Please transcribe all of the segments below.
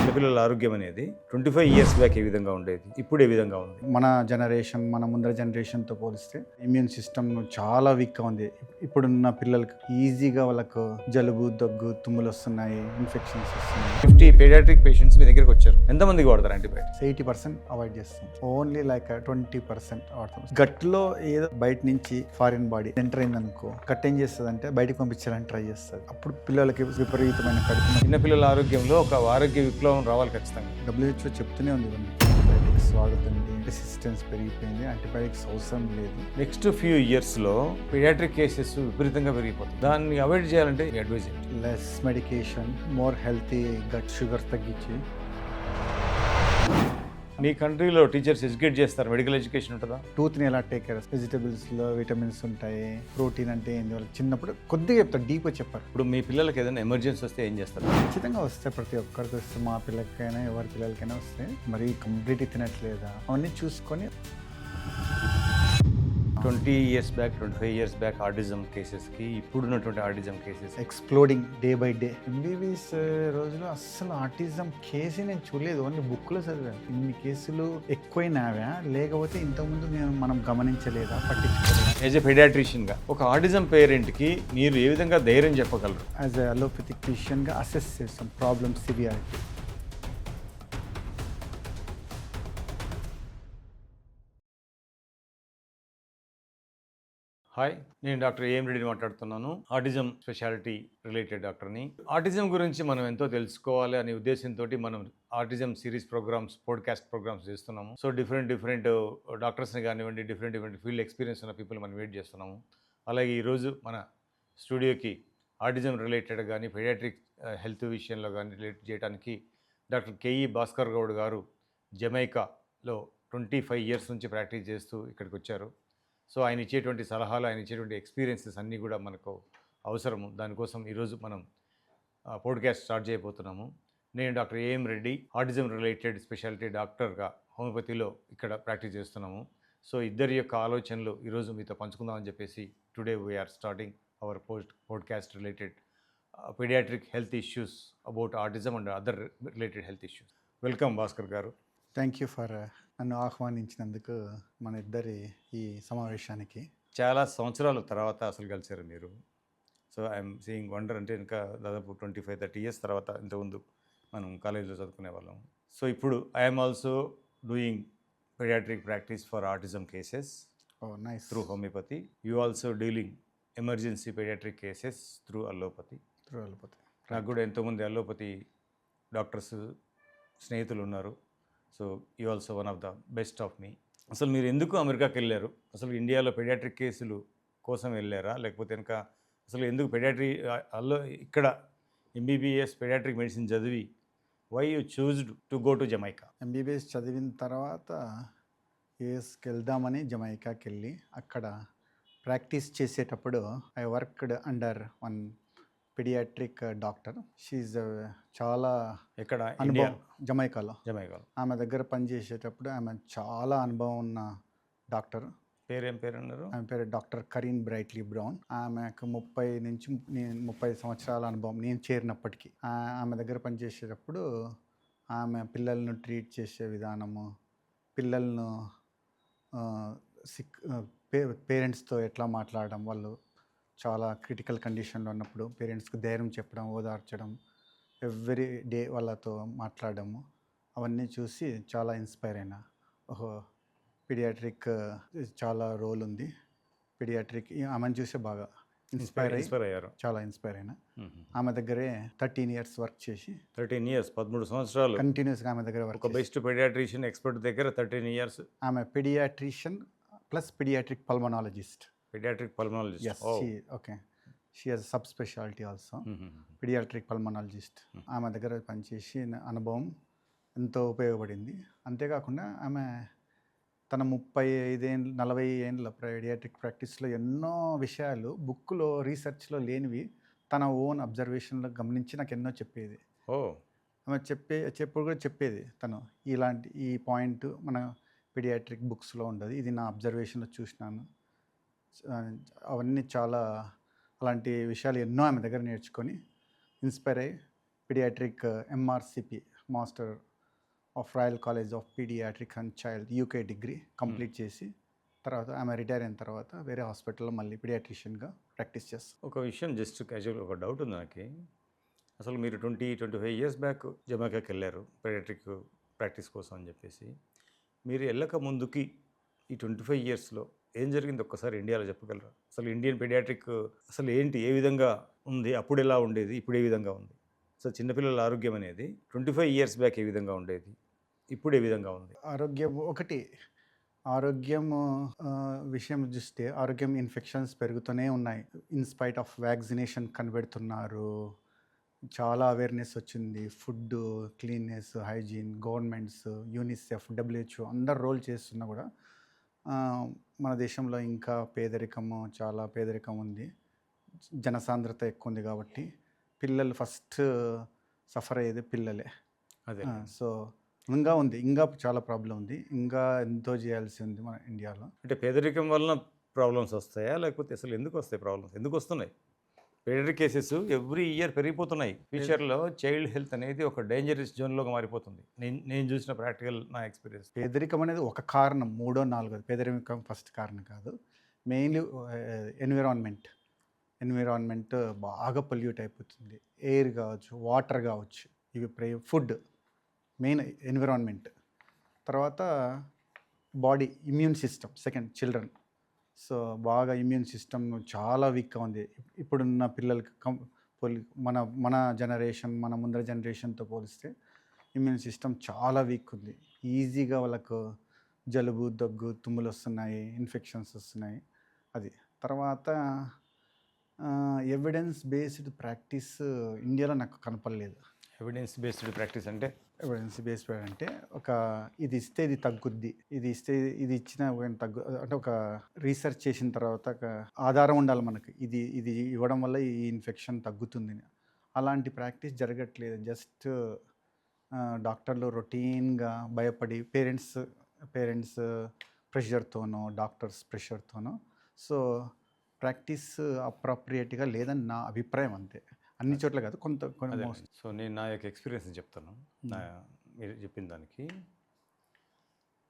చిన్నపిల్లల ఆరోగ్యం అనేది 25 ఇయర్స్ బ్యాక్ ఏ విధంగా ఉండేది, ఇప్పుడు ఏ విధంగా ఉంది? మన జనరేషన్ మన ముందర జనరేషన్తో పోలిస్తే ఇమ్యూన్ సిస్టమ్ చాలా వీక్గా ఉంది. ఇప్పుడున్న పిల్లలకి ఈజీగా వాళ్ళకు జలుబు దగ్గు తుమ్ములు వస్తున్నాయి, ఇన్ఫెక్షన్స్ వస్తున్నాయి. 50 పీడియాట్రిక్ పేషెంట్స్ మీ దగ్గరికి వచ్చారు. ఎంతమందికి వాడతారు యాంటీబయాటిక్స్? 80% అవాయిడ్ చేస్తాం. ఓన్లీ లైక్ 20% వాడతాం. గట్లో ఏదో బయట నుంచి ఫారిన్ బాడీ ఎంటర్ అయిందనుకో, గట్ ఏం చేస్తుంది అంటే బయటకు పంపించాలని ట్రై చేస్తుంది. అప్పుడు పిల్లలకి విపరీతమైన కడుపు. చిన్నపిల్లల ఆరోగ్యంలో ఒక ఆరోగ్య విప్లవం రావాలి ఖచ్చితంగా. WHO చెప్తూనే ఉంది ఇవన్నీ. యాంటీబయాటిక్స్ వాడుతుంది, రెసిస్టెన్స్ పెరిగిపోయింది, యాంటీబయాటిక్స్ అవసరం లేదు. నెక్స్ట్ ఫ్యూ ఇయర్స్లో పీడియాట్రిక్ కేసెస్ విపరీతంగా పెరిగిపోతుంది. దాన్ని అవాయిడ్ చేయాలంటే అడ్వైజ్ ఏంటి? Less medication, more healthy gut, sugar తగ్గించి. మీ కంట్రీలో టీచర్స్ ఎడ్యుకేట్ చేస్తారు, మెడికల్ ఎడ్యుకేషన్ ఉంటుందా? టూత్ని ఎలా టేక్ కేర్, వెజిటబుల్స్లో విటమిన్స్ ఉంటాయి, ప్రోటీన్ అంటే ఏంది వాళ్ళకి చిన్నప్పుడు కొద్దిగా చెప్తారు, డీప్గా చెప్పారు. ఇప్పుడు మీ పిల్లలకి ఏదైనా ఎమర్జెన్సీ వస్తే ఏం చేస్తారు? ఖచ్చితంగా వస్తాయి, ప్రతి ఒక్కరికి వస్తే, మా పిల్లలకైనా ఎవరి పిల్లలకైనా వస్తాయి. మరి కంప్లీట్ తినట్లేదా అవన్నీ చూసుకొని. 20 years back 25 years back autism కేసెస్కి ఇప్పుడున్నటువంటి autism cases exploding day by day. MBBS రోజులో అస్సలు ఆటిజం కేసు నేను చూడలేదు, ఓన్లీ బుక్లో చదివాను. ఇన్ని కేసులు ఎక్కువైనావా లేకపోతే ఇంతకుముందు మనం గమనించలేదా, పట్టించుకోలేదా? యాజ్ ఎ పీడియాట్రిషియన్గా ఒక ఆటిజం పేరెంట్కి మీరు ఏ విధంగా ధైర్యం చెప్పగలరు? యాజ్ ఎ అలోపతిక్ ఫిజిషియన్గా అసెస్ చేస్తాం ప్రాబ్లమ్ సివియారిటీ. హాయ్, నేను డాక్టర్ ఏఎం రెడ్డిని మాట్లాడుతున్నాను. ఆటిజం స్పెషాలిటీ రిలేటెడ్ డాక్టర్ని. ఆటిజం గురించి మనం ఎంతో తెలుసుకోవాలి అనే ఉద్దేశంతో మనం autism series programmes, podcast programmes చేస్తున్నాము. సో డిఫరెంట్ డాక్టర్స్ని కానివ్వండి, డిఫరెంట్ ఫీల్డ్ ఎక్స్పీరియన్స్ ఉన్న పీపుల్ మనం వెయిట్ చేస్తున్నాము. అలాగే ఈరోజు మన స్టూడియోకి ఆటిజం రిలేటెడ్ కానీ పీడియాట్రిక్ హెల్త్ విషయంలో కానీ రిలేట్ చేయడానికి డాక్టర్ కేఈ భాస్కర్ గౌడ్ గారు జమైకాలో 25 ఇయర్స్ నుంచి ప్రాక్టీస్ చేస్తూ ఇక్కడికి వచ్చారు. సో ఆయన ఇచ్చేటువంటి సలహాలు, ఆయన ఇచ్చేటువంటి ఎక్స్పీరియన్సెస్ అన్నీ కూడా మనకు అవసరము. దానికోసం ఈరోజు మనం పోడ్కాస్ట్ స్టార్ట్ చేయబోతున్నాము. నేను doctor AM Reddy, autism related speciality డాక్టర్గా హోమియోపతిలో ఇక్కడ ప్రాక్టీస్ చేస్తున్నాము. సో ఇద్దరి యొక్క ఆలోచనలు ఈరోజు మీతో పంచుకుందామని చెప్పేసి today we are starting our podcast related paediatric health issues about autism and other related health issues. Welcome Bhaskar garu. Thank you for నన్ను ఆహ్వానించినందుకు మన ఇద్దరి ఈ సమావేశానికి. చాలా సంవత్సరాల తర్వాత అసలు కలిసారు మీరు. So I'm seeing wonder. అంటే ఇంకా దాదాపు 25-30 ఇయర్స్ తర్వాత, ఇంతకుముందు మనం కాలేజీలో చదువుకునే వాళ్ళం. సో ఇప్పుడు I'm also doing paediatric practice for autism cases through homeopathy. You also dealing emergency paediatric cases through allopathy. నాకు కూడా ఎంతోమంది అల్లోపతి డాక్టర్స్ స్నేహితులు ఉన్నారు. So you also one of the best of మీ. అసలు మీరు ఎందుకు అమెరికాకి వెళ్ళారు? అసలు ఇండియాలో పెడియాట్రిక్ కేసులు కోసం వెళ్ళారా, లేకపోతే ఇంకా అసలు ఎందుకు ఇక్కడ ఎంబీబీఎస్ పెడియాట్రిక్ మెడిసిన్ చదివి why you choosed to go to Jamaica? MBBS చదివిన తర్వాత యూఎస్కి వెళ్దామని జమైకాకి వెళ్ళి అక్కడ ప్రాక్టీస్ చేసేటప్పుడు I worked under one paediatric doctor. She చాలా ఎక్కడ? అనుభవం. జమైకాలో. ఆమె దగ్గర పనిచేసేటప్పుడు ఆమె చాలా అనుభవం ఉన్న డాక్టర్. ఏం పేరు అన్నారు? ఆమె పేరు డాక్టర్ కరీన్ బ్రైట్లీ బ్రౌన్. ఆమెకు 30 సంవత్సరాల అనుభవం నేను చేరినప్పటికీ. ఆమె దగ్గర పనిచేసేటప్పుడు ఆమె పిల్లలను ట్రీట్ చేసే విధానము, పిల్లలను పేరెంట్స్తో ఎట్లా మాట్లాడడం, వాళ్ళు చాలా క్రిటికల్ కండిషన్లో ఉన్నప్పుడు పేరెంట్స్కి ధైర్యం చెప్పడం, ఓదార్చడం, ఎవ్రీ డే వాళ్ళతో మాట్లాడము, అవన్నీ చూసి చాలా ఇన్స్పైర్ అయినా. ఓహో, పీడియాట్రిక్ చాలా రోల్ ఉంది. పీడియాట్రిక్ ఆమెను చూసే బాగా ఇన్స్పైర్ అయ్యారు. చాలా ఇన్స్పైర్ అయినా. ఆమె దగ్గరే 13 ఇయర్స్ వర్క్ చేసి 13 సంవత్సరాలు కంటిన్యూస్గా ఆమె దగ్గర వర్క్. ఒక బెస్ట్ పీడియాట్రిషియన్ ఎక్స్పర్ట్ దగ్గర 13 ఇయర్స్. ఆమె pediatrician plus pediatric pulmonologist. Pediatric pulmonologist. Yes, she has a subspecialty also. Pediatric pulmonologist. ఆమె దగ్గర పనిచేసి అనుభవం ఎంతో ఉపయోగపడింది. అంతేకాకుండా ఆమె తన 40 ఏళ్ళ పీడియాట్రిక్ ప్రాక్టీస్లో ఎన్నో విషయాలు బుక్లో, రీసెర్చ్లో లేనివి తన ఓన్ అబ్జర్వేషన్లో గమనించి నాకు ఎన్నో చెప్పేది. ఆమె చెప్పేది తను, ఈ పాయింట్ మన పీడియాట్రిక్ బుక్స్లో ఉండదు, ఇది నా అబ్జర్వేషన్లో చూసినాను. అవన్నీ చాలా అలాంటి విషయాలు ఎన్నో ఆమె దగ్గర నేర్చుకొని ఇన్స్పైర్ అయ్యి pediatric MRCP master of Royal College of pediatric and child UK degree complete చేసి తర్వాత ఆమె రిటైర్ అయిన తర్వాత వేరే హాస్పిటల్లో మళ్ళీ పీడియాట్రిషియన్గా ప్రాక్టీస్ చేస్తాను. ఒక విషయం జస్ట్ క్యాజువల్ ఒక డౌట్ ఉంది నాకు. అసలు మీరు 25 ఇయర్స్ బ్యాక్ జమైకాకి వెళ్ళారు పీడియాట్రిక్ ప్రాక్టీస్ కోసం అని చెప్పేసి. మీరు వెళ్ళక ముందుకి ఈ 25 ఇయర్స్లో ఏం జరిగింది ఒక్కసారి ఇండియాలో చెప్పగలరా? అసలు ఇండియన్ పీడియాట్రిక్ అసలు ఏంటి, ఏ విధంగా ఉంది, అప్పుడు ఎలా ఉండేది, ఇప్పుడు ఏ విధంగా ఉంది? అసలు చిన్నపిల్లల ఆరోగ్యం అనేది 25 ఇయర్స్ బ్యాక్ ఏ విధంగా ఉండేది, ఇప్పుడు ఏ విధంగా ఉంది? ఆరోగ్యం విషయం చూస్తే ఆరోగ్యం ఇన్ఫెక్షన్స్ పెరుగుతూనే ఉన్నాయి. ఇన్స్పైట్ ఆఫ్ వ్యాక్సినేషన్ కనిపెడుతున్నారు, చాలా అవేర్నెస్ వచ్చింది. Food, cleanness, hygiene, governments, UNICEF, WHO అందరు రోల్ చేస్తున్నా కూడా మన దేశంలో ఇంకా చాలా పేదరికం ఉంది. జనసాంద్రత ఎక్కువ ఉంది కాబట్టి పిల్లలు ఫస్ట్ సఫర్ అయ్యేది పిల్లలే. అదే సో ఇంకా చాలా ప్రాబ్లం ఉంది, ఇంకా ఎంతో చేయాల్సి ఉంది మన ఇండియాలో. అంటే పేదరికం వలన ప్రాబ్లమ్స్ వస్తాయా, లేకపోతే అసలు ఎందుకు వస్తాయి ప్రాబ్లమ్స్, ఎందుకు వస్తున్నాయి? పేదరిక కేసెస్ ఎవ్రీ ఇయర్ పెరిగిపోతున్నాయి. ఫ్యూచర్లో చైల్డ్ హెల్త్ అనేది ఒక డేంజరస్ జోన్లోగా మారిపోతుంది. నేను చూసిన ప్రాక్టికల్ నా ఎక్స్పీరియన్స్. పేదరికం అనేది ఒక కారణం, 3వ 4వ పేదరికం ఫస్ట్ కారణం కాదు. మెయిన్లీ ఎన్విరాన్మెంట్ బాగా పొల్యూట్ అయిపోతుంది. ఎయిర్ కావచ్చు, వాటర్ కావచ్చు, ఇవి ఫుడ్ మెయిన్ ఎన్విరాన్మెంట్. తర్వాత body immune system second, children. So బాగా ఇమ్యూన్ సిస్టమ్ చాలా వీక్గా ఉంది ఇప్పుడున్న పిల్లలకి. మన జనరేషన్, మన ముందర జనరేషన్తో పోలిస్తే ఇమ్యూన్ సిస్టమ్ చాలా వీక్ ఉంది. ఈజీగా వాళ్ళకు జలుబు, దగ్గు, తుమ్ములు వస్తున్నాయి, ఇన్ఫెక్షన్స్ వస్తున్నాయి. అది తర్వాత ఎవిడెన్స్ బేస్డ్ ప్రాక్టీస్ ఇండియాలో నాకు కనపడలేదు. ఎవిడెన్స్ బేస్డ్ ప్రాక్టీస్ అంటే ఒక ఇది ఇస్తే ఇది తగ్గుద్ది, ఇది ఇచ్చిన తగ్గు అంటే ఒక రీసెర్చ్ చేసిన తర్వాత ఒక ఆధారం ఉండాలి మనకి, ఇది ఇవ్వడం వల్ల ఈ ఇన్ఫెక్షన్ తగ్గుతుంది. అలాంటి ప్రాక్టీస్ జరగట్లేదు. జస్ట్ డాక్టర్లు రొటీన్గా భయపడి పేరెంట్స్ ప్రెషర్తోనో, డాక్టర్స్ ప్రెషర్తోనో, సో ప్రాక్టీస్ అప్రాప్రియేట్గా లేదని నా అభిప్రాయం. అంతే, అన్ని చోట్ల కాదు, కొన్ని. సో నేను నా యొక్క ఎక్స్పీరియన్స్ చెప్తాను. మీరు చెప్పిన దానికి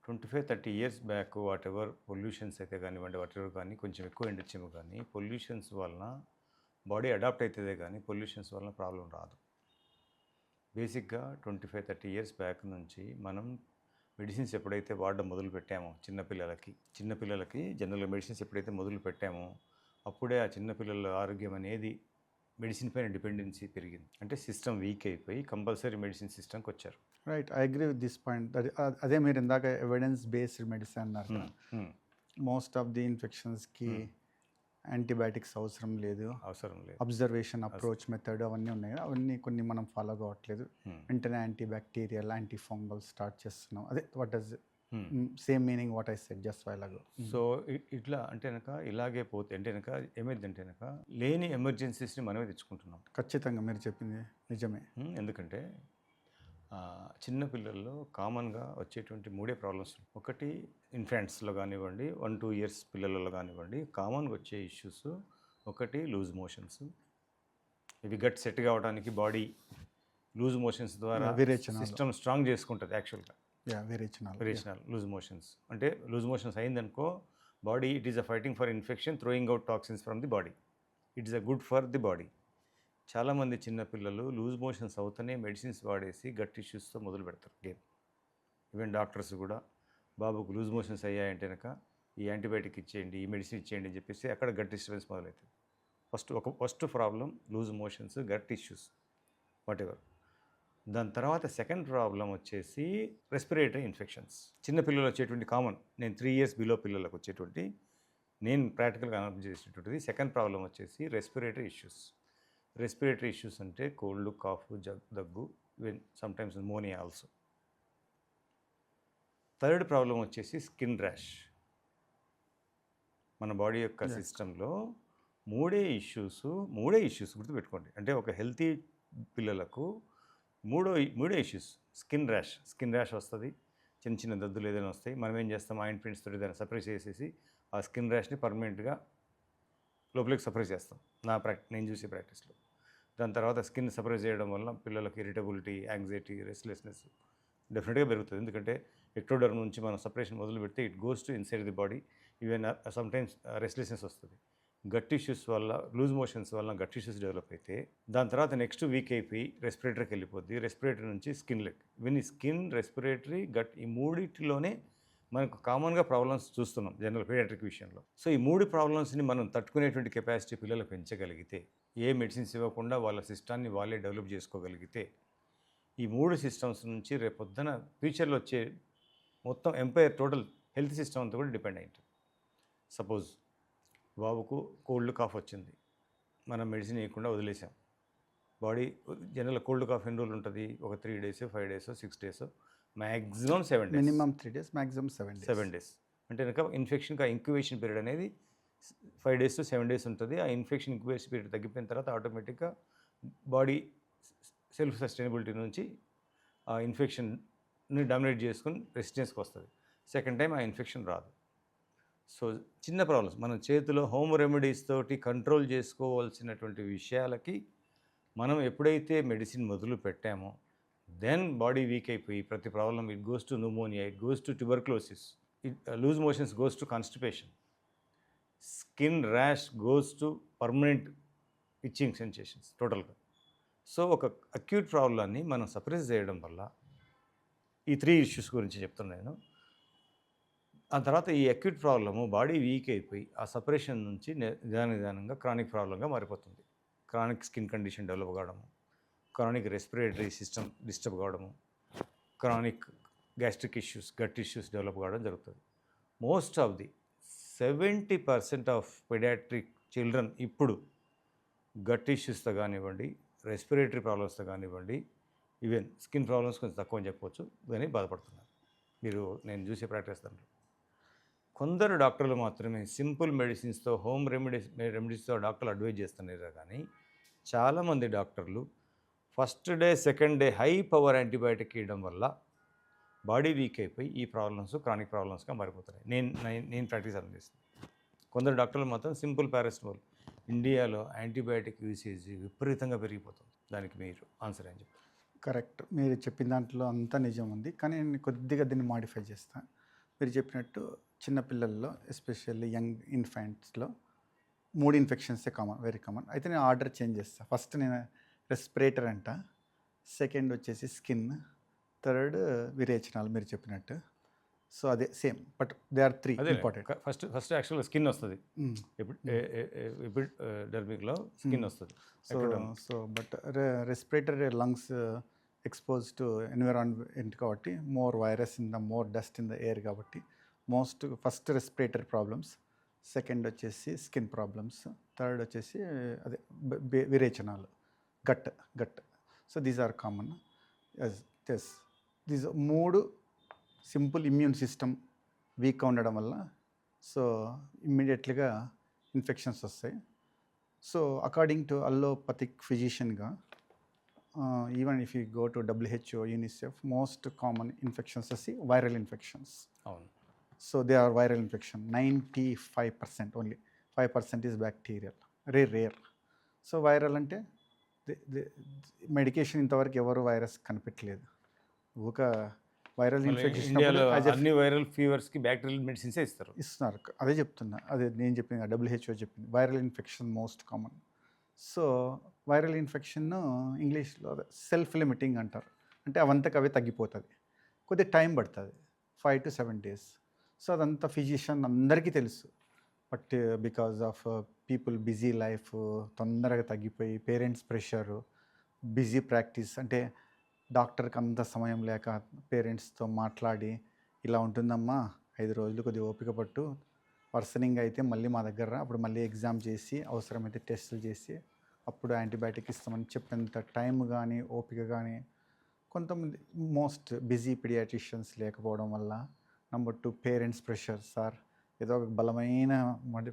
25-30 years back what ever pollutions అయితే కానివ్వండి, వాట్ ఎవర్ కానీ కొంచెం ఎక్కువ ఎండొచ్చేమో కానీ పొల్యూషన్స్ వలన బాడీ అడాప్ట్ అవుతుందే కానీ పొల్యూషన్స్ వలన ప్రాబ్లం రాదు. బేసిక్గా 25-30 ఇయర్స్ బ్యాక్ నుంచి మనం మెడిసిన్స్ ఎప్పుడైతే వాడడం మొదలు పెట్టామో చిన్నపిల్లలకి జనరల్గా మెడిసిన్స్ ఎప్పుడైతే మొదలు పెట్టామో అప్పుడే ఆ చిన్నపిల్లల ఆరోగ్యం అనేది మెడిసిన్ పైన డిపెండెన్సీ పెరిగింది. అంటే సిస్టమ్ వీక్ అయిపోయి కంపల్సరీ మెడిసిన్ సిస్టమ్కి వచ్చారు. Right, I agree with this point. అదే మీరు ఇందాక ఎవిడెన్స్ బేస్డ్ మెడిసిన్ అన్నారు. మోస్ట్ ఆఫ్ ది ఇన్ఫెక్షన్స్కి యాంటీబయాటిక్స్ అవసరం లేదు. అబ్జర్వేషన్ అప్రోచ్ మెథడ్ అవన్నీ ఉన్నాయి, అవన్నీ కొన్ని మనం ఫాలో కావట్లేదు. వెంటనే యాంటీబ్యాక్టీరియల్, యాంటీఫంగల్ స్టార్ట్ చేస్తున్నాం. అదే what does same meaning what I said just while అగో. సో ఇట్లా అంటే కనుక ఇలాగే పోతే అంటే కనుక ఏమైందంటే కనుక లేని ఎమర్జెన్సీస్ని మనమే తెచ్చుకుంటున్నాం. ఖచ్చితంగా మీరు చెప్పింది నిజమే. ఎందుకంటే చిన్నపిల్లల్లో కామన్గా వచ్చేటువంటి 3 ప్రాబ్లమ్స్. ఒకటి ఇన్ఫాంట్స్లో కానివ్వండి, 1-2 ఇయర్స్ పిల్లలలో కానివ్వండి, కామన్గా వచ్చే ఇష్యూస్. ఒకటి లూజ్ మోషన్స్. ఇవి గట్ సెట్ కావడానికి బాడీ లూజ్ మోషన్స్ ద్వారా సిస్టమ్ స్ట్రాంగ్ చేసుకుంటుంది యాక్చువల్గా. విరేచనాలు లూజ్ మోషన్స్. అంటే లూజ్ మోషన్స్ అయిందనుకో body it is a fighting for infection, throwing out toxins from the body. It is a good for the body. చాలామంది చిన్నపిల్లలు loose motions అవుతూనే medicines వాడేసి గట్ ఇష్యూస్తో మొదలు పెడతారు గేమ్. ఈవెన్ డాక్టర్స్ కూడా బాబుకు లూజ్ మోషన్స్ అయ్యాయంటే కనుక ఈ యాంటీబయాటిక్ ఇచ్చేయండి, ఈ మెడిసిన్ ఇచ్చేయండి అని చెప్పేసి అక్కడ గట్ డిస్టర్బెన్స్ మొదలవుతుంది. First problem loose motions, gut issues whatever. దాని తర్వాత సెకండ్ ప్రాబ్లం వచ్చేసి రెస్పిరేటరీ ఇన్ఫెక్షన్స్. చిన్నపిల్లలు వచ్చేటువంటి కామన్, నేను 3 ఇయర్స్ బిలో పిల్లలకు వచ్చేటువంటి నేను ప్రాక్టికల్గా అనౌన్స్ చేసేటువంటిది. సెకండ్ ప్రాబ్లం వచ్చేసి రెస్పిరేటరీ ఇష్యూస్ అంటే కోల్డ్, కాఫ్, దగ్గు, even sometimes pneumonia also. Third problem వచ్చేసి స్కిన్ ర్యాష్. మన బాడీ యొక్క సిస్టంలో మూడే ఇష్యూస్ గుర్తుపెట్టుకోండి. అంటే ఒక హెల్తీ పిల్లలకు మూడే ఇష్యూస్. స్కిన్ ర్యాష్ వస్తుంది, చిన్న దద్దులు ఏదైనా వస్తాయి. మనం ఏం చేస్తాం, ఆయింట్మెంట్స్ తోటి దాన్ని సప్రెస్ చేసేసి ఆ స్కిన్ ర్యాష్ని పర్మనెంట్గా లోపలికి సప్రెస్ చేస్తాం. నేను చూసే ప్రాక్టీస్లో. దాని తర్వాత స్కిన్ సపరేట్ చేయడం వల్ల పిల్లలకి ఇరిటబిలిటీ, యాంగ్జైటీ, రెస్ట్లెస్నెస్ డెఫినెట్గా పెరుగుతుంది. ఎందుకంటే ఎక్టోడర్మ్ నుంచి మనం సపరేషన్ మొదలు పెడితే it goes to inside the body. Even sometimes restlessness వస్తుంది. గట్ ఇష్యూస్ వల్ల, లూజ్ మోషన్స్ వల్ల గట్ ఇష్యూస్ డెవలప్ అయితే దాని తర్వాత నెక్స్ట్ వీక్ అయిపోయి రెస్పిరేటరీకి వెళ్ళిపోద్ది. రెస్పిరేటరీ నుంచి స్కిన్ లెక్. ఈవెన్ ఈ స్కిన్, రెస్పిరేటరీ, గట్ ఈ మూడిటిలోనే మనకు కామన్గా ప్రాబ్లమ్స్ చూస్తున్నాం జనరల్ పీడియాట్రిక్ విషయంలో. సో ఈ 3 ప్రాబ్లమ్స్ని మనం తట్టుకునేటువంటి కెపాసిటీ పిల్లలకు పెంచగలిగితే, ఏ మెడిసిన్స్ ఇవ్వకుండా వాళ్ళ సిస్టాన్ని వాళ్ళే డెవలప్ చేసుకోగలిగితే, ఈ 3 సిస్టమ్స్ నుంచి రేపొద్దున ఫ్యూచర్లో వచ్చే మొత్తం ఎంపైర్ టోటల్ హెల్త్ సిస్టమ్ అంతా కూడా డిపెండ్ అయి ఉంటుంది. సపోజ్ బాబుకు కోల్డ్ కాఫ్ వచ్చింది, మనం మెడిసిన్ ఇవ్వకుండా వదిలేసాం. బాడీ జనరల్ కోల్డ్ కాఫ్ ఎన్ని రోజులు ఉంటుంది? ఒక 3 days, 5 days, 6 days, maximum 7 days. Minimum 3 days, maximum 7 days. అంటే కనుక ఇన్ఫెక్షన్కి ఆ ఇంక్యుబేషన్ పీరియడ్ అనేది 5 days to 7 days ఉంటుంది. ఆ ఇన్ఫెక్షన్ ఇంక్యుబేషన్ పీరియడ్ తగ్గిపోయిన తర్వాత ఆటోమేటిక్గా బాడీ సెల్ఫ్ సస్టైనబిలిటీ నుంచి ఆ ఇన్ఫెక్షన్ని డామినేట్ చేసుకుని రెసిస్టెన్స్కి వస్తుంది. సెకండ్ టైం ఆ ఇన్ఫెక్షన్ రాదు. సో చిన్న ప్రాబ్లమ్స్ మనం చేతిలో హోమ్ రెమెడీస్ తోటి కంట్రోల్ చేసుకోవాల్సినటువంటి విషయాలకి మనం ఎప్పుడైతే మెడిసిన్ మొదలు పెట్టామో దెన్ బాడీ వీక్ అయిపోయి ప్రతి problem it goes to pneumonia, it goes to tuberculosis, loose motions goes to constipation, skin rash goes to permanent itching sensations టోటల్గా. సో ఒక అక్యూట్ ప్రాబ్లాన్ని మనం సప్రెస్ చేయడం వల్ల ఈ 3 ఇష్యూస్ గురించి చెప్తున్నాను. ఆ తర్వాత ఈ అక్యూట్ ప్రాబ్లము బాడీ వీక్ అయిపోయి ఆ సపరేషన్ నుంచి నిదానంగా క్రానిక్ ప్రాబ్లంగా మారిపోతుంది. క్రానిక్ స్కిన్ కండిషన్ డెవలప్ కావడము, క్రానిక్ రెస్పిరేటరీ సిస్టమ్ డిస్టర్బ్ కావడము, chronic gastric issues, gut issues develop కావడం జరుగుతుంది. Most of the 70% of pediatric children ఇప్పుడు గట్ ఇష్యూస్తో కానివ్వండి, రెస్పిరేటరీ ప్రాబ్లమ్స్తో కానివ్వండి, ఈవెన్ స్కిన్ ప్రాబ్లమ్స్ కొంచెం తక్కువ అని చెప్పవచ్చు కానీ బాధపడుతున్నారు. మీరు నేను చూసే ప్రాక్టీస్ దాంట్లో కొందరు డాక్టర్లు మాత్రమే సింపుల్ మెడిసిన్స్తో, హోమ్ రెమెడీస్తో డాక్టర్లు అడ్వైజ్ చేస్తున్నారు. కానీ చాలామంది డాక్టర్లు first day, second day high power antibiotic ఇవ్వడం వల్ల బాడీ వీక్ అయిపోయి ఈ ప్రాబ్లమ్స్ క్రానిక్ ప్రాబ్లమ్స్గా మారిపోతున్నాయి. నేను ప్రాక్టీస్ అందిస్తాను. కొందరు డాక్టర్లు మాత్రం సింపుల్ పారాసిటమాల్. ఇండియాలో యాంటీబయాటిక్ యూసేజ్ విపరీతంగా పెరిగిపోతుంది. దానికి మీరు ఆన్సర్ ఏం చెప్తారు? కరెక్ట్, మీరు చెప్పిన దాంట్లో అంతా నిజం ఉంది. కానీ నేను కొద్దిగా దీన్ని మాడిఫై చేస్తాను. మీరు చెప్పినట్టు చిన్నపిల్లల్లో ఎస్పెషల్లీ యంగ్ ఇన్ఫాంట్స్లో 3 ఇన్ఫెక్షన్సే కామన్, వెరీ కామన్. అయితే నేను ఆర్డర్ చేంజ్ చేస్తాను. ఫస్ట్ నేను రెస్పిరేటర్ అంట, సెకండ్ వచ్చేసి స్కిన్, థర్డ్ విరేచనాలు మీరు చెప్పినట్టు. సో అదే same, but they are 3 important. First యాక్చువల్గా స్కిన్ వస్తుంది. డర్మిక్లో స్కిన్ వస్తుంది. So but respirator lungs expose to environment కాబట్టి, more virus in the more dust in the air కాబట్టి ఫస్ట్ రెస్పిరేటరీ ప్రాబ్లమ్స్, సెకండ్ వచ్చేసి స్కిన్ ప్రాబ్లమ్స్, థర్డ్ వచ్చేసి అదే విరేచనాలు, gut. So these are common. These 3 simple immune system వీక్గా ఉండడం వల్ల so ఇమ్మీడియట్లీగా ఇన్ఫెక్షన్స్ వస్తాయి. సో అకార్డింగ్ టు అల్లోపతిక్ ఫిజిషియన్గా even if you go to WHO, UNICEF, most common infections వచ్చి వైరల్ ఇన్ఫెక్షన్స్. అవును. So they are viral infection. 95% only 5% is bacterial, rare. So viral అంటే medication ఇంతవరకు ఎవరు వైరస్ కనిపెట్టలేదు. ఒక వైరల్ ఇన్ఫెక్షన్ అన్ని viral ఫీవర్స్కి బ్యాక్టీరియల్ మెడిసిన్సే ఇస్తున్నారు. అదే చెప్తున్నా, అదే నేను చెప్పింది, WHO చెప్పింది viral infection most common. So viral infection ఇంగ్లీష్లో సెల్ఫ్ లిమిటింగ్ అంటారు. అంటే అవంతకు అవే తగ్గిపోతుంది, కొద్దిగా టైం పడుతుంది, 5 to 7 days. సో అదంతా ఫిజిషియన్ అందరికీ తెలుసు. But because of people busy life తొందరగా తగ్గిపోయి, పేరెంట్స్ ప్రెషరు, బిజీ ప్రాక్టీస్, అంటే డాక్టర్కి అంత సమయం లేక పేరెంట్స్తో మాట్లాడి ఇలా ఉంటుందమ్మా 5 రోజులు కొద్దిగా ఓపిక పట్టు, వర్సనింగ్ అయితే మళ్ళీ మా దగ్గర అప్పుడు మళ్ళీ ఎగ్జామ్ చేసి అవసరమైతే టెస్టులు చేసి అప్పుడు యాంటీబయాటిక్ ఇస్తామని చెప్పేంత టైం కానీ ఓపిక కానీ కొంతమంది మోస్ట్ బిజీ పీడియాట్రిషియన్స్ లేకపోవడం వల్ల. Number 2 parents pressure. సార్ ఏదో ఒక బలమైన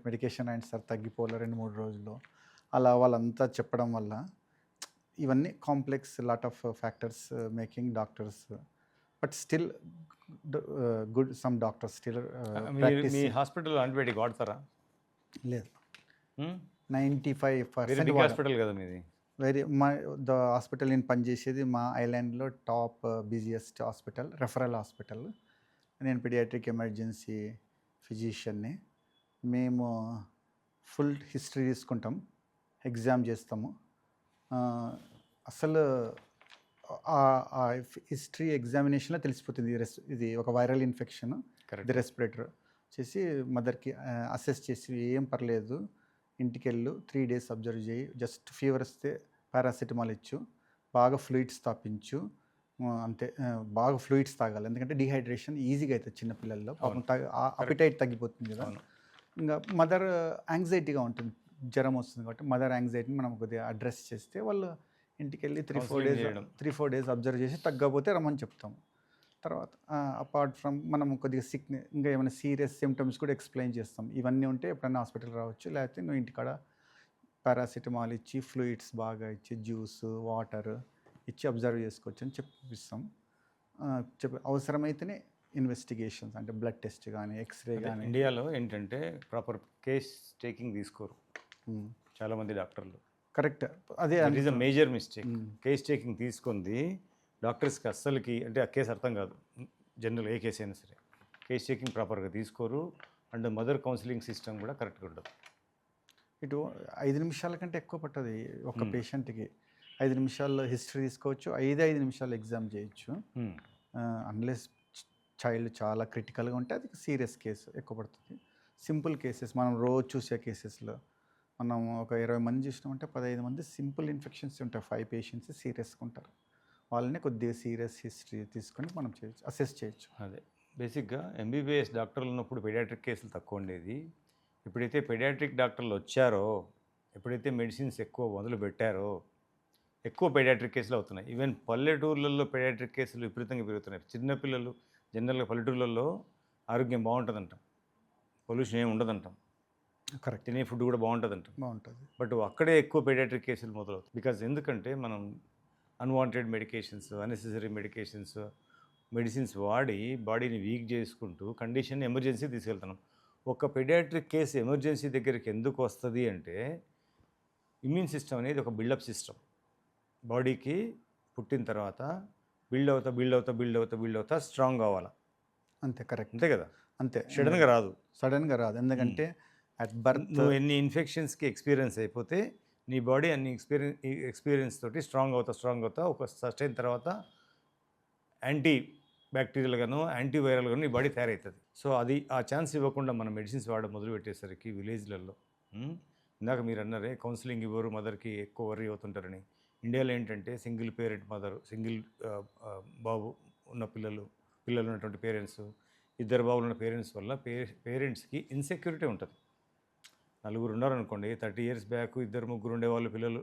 మెడికేషన్ అండ్ సార్ తగ్గిపోలే 2-3 రోజుల్లో, అలా వాళ్ళంతా చెప్పడం వల్ల ఇవన్నీ complex lot of factors making doctors. But still good some doctors still మీ హాస్పిటల్లో యాంటీబయాటిక్ వాడతారా? లేదు, 95% హాస్పిటల్ కదా మీది. మా హాస్పిటల్ నేను పనిచేసేది మా ఐలాండ్లో top busiest hospital, referral hospital. నేను పీడియాట్రిక్ ఎమర్జెన్సీ ఫిజిషియన్ని. మేము ఫుల్ హిస్టరీ తీసుకుంటాం, ఎగ్జామ్ చేస్తాము. అసలు హిస్టరీ ఎగ్జామినేషన్లో తెలిసిపోతుంది ఇది ఒక వైరల్ ఇన్ఫెక్షన్, ఇది రెస్పిరేటర్ చేసి మదర్కి అసెస్ చేసి ఏం పర్లేదు, ఇంటికి వెళ్ళు, 3 days అబ్జర్వ్ చేయి, జస్ట్ ఫీవర్ వస్తే పారాసిటమాల్ ఇచ్చు, బాగా ఫ్లూయిడ్స్ తాపించు, అంతే. బాగా ఫ్లూయిడ్స్ తాగాలి, ఎందుకంటే డిహైడ్రేషన్ ఈజీగా అవుతుంది చిన్నపిల్లల్లో, పాపం అపిటైట్ తగ్గిపోతుంది కదా. ఇంకా మదర్ యాంగ్జైటీగా ఉంటుంది, జ్వరం వస్తుంది కాబట్టి మదర్ యాంగ్జైటీని మనం కొద్దిగా అడ్రస్ చేస్తే వాళ్ళు ఇంటికి వెళ్ళి 3-4 days అబ్జర్వ్ చేసి తగ్గకపోతే రమ్మని చెప్తాము. తర్వాత అపార్ట్ ఫ్రమ్ మనం కొద్దిగా ఇంకా ఏమైనా సీరియస్ సిమ్టమ్స్ కూడా ఎక్స్ప్లెయిన్ చేస్తాం. ఇవన్నీ ఉంటే ఎప్పుడైనా హాస్పిటల్ రావచ్చు, లేకపోతే నువ్వు ఇంటికాడ పారాసిటమాల్ ఇచ్చి, ఫ్లూయిడ్స్ బాగా ఇచ్చి, జ్యూస్, వాటర్ ఇచ్చి అబ్జర్వ్ చేసుకోవచ్చు అని చెప్పిస్తాం. అవసరమైతేనే ఇన్వెస్టిగేషన్స్ అంటే బ్లడ్ టెస్ట్ కానీ, ఎక్స్రే కానీ. ఇండియాలో ఏంటంటే ప్రాపర్ కేస్ టేకింగ్ తీసుకోరు చాలామంది డాక్టర్లు. కరెక్ట్, అదే is a major mistake. Case taking తీసుకుంది డాక్టర్స్కి అస్సలకి, అంటే ఆ కేసు అర్థం కాదు. జనరల్ ఏ కేసు అయినా సరే కేస్ టేకింగ్ ప్రాపర్గా తీసుకోరు. అండ్ మదర్ కౌన్సిలింగ్ సిస్టమ్ కూడా కరెక్ట్గా ఉండదు. ఇటు 5 నిమిషాల కంటే ఎక్కువ పట్టదు ఒక పేషెంట్కి. 5 నిమిషాల్లో హిస్టరీ తీసుకోవచ్చు, 5 నిమిషాలు ఎగ్జామ్ చేయొచ్చు. అన్లెస్ చైల్డ్ చాలా క్రిటికల్గా ఉంటే అది సీరియస్ కేసు ఎక్కువ పడుతుంది. సింపుల్ కేసెస్ మనం రోజు చూసే కేసెస్లో మనం ఒక 20 మంది చూసినామంటే 15 మంది సింపుల్ ఇన్ఫెక్షన్స్ ఉంటాయి, 5 patients సీరియస్గా ఉంటారు. వాళ్ళని కొద్దిగా సీరియస్ హిస్టరీ తీసుకొని మనం చేయొచ్చు, అసెస్ చేయొచ్చు. అదే బేసిక్గా ఎంబీబీఎస్ డాక్టర్లు ఉన్నప్పుడు పెడియాట్రిక్ కేసులు తక్కువ ఉండేది. ఎప్పుడైతే పెడియాట్రిక్ డాక్టర్లు వచ్చారో, ఎప్పుడైతే మెడిసిన్స్ ఎక్కువ మొదలు పెట్టారో, ఎక్కువ పెడియాట్రిక్ కేసులు అవుతున్నాయి. ఈవెన్ పల్లెటూర్లలో పెడియాట్రిక్ కేసులు విపరీతంగా పెరుగుతున్నాయి. చిన్నపిల్లలు జనరల్గా పల్లెటూర్లలో ఆరోగ్యం బాగుంటుందంటాం, పొల్యూషన్ ఏమి ఉండదంటాం, కరెక్ట్, తినే ఫుడ్ కూడా బాగుంటుంది. బట్ అక్కడే ఎక్కువ పెడియాట్రిక్ కేసులు మొదలవుతాయి. బికాజ్ ఎందుకంటే మనం అన్వాంటెడ్ మెడికేషన్స్, అన్నెసెసరీ మెడిసిన్స్ వాడి బాడీని వీక్ చేసుకుంటూ కండిషన్ ఎమర్జెన్సీ తీసుకెళ్తున్నాం. ఒక పెడియాట్రిక్ కేసు ఎమర్జెన్సీ దగ్గరికి ఎందుకు వస్తుంది అంటే, ఇమ్యూన్ సిస్టమ్ అనేది ఒక బిల్డప్ సిస్టమ్. బాడీకి పుట్టిన తర్వాత బిల్డ్ అవుతా స్ట్రాంగ్ కావాలా. అంతే, కరెక్ట్, అంతే కదా. అంతే, సడన్గా రాదు. ఎందుకంటే అట్ బర్త్ నువ్వు ఎన్ని ఇన్ఫెక్షన్స్కి ఎక్స్పీరియన్స్ అయిపోతే నీ బాడీ అన్ని ఎక్స్పీరియన్స్ తోటి స్ట్రాంగ్ అవుతా ఒక సస్టైన్ తర్వాత యాంటీ బ్యాక్టీరియల్గాను యాంటీవైరల్గాను నీ బాడీ తయారవుతుంది. సో అది ఆ ఛాన్స్ ఇవ్వకుండా మనం మెడిసిన్స్ వాడడం మొదలుపెట్టేసరికి విలేజ్లలో, ఇందాక మీరు అన్నారే కౌన్సిలింగ్ ఇవ్వరు, మదర్కి ఎక్కువ వర్రీ అవుతుంటారని. ఇండియాలో ఏంటంటే సింగిల్ బాబు ఉన్న పిల్లలు ఉన్నటువంటి పేరెంట్స్, 2 బాబులు ఉన్న పేరెంట్స్ వల్ల పేరెంట్స్కి ఇన్సెక్యూరిటీ ఉంటుంది. 4 ఉన్నారనుకోండి, 30 years బ్యాక్ 2-3 ఉండేవాళ్ళు పిల్లలు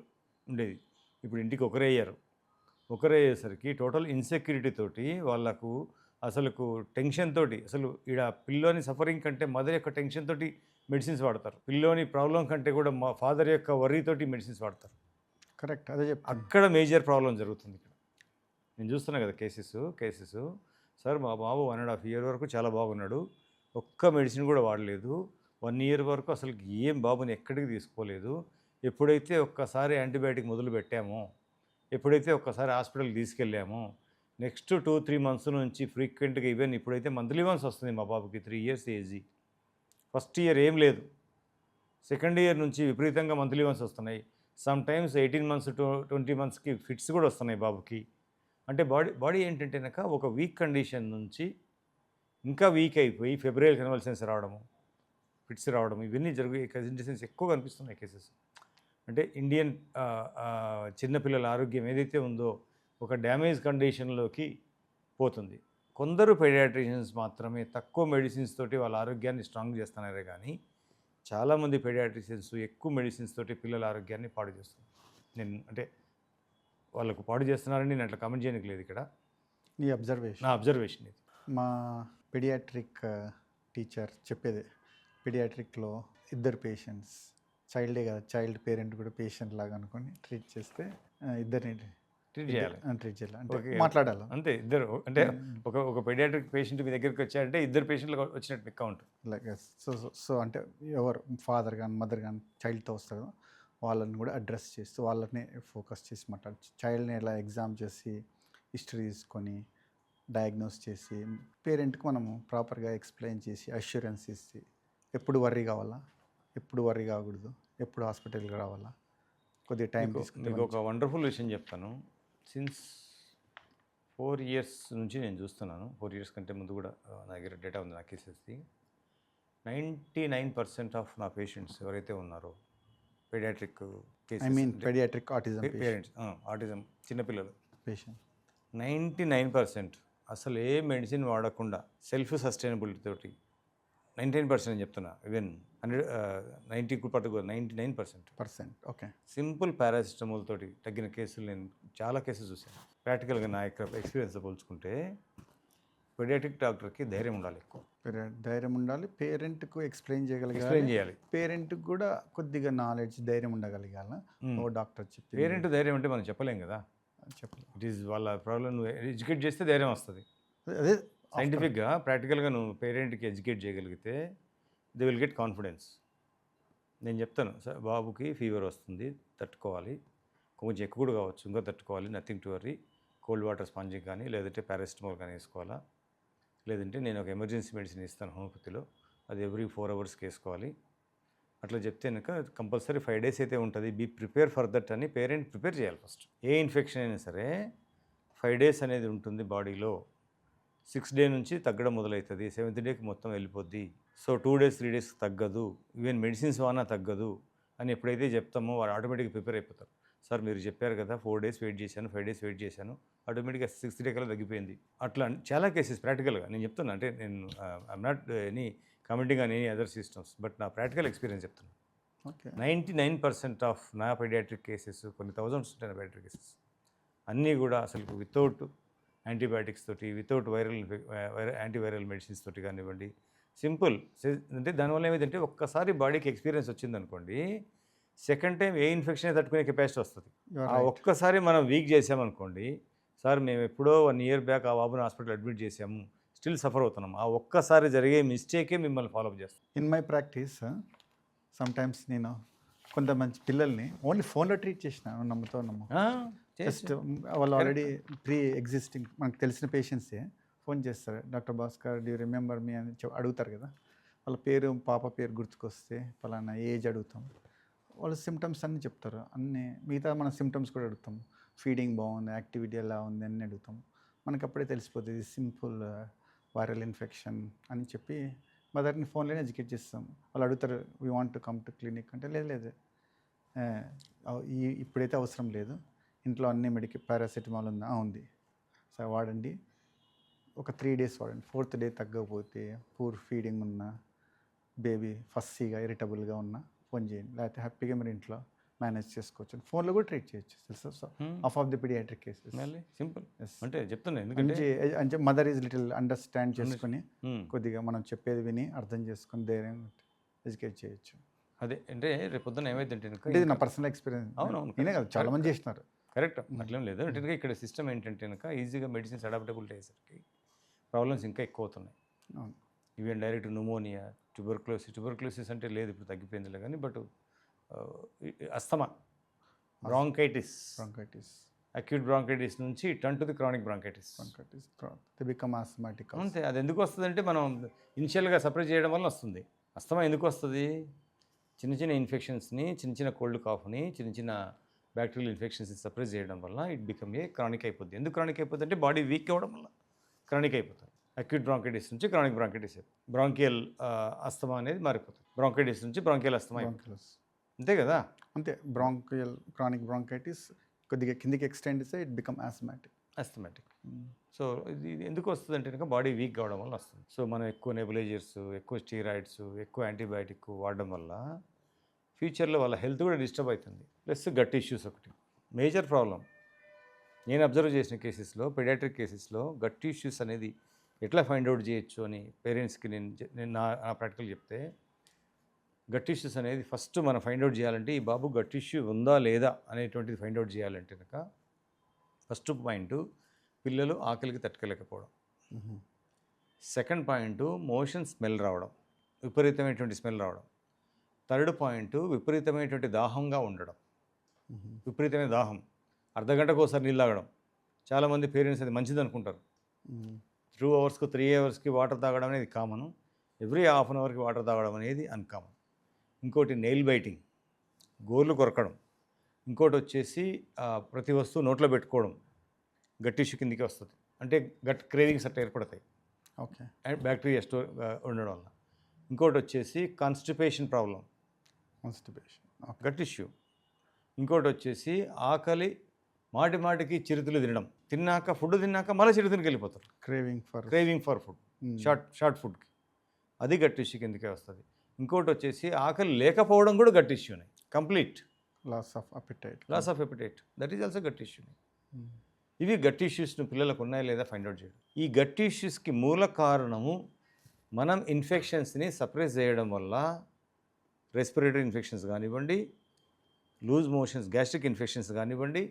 ఉండేది. ఇప్పుడు ఇంటికి ఒకరే అయ్యేసరికి టోటల్ ఇన్సెక్యూరిటీ తోటి వాళ్ళకు అసలుకు టెన్షన్ తోటి, అసలు ఈడ పిల్లోని సఫరింగ్ కంటే మదర్ యొక్క టెన్షన్ తోటి మెడిసిన్స్ వాడతారు. పిల్లోని ప్రాబ్లం కంటే కూడా మా ఫాదర్ యొక్క వర్రీతోటి మెడిసిన్స్ వాడతారు. కరెక్ట్, అదే అక్కడ మేజర్ ప్రాబ్లం జరుగుతుంది. ఇక్కడ నేను చూస్తున్నా కదా కేసెస్. సార్ మా బాబు 1.5 year వరకు చాలా బాగున్నాడు, ఒక్క మెడిసిన్ కూడా వాడలేదు. 1 year వరకు అసలు ఏం బాబుని ఎక్కడికి తీసుకోలేదు. ఎప్పుడైతే ఒక్కసారి యాంటీబయాటిక్ మొదలు పెట్టామో, ఎప్పుడైతే ఒక్కసారి హాస్పిటల్కి తీసుకెళ్ళామో, నెక్స్ట్ 2-3 months నుంచి ఫ్రీక్వెంట్గా, ఈవెన్ ఇప్పుడైతే మంత్లీ వన్స్ వస్తుంది మా బాబుకి. 3 years ఏజీ. ఫస్ట్ ఇయర్ ఏం లేదు, సెకండ్ ఇయర్ నుంచి విపరీతంగా మంత్లీ వన్స్ వస్తున్నాయి. సమ్ టైమ్స్ 18 months to 20 monthsకి ఫిట్స్ కూడా వస్తున్నాయి బాబుకి. అంటే బాడీ ఏంటంటే కనుక ఒక వీక్ కండిషన్ నుంచి ఇంకా వీక్ అయిపోయి ఫెబ్రవరి కన్వల్సెన్స్ రావడము, ఫిట్స్ రావడం, ఇవన్నీ కండిషన్స్ ఎక్కువ కనిపిస్తున్నాయి కేసెస్. అంటే ఇండియన్ చిన్నపిల్లల ఆరోగ్యం ఏదైతే ఉందో ఒక డ్యామేజ్ కండిషన్లోకి పోతుంది. కొందరు పెడియాట్రిషియన్స్ మాత్రమే తక్కువ మెడిసిన్స్ తోటి వాళ్ళ ఆరోగ్యాన్ని స్ట్రాంగ్ చేస్తున్నారే కానీ చాలామంది పెడియాట్రిషియన్స్ ఎక్కువ మెడిసిన్స్ తోటి పిల్లల ఆరోగ్యాన్ని పాడు చేస్తున్నారు. నేను అంటే వాళ్ళకు పాడు చేస్తున్నారని నేను అట్లా కామెంట్ చేయడానికి లేదు. ఇక్కడ నా అబ్జర్వేషన్ ఇది. మా పెడియాట్రిక్ టీచర్ చెప్పేది, పెడియాట్రిక్లో 2 పేషెంట్స్, చైల్డే కదా, చైల్డ్ పేరెంట్ కూడా పేషెంట్ లాగా అనుకొని ట్రీట్ చేస్తే 2 ట్రీట్ చేయాలి, అంటే మాట్లాడాలి అంతే. 2 అంటే ఒక పెడియాట్రిక్ పేషెంట్ మీ దగ్గరికి వచ్చారంటే 2 పేషెంట్లు వచ్చినట్టు కౌంట్. లైక్ సో అంటే ఎవరు ఫాదర్ కానీ మదర్ కానీ చైల్డ్తో వస్తారు, వాళ్ళని కూడా అడ్రస్ చేస్తూ వాళ్ళనే ఫోకస్ చేసి మాట్లాడచ్చు. చైల్డ్ని ఎలా ఎగ్జామ్ చేసి హిస్టరీ తీసుకొని డయాగ్నోస్ చేసి పేరెంట్కి మనము ప్రాపర్గా ఎక్స్ప్లెయిన్ చేసి అష్యూరెన్స్ ఇచ్చి ఎప్పుడు వర్రీ కావాలా, ఎప్పుడు వర్రీ కాకూడదు, ఎప్పుడు హాస్పిటల్కి రావాలా, కొద్దిగా టైం తీసుకుంటే మీకు ఒక వండర్ఫుల్ విషయం చెప్తాను. సిన్స్ 4 years నుంచి నేను చూస్తున్నాను. 4 years కంటే ముందు కూడా నా దగ్గర డేటా ఉంది నా కేసెస్ది. 99% ఆఫ్ నా పేషెంట్స్ ఎవరైతే ఉన్నారో pediatric I mean pediatric autism parents autism చిన్నపిల్లలు పేషెంట్ 99% అసలు ఏ మెడిసిన్ వాడకుండా సెల్ఫ్ సస్టైనబిలిటీ తోటి 99% అని చెప్తున్నా, ఈవెన్ 90 పట్టుకో 99% ఓకే. సింపుల్ పారాసిటమాల్ తోటి తగ్గిన కేసులు నేను చాలా కేసులు చూశాను. ప్రాక్టికల్గా నా యొక్క ఎక్స్పీరియన్స్ పోల్చుకుంటే పీడియాట్రిక్ డాక్టర్కి ధైర్యం ఉండాలి, ఎక్కువ ధైర్యం ఉండాలి, పేరెంట్కు ఎక్స్ప్లెయిన్ ఎక్స్ప్లెయిన్ చేయాలి. పేరెంట్కి కూడా కొద్దిగా నాలెడ్జ్ ధైర్యం ఉండగలగాల. ఓ డాక్టర్ చెప్పి పేరెంట్ ధైర్యం అంటే మనం చెప్పలేం కదా, చెప్పలేదు. ఇట్ ఈస్ వాళ్ళ ప్రాబ్లం. ఎడ్యుకేట్ చేస్తే ధైర్యం వస్తుంది. అదే సైంటిఫిక్గా ప్రాక్టికల్గా నువ్వు పేరెంట్కి ఎడ్యుకేట్ చేయగలిగితే దే విల్ గెట్ కాన్ఫిడెన్స్. నేను చెప్తాను, సార్ బాబుకి ఫీవర్ వస్తుంది, తట్టుకోవాలి, కొంచెం ఎక్కువ కూడా కావచ్చు, ఇంకా తట్టుకోవాలి, nothing to worry, cold water sponging కానీ లేదంటే పారాసిటమాల్ కానీ వేసుకోవాలా, లేదంటే నేను ఒక ఎమర్జెన్సీ మెడిసిన్ ఇస్తాను హోమియోపతిలో, అది ఎవ్రీ 4 hours వేసుకోవాలి. అట్లా చెప్తే కనుక కంపల్సరీ 5 days అయితే ఉంటుంది. బీ ప్రిపేర్ ఫర్ దట్ అని పేరెంట్ ప్రిపేర్ చేయాలి ఫస్ట్. ఏ ఇన్ఫెక్షన్ అయినా సరే 5 days అనేది ఉంటుంది బాడీలో. 6th day నుంచి తగ్గడం మొదలవుతుంది, 7th dayకి మొత్తం వెళ్ళిపోద్ది. సో 2 days 3 days తగ్గదు, ఈవెన్ మెడిసిన్స్ వాడినా తగ్గదు అని ఎప్పుడైతే చెప్తామో వారు ఆటోమేటిక్గా ప్రిపేర్ అయిపోతారు. సార్ మీరు చెప్పారు కదా 4 days వెయిట్ చేశాను, 5 days వెయిట్ చేశాను, ఆటోమేటిక్గా 6th day కల్లా తగ్గిపోయింది. అట్లా చాలా కేసెస్ ప్రాక్టికల్గా నేను చెప్తున్నా. అంటే నేను I'm not any commenting on any other systems, but నా ప్రాక్టికల్ ఎక్స్పీరియన్స్ చెప్తున్నాను. ఓకే. 99% ఆఫ్ నా పీడియాట్రిక్ కేసెస్, కొన్ని థౌజండ్స్ ఉంటాయి నా పీడియాట్రిక్ కేసెస్, అన్నీ కూడా అసలు వితౌట్ యాంటీబయాటిక్స్ తోటి, వితౌట్ యాంటీవైరల్ మెడిసిన్స్ తోటి కానివ్వండి, సింపుల్. అంటే దానివల్ల ఏమైందంటే ఒక్కసారి బాడీకి ఎక్స్పీరియన్స్ వచ్చిందనుకోండి, సెకండ్ టైం ఏ ఇన్ఫెక్షన్ తట్టుకునే కెపాసిటీ వస్తుంది. ఆ ఒక్కసారి మనం వీక్ చేసామనుకోండి, సార్ మేము ఎప్పుడో 1 year బ్యాక్ ఆ బాబుని హాస్పిటల్ అడ్మిట్ చేసాము, స్టిల్ సఫర్ అవుతున్నాం, ఆ ఒక్కసారి జరిగే మిస్టేకే మిమ్మల్ని ఫాలోఅప్ చేస్తాం. ఇన్ మై ప్రాక్టీస్ సమ్టైమ్స్ నేను కొంతమంది పిల్లల్ని ఓన్లీ ఫోన్లో ట్రీట్ చేసిన, నమ్ముతావు జస్ట్ వాళ్ళు ఆల్రెడీ ప్రీ ఎగ్జిస్టింగ్ మనకు తెలిసిన పేషెంట్సే ఫోన్ చేస్తారు, doctor Bhaskar due remember me అని అడుగుతారు కదా. వాళ్ళ పేరు, పాప పేరు గుర్తుకొస్తే పలానా ఏజ్ అడుగుతాం, వాళ్ళు సిమ్టమ్స్ అన్నీ చెప్తారు. అన్నీ మిగతా మన సిమ్టమ్స్ కూడా అడుగుతాం, ఫీడింగ్ బాగుంది, యాక్టివిటీ ఎలా ఉంది అన్నీ అడుగుతాం. మనకు అప్పుడే తెలిసిపోతుంది సింపుల్ వైరల్ ఇన్ఫెక్షన్ అని చెప్పి మదర్ని ఫోన్లోనే ఎడ్యుకేట్ చేస్తాం. వాళ్ళు అడుగుతారు we want to come to clinic అంటే, లేదు ఇప్పుడైతే అవసరం లేదు, ఇంట్లో అన్ని పారాసిటమాల్ ఉంది సార్ వాడండి, ఒక 3 days వాడండి, 4th day తగ్గకపోతే పూర్ ఫీడింగ్ ఉన్న బేబీ ఫస్సీగా ఇరిటబుల్గా ఉన్న ఫోన్ చేయండి, లేకపోతే హ్యాపీగా మీరు ఇంట్లో మేనేజ్ చేసుకోవచ్చు. ఫోన్లో కూడా ట్రీట్ చేయొచ్చు తెలుసా. Of the pediatric cases simple అంటే చెప్తున్నా, ఎందుకంటే అంటే మదర్ ఈజ్ లిటిల్ అండర్స్టాండ్ చేసుకొని కొద్దిగా మనం చెప్పేది విని అర్థం చేసుకొని ధైర్యం ఎడ్యుకేట్ చేయొచ్చు. అదే అంటే రేపు పొద్దున ఏమైందంటే ఇది నా పర్సనల్ ఎక్స్పీరియన్స్. అవునవును, నేనే కదా చాలా మంది చేస్తున్నారు. కరెక్ట్, అట్లేం లేదు. అంటే ఇక్కడ సిస్టమ్ ఏంటంటే కనుక ఈజీగా మెడిసిన్స్ అడాప్టబిలిటీ అయ్యేసరికి ప్రాబ్లమ్స్ ఇంకా ఎక్కువ అవుతున్నాయి. ఈవెన్ డైరెక్ట్ న్యూమోనియా, ట్యూబర్క్లోసిస్ అంటే లేదు ఇప్పుడు తగ్గిపోయిందిలే కానీ, but asthma, bronchitis, acute bronchitis నుంచి turn to the chronic bronchitis, they become asthmatic. అంతే. అది ఎందుకు వస్తుంది అంటే మనం ఇనిషియల్గా సపరేట్ చేయడం వల్ల వస్తుంది. అస్తమా ఎందుకు వస్తుంది? చిన్న చిన్న ఇన్ఫెక్షన్స్ని, చిన్న చిన్న కోల్డ్ కాఫ్ని, చిన్న చిన్న బ్యాక్టీరియల్ ఇన్ఫెక్షన్స్ని సపరేట్ చేయడం వల్ల ఇట్ బికమ్ ఏ క్రానిక్ అయిపోద్ది. ఎందుకు క్రానిక్ అయిపోద్ది అంటే బాడీ వీక్ అవ్వడం వల్ల క్రానిక్ అయిపోతుంది. అక్యూట్ బ్రాంకైటిస్ నుంచి క్రానిక్ బ్రాంకైటిస్, బ్రాంకియల్ అస్తమా అనేది మారిపోతుంది. బ్రాంకైటిస్ నుంచి బ్రాంకియల్ అస్తమా, అంతే కదా. అంతే. క్రానిక్ బ్రాంకైటిస్ కొద్దిగా కిందికి ఎక్స్టెండ్ అయితే ఇట్ బికమ్ ఆస్థమాటిక్. సో ఇది ఎందుకు వస్తుంది అంటే కనుక బాడీ వీక్ కావడం వల్ల వస్తుంది. సో మనం ఎక్కువ నెబులైజర్స్, ఎక్కువ స్టీరాయిడ్స్, ఎక్కువ యాంటీబయాటిక్ వాడడం వల్ల ఫ్యూచర్లో వాళ్ళ హెల్త్ కూడా డిస్టర్బ్ అవుతుంది. ప్లస్ గట్ ఇష్యూస్ ఒకటి మేజర్ ప్రాబ్లం. నేను అబ్జర్వ్ చేసిన కేసెస్లో, పీడియాట్రిక్ కేసెస్లో గట్ ఇష్యూస్ అనేది ఎట్లా ఫైండ్ అవుట్ చేయొచ్చు అని పేరెంట్స్కి నేను నా ప్రాక్టికల్ చెప్తే, గట్ ఇష్యూస్ అనేది ఫస్ట్ మనం ఫైండ్ అవుట్ చేయాలంటే ఈ బాబు గట్ ఇష్యూ ఉందా లేదా అనేటువంటిది ఫైండ్ అవుట్ చేయాలంటే కనుక ఫస్ట్ పాయింట్ పిల్లలు ఆకలికి తట్టుకోలేకపోవడం. సెకండ్ పాయింట్ మోషన్ స్మెల్ రావడం, విపరీతమైనటువంటి స్మెల్ రావడం. థర్డ్ పాయింట్ విపరీతమైనటువంటి దాహంగా ఉండడం. విపరీతమైన దాహం, అర్ధగంటకు ఒకసారి నీళ్ళు తాగడం. చాలామంది పేరెంట్స్ అది మంచిది అనుకుంటారు. 2 అవర్స్కి 3 అవర్స్కి వాటర్ తాగడం అనేది కామన్. ఎవ్రీ హాఫ్ అన్ అవర్కి వాటర్ తాగడం అనేది అన్కామన్. ఇంకోటి నెయిల్ బైటింగ్, గోర్లు కొరకడం. ఇంకోటి వచ్చేసి ప్రతి వస్తువు నోట్లో పెట్టుకోవడం, గట్ టిష్యూ కిందికి వస్తుంది. అంటే గట్ క్రేవింగ్స్ అట్లా ఏర్పడతాయి ఓకే. అండ్ బ్యాక్టీరియా స్టోర్ ఉండడం వల్ల. ఇంకోటి వచ్చేసి constipation problem, constipation. Gut issue. ఇంకోటి వచ్చేసి ఆకలి, మాటి మాటికి చిరుతిలు తినడం. ఫుడ్ తిన్నాక మళ్ళీ చిరుతినికి వెళ్ళిపోతారు. క్రేవింగ్ ఫర్ ఫుడ్, షార్ట్ ఫుడ్కి. అది గట్ ఇష్యూ కిందకే వస్తుంది. ఇంకోటి వచ్చేసి ఆకలి లేకపోవడం కూడా గట్ ఇష్యూనే. Complete loss of appetite, that is also gut ఇష్యూనే. ఇవి గట్ ఇష్యూస్ను పిల్లలకు ఉన్నాయా లేదా ఫైండ్ అవుట్ చేయడం. ఈ గట్ ఇష్యూస్కి మూల కారణము మనం ఇన్ఫెక్షన్స్ని సప్రెస్ చేయడం వల్ల, రెస్పిరేటరీ ఇన్ఫెక్షన్స్ కానివ్వండి, లూజ్ మోషన్స్, గ్యాస్ట్రిక్ ఇన్ఫెక్షన్స్ కానివ్వండి,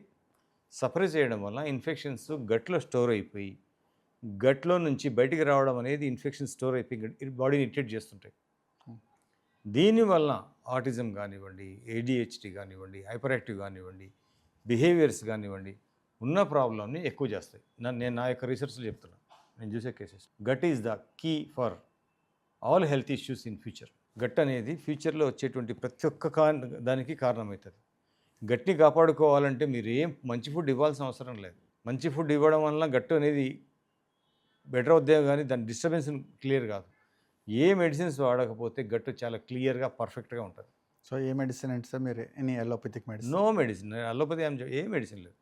సప్రెస్ చేయడం వల్ల ఇన్ఫెక్షన్స్ గట్లో స్టోర్ అయిపోయి, గట్లో నుంచి బయటికి రావడం అనేది ఇన్ఫెక్షన్ స్టోర్ అయిపోయి బాడీని ఇరిటేట్ చేస్తుంటాయి. దీనివల్ల ఆటిజం కానివ్వండి, ADHD కానివ్వండి, హైపర్ యాక్టివ్ కానివ్వండి, బిహేవియర్స్ కానివ్వండి, ఉన్న ప్రాబ్లమ్ని ఎక్కువ చేస్తాయి. నేను నా యొక్క రీసెర్చ్లో చెప్తున్నాను, నేను చూసే cases. Gut is the key for all health issues in future. గట్ అనేది ఫ్యూచర్లో వచ్చేటువంటి ప్రతి ఒక్క దానికి కారణమవుతుంది. గట్ని కాపాడుకోవాలంటే మీరు ఏం మంచి ఫుడ్ ఇవ్వాల్సిన అవసరం లేదు. మంచి ఫుడ్ ఇవ్వడం వల్ల గట్టు అనేది బెటర్ అవుద్దే కానీ దాని డిస్టర్బెన్స్ క్లియర్ కాదు. ఏ మెడిసిన్స్ వాడకపోతే గట్టు చాలా క్లియర్గా పర్ఫెక్ట్గా ఉంటుంది. సో ఏ మెడిసిన్ అంటే సార్ మీరు any allopathic medicine? No medicine, allopathy ఏ మెడిసిన్ లేదు.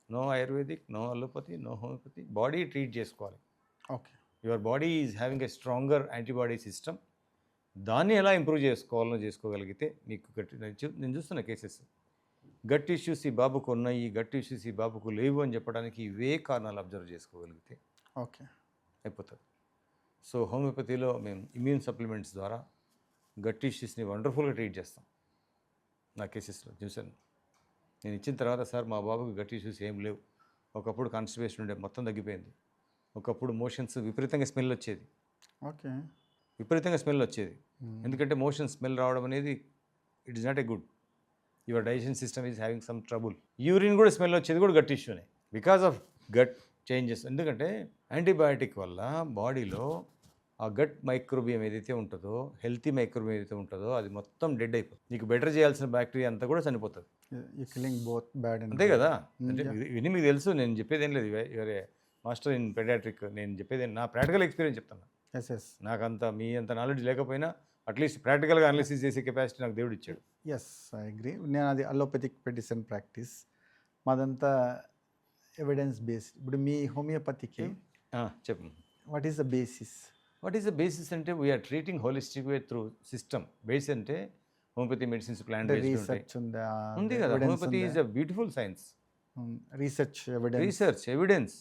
No ayurvedic, no allopathy, no homeopathy. Body treat చేసుకోవాలి. Okay. Your body is having a stronger antibody system. దాన్ని ఎలా ఇంప్రూవ్ చేసుకోవాలో చేసుకోగలిగితే మీకు నేను చూస్తున్న కేసెస్ గట్ ఇష్యూస్ ఈ బాబుకు ఉన్నాయి, గట్ ఇష్యూస్ ఈ బాబుకు లేవు అని చెప్పడానికి ఇవే కారణాలు అబ్జర్వ్ చేసుకోగలిగితే ఓకే అయిపోతుంది. సో హోమియోపతిలో మేము ఇమ్యూన్ సప్లిమెంట్స్ ద్వారా గట్ ఇష్యూస్ని వండర్ఫుల్గా ట్రీట్ చేస్తాం. నా కేసెస్లో చూశాను. నేను ఇచ్చిన తర్వాత, సార్ మా బాబుకి గట్ ఇష్యూస్ ఏం లేవు, ఒకప్పుడు కాన్స్టిపేషన్ ఉండే మొత్తం తగ్గిపోయింది, ఒకప్పుడు మోషన్స్ విపరీతంగా స్మెల్ వచ్చేది. ఓకే. విపరీతంగా స్మెల్ వచ్చేది. ఎందుకంటే మోషన్ స్మెల్ రావడం అనేది it is not a good. Your digestion system is having some trouble. Urine కూడా స్మెల్ వచ్చేది కూడా గట్ ఇష్యూనే, బికాస్ ఆఫ్ గట్ చేంజెస్. ఎందుకంటే యాంటీబయాటిక్ వల్ల బాడీలో ఆ గట్ మైక్రోబియం ఏదైతే ఉంటుందో, హెల్తీ మైక్రోబియం ఏదైతే ఉంటుందో అది మొత్తం డెడ్ అయిపోతుంది. నీకు బెటర్ చేయాల్సిన బ్యాక్టీరియా అంతా కూడా చనిపోతుంది. అంతే కదా. అంటే ఇవన్నీ మీకు తెలుసు, నేను చెప్పేది ఏం లేదు. Your master in paediatric. నేను చెప్పేది నా ప్రాక్టికల్ ఎక్స్పీరియన్స్ చెప్తాను. నాకంత మీ అంత నాలెడ్జ్ లేకపోయినా అట్లీస్ట్ ప్రాక్టికల్గా అనాలిసిస్ చేసే కెపాసిటీ నాకు దేవుడు ఇచ్చాడు. Yes, I agree. నేను అది అలోపతిక్ మెడిసిన్ ప్రాక్టీస్, మాదంతా ఎవిడెన్స్ బేస్డ్. ఇప్పుడు మీ హోమియోపతికి చెప్పు, what is the basis? What is the basis అంటే we are treating holistic way through system. Base అంటే హోమియోపతి మెడిసిన్స్ ప్లాంట్ రీసెర్చ్ ఉంది కదా. Homeopathy is a beautiful science. Research evidence